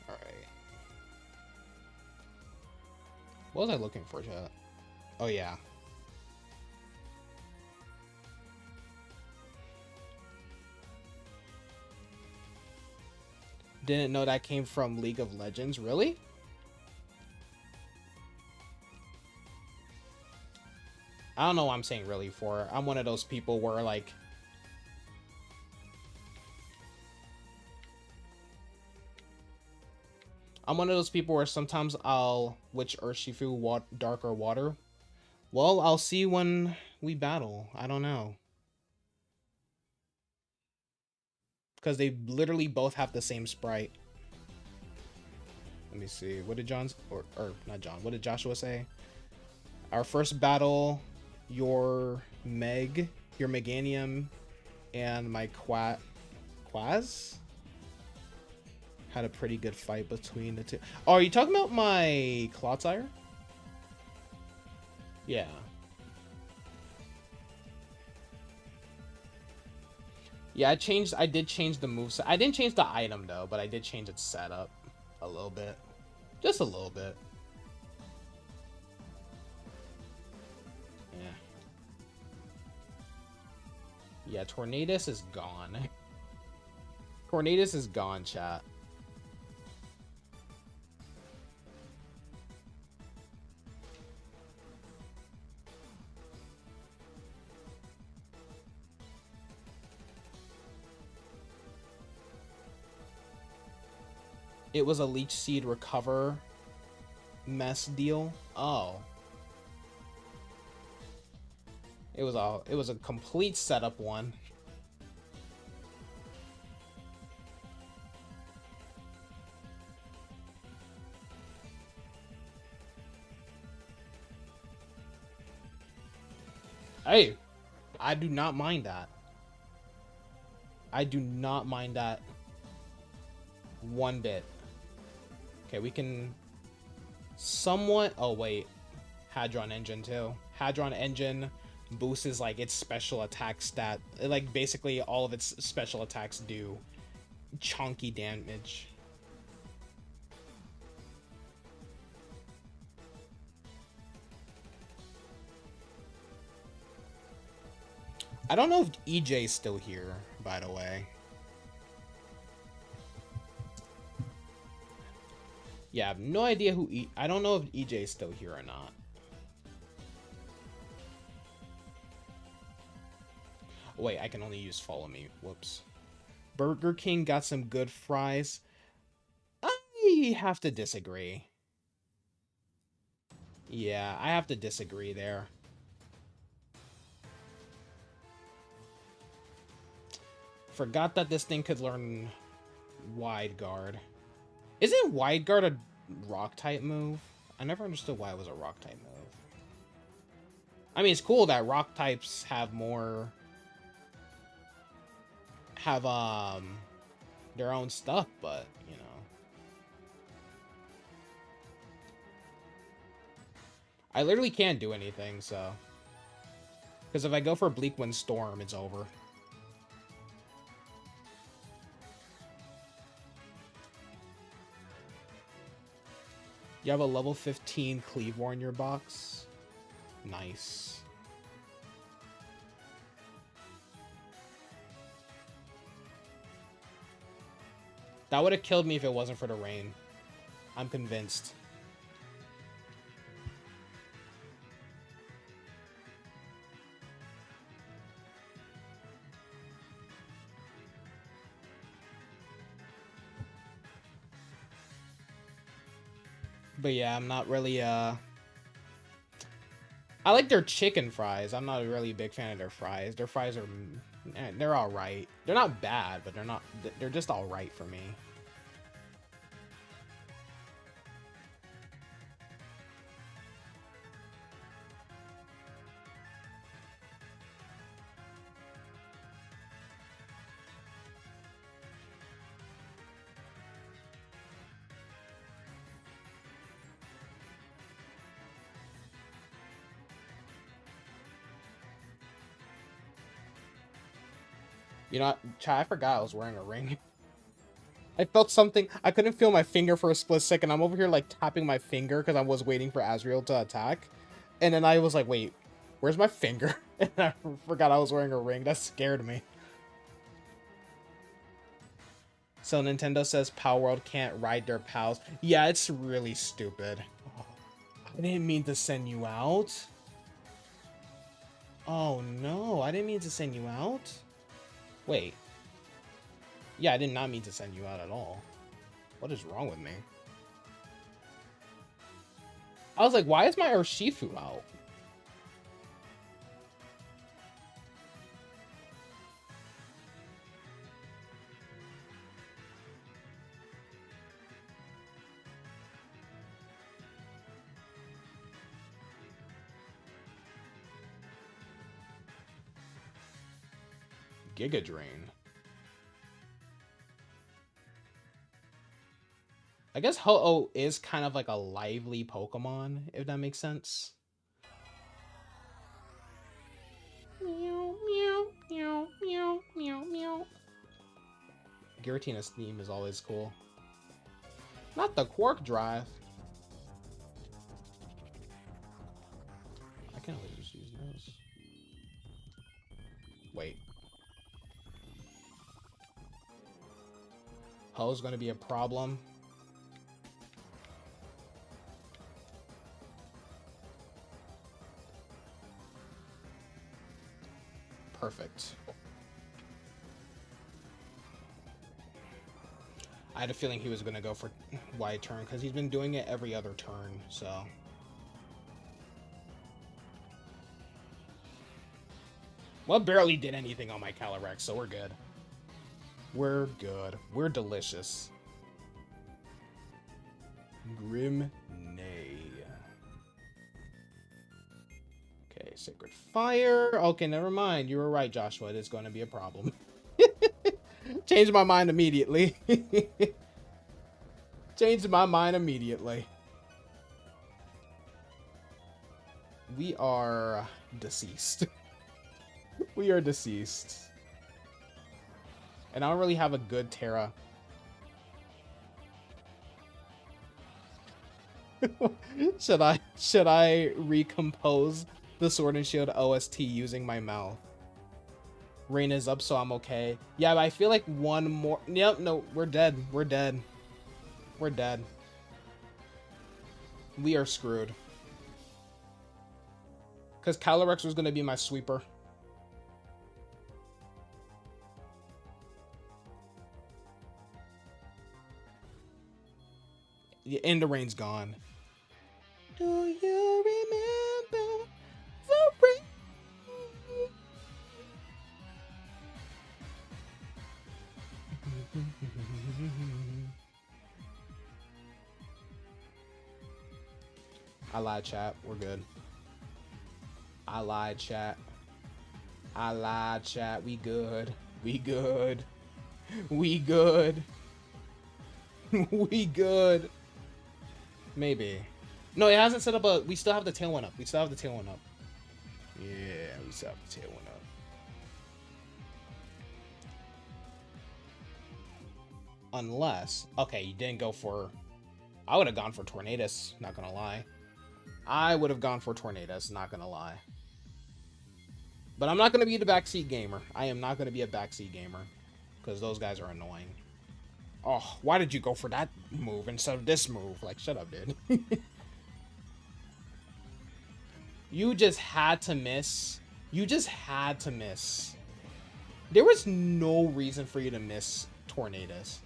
Alright. What was I looking for, chat? Oh, yeah. Didn't know that came from League of Legends. Really? I don't know what I'm saying really for. I'm one of those people where, like... I'm one of those people where sometimes I'll... Which Urshifu Dark or Water? Well, I'll see when we battle. I don't know. Because they literally both have the same sprite. Let me see. What did John's... Or not John. What did Joshua say? Our first battle, your Meganium, and my Quaz had a pretty good fight between the two. Oh, are you talking about my Clotsire? Yeah. Yeah, I did change the moveset. I didn't change the item though, but I did change its setup a little bit. Just a little bit. Yeah. Yeah, Tornadus is gone. Tornadus is gone, chat. It was a Leech Seed recover mess deal. Oh. It was a complete setup one. Hey, I do not mind that. I do not mind that one bit. Okay, we can somewhat... Oh, wait. Hadron Engine, too. Hadron Engine boosts, like, its special attack stat. Like, basically, all of its special attacks do chunky damage. I don't know if EJ's still here, by the way. Yeah, I have no idea who I don't know if EJ's still here or not. Wait, I can only use follow me. Whoops. Burger King got some good fries. I have to disagree. Yeah, I have to disagree there. Forgot that this thing could learn Wide Guard. Isn't Wide Guard a rock type move? I never understood why it was a rock type move. I mean, it's cool that rock types have their own stuff, but you know. I literally can't do anything, so. Because if I go for Bleak Wind Storm, it's over. You have a level 15 Cleavor in your box? Nice. That would have killed me if it wasn't for the rain. I'm convinced. But yeah, I'm not really I like their chicken fries. I'm not really a big fan of their fries. Their fries are, they're all right. They're not bad, but they're not. They're just all right for me. You know, Chad, I forgot I was wearing a ring. I felt something. I couldn't feel my finger for a split second. I'm over here like tapping my finger because I was waiting for Azrael to attack. And then I was like, wait, where's my finger? And I forgot I was wearing a ring. That scared me. So Nintendo says Power World can't ride their pals. Yeah, it's really stupid. Oh, I didn't mean to send you out. Oh no, I didn't mean to send you out. Wait. Yeah, I did not mean to send you out at all. What is wrong with me? I was like, why is my Urshifu out? Giga Drain. I guess Ho-Oh is kind of like a lively Pokemon, if that makes sense. Meow, meow, meow, meow, meow, meow. Giratina's theme is always cool. Not the Quark Drive. I can't really just use this. Wait. Ho's gonna be a problem. Perfect. I had a feeling he was going to go for wide turn because he's been doing it every other turn, so. Well, barely did anything on my Calyrex, so we're good. We're good. We're delicious. Grim Nay. Okay, Sacred Fire. Okay, never mind. You were right, Joshua. It is going to be a problem. Changed my mind immediately. Changed my mind immediately. We are deceased. We are deceased. And I don't really have a good Terra. Should I recompose the Sword and Shield OST using my mouth? Rain is up, so I'm okay. Yeah, but I feel like one more. Yep, no, we're dead. We're dead. We're dead. We are screwed. Because Calyrex was going to be my sweeper. And the rain's gone. Do you remember the rain? I lied, chat. We're good. I lied, chat. I lied, chat. We good. We good. We good. We good. Maybe. No, it hasn't set up a... We still have the tail one up. We still have the tail one up. Yeah, we still have the tail one up. Unless... Okay, you didn't go for... I would have gone for Tornadus, not gonna lie. I would have gone for Tornadus, not gonna lie. But I'm not gonna be the backseat gamer. I am not gonna be a backseat gamer. Because those guys are annoying. Oh, why did you go for that move instead of this move? Like, shut up, dude. You just had to miss. You just had to miss. There was no reason for you to miss Tornadus.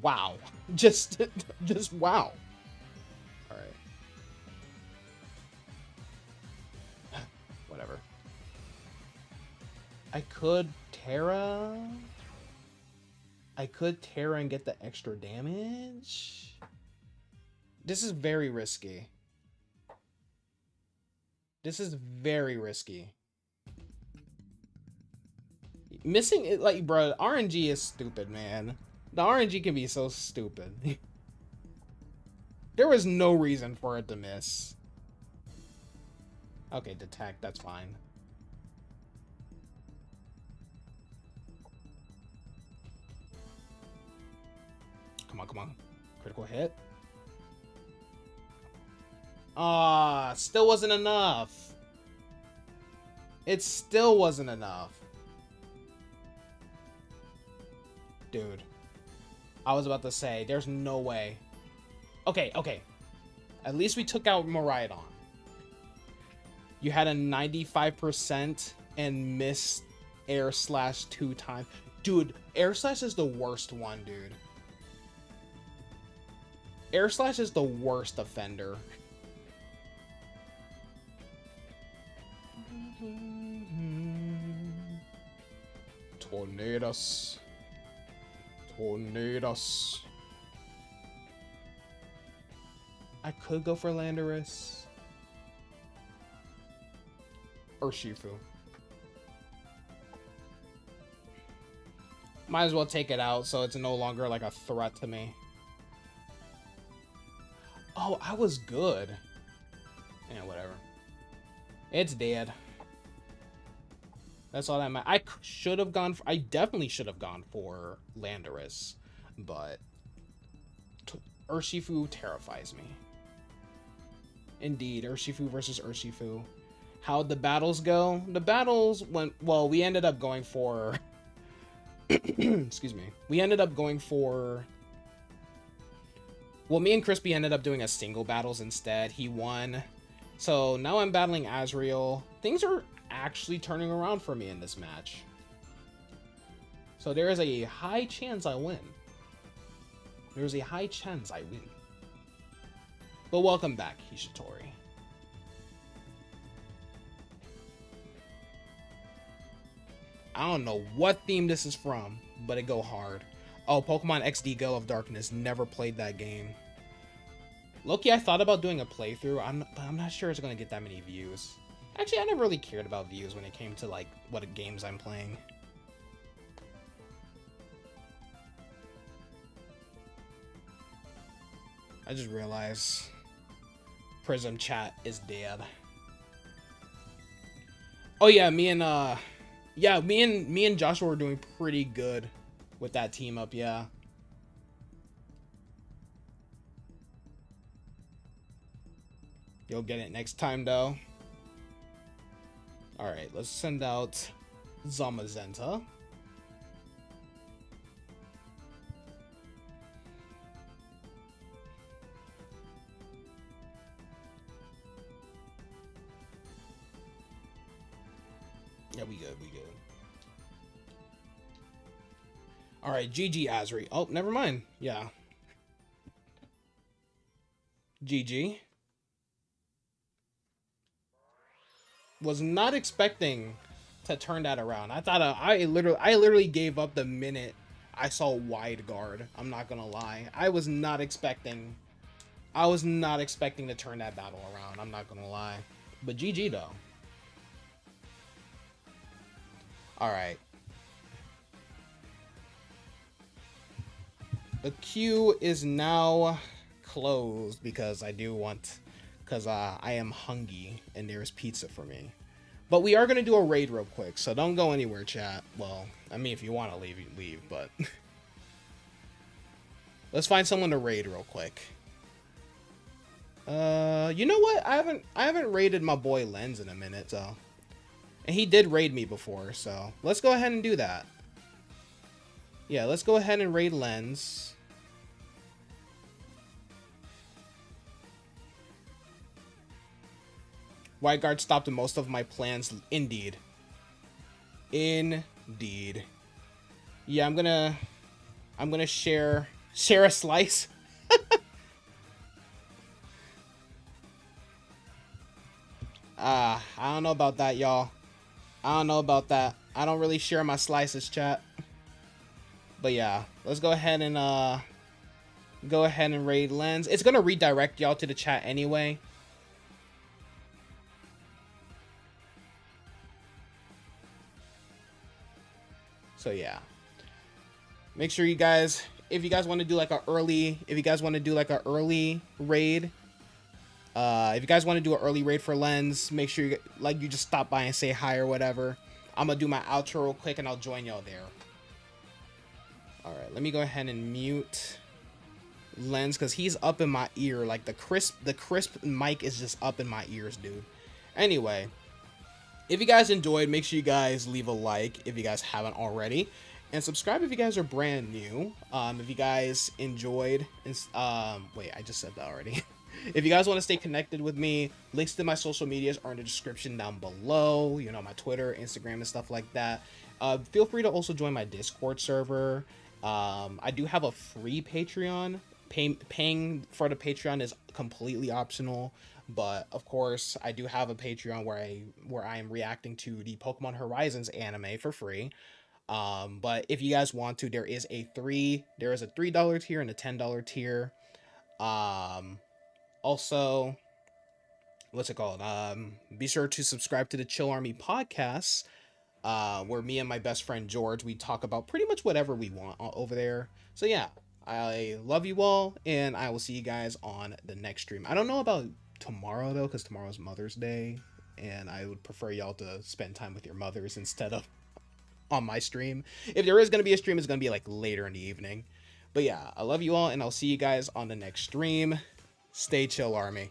Wow. Just wow. All right. Whatever. I could Terra. I could Terra and get the extra damage. This is very risky. This is very risky. Missing it, like, bro, RNG is stupid, man. The RNG can be so stupid. There was no reason for it to miss. Okay, detect, that's fine. Come on, come on. Critical hit. Ah, still wasn't enough. It still wasn't enough. Dude. I was about to say, there's no way. Okay, okay. At least we took out Miraidon. You had a 95% and missed air slash 2 times. Dude, air slash is the worst one, dude. Air slash is the worst offender. Tornadoes. Tornadoes. I could go for Landorus. Or Shifu. Might as well take it out so it's no longer like a threat to me. Oh, I was good. Yeah, whatever. It's dead. That's all that matters. I should have gone for, I definitely should have gone for Landorus, but Urshifu terrifies me. Indeed, Urshifu versus Urshifu. How'd the battles go? The battles went, well, we ended up going for, excuse me. We ended up going for, well, me and Crispy ended up doing a single battles instead. He won. So now I'm battling Azrael. Things are actually turning around for me in this match. So there is a high chance I win. There's a high chance I win. But welcome back, Hishitori. I don't know what theme this is from, but it go hard. Oh, Pokemon XD Gale of Darkness. Never played that game. Loki, I thought about doing a playthrough, but I'm not sure it's going to get that many views. Actually, I never really cared about views when it came to, like, what games I'm playing. I just realized Prism chat is dead. Oh yeah, me and Joshua were doing pretty good with that team up, yeah. You'll get it next time though. Alright, let's send out Zamazenta. Yeah, we good, we good. Alright, GG Azri. Oh, never mind. Yeah. GG. Was not expecting to turn that around. I thought I literally gave up the minute I saw wide guard. I'm not gonna lie. I was not expecting to turn that battle around. I'm not gonna lie. But GG though. All right. The queue is now closed because I am hungry and there's pizza for me. But we are going to do a raid real quick, so don't go anywhere, chat. Well, I mean, if you want to leave, you leave, but let's find someone to raid real quick. You know what? I haven't raided my boy Lens in a minute, so. And he did raid me before, so let's go ahead and do that. Yeah, let's go ahead and raid Lens. White guard stopped most of my plans. Indeed. Indeed. Yeah, I'm gonna share Share a slice. I don't know about that, y'all. I don't know about that. I don't really share my slices, chat. But yeah, let's go ahead and raid Lens. It's gonna redirect y'all to the chat anyway. So yeah. Make sure you guys, if you guys want to do like a early, if you guys want to do like a early raid, if you guys want to do an early raid for Lens, make sure you just stop by and say hi or whatever. I'm gonna do my outro real quick and I'll join y'all there. All right, let me go ahead and mute Lens because he's up in my ear. Like the crisp mic is just up in my ears, dude. Anyway, if you guys enjoyed, make sure you guys leave a like if you guys haven't already, and subscribe if you guys are brand new. If you guys enjoyed, wait, I just said that already. If you guys want to stay connected with me, links to my social medias are in the description down below. You know, my Twitter, Instagram, and stuff like that. Feel free to also join my Discord server. I do have a free Patreon. Paying for the Patreon is completely optional, but of course I do have a Patreon where I am reacting to the Pokemon Horizons anime for free. But if you guys want to, there is a $3 tier and a $10 tier. Also, what's it called? Be sure to subscribe to the Chill Army podcast, where me and my best friend George, we talk about pretty much whatever we want over there. So yeah, I love you all, and I will see you guys on the next stream. I don't know about tomorrow though, because tomorrow's Mother's Day, and I would prefer y'all to spend time with your mothers instead of on my stream. If there is going to be a stream, it's going to be like later in the evening. But yeah, I love you all, and I'll see you guys on the next stream. Stay chill, Army.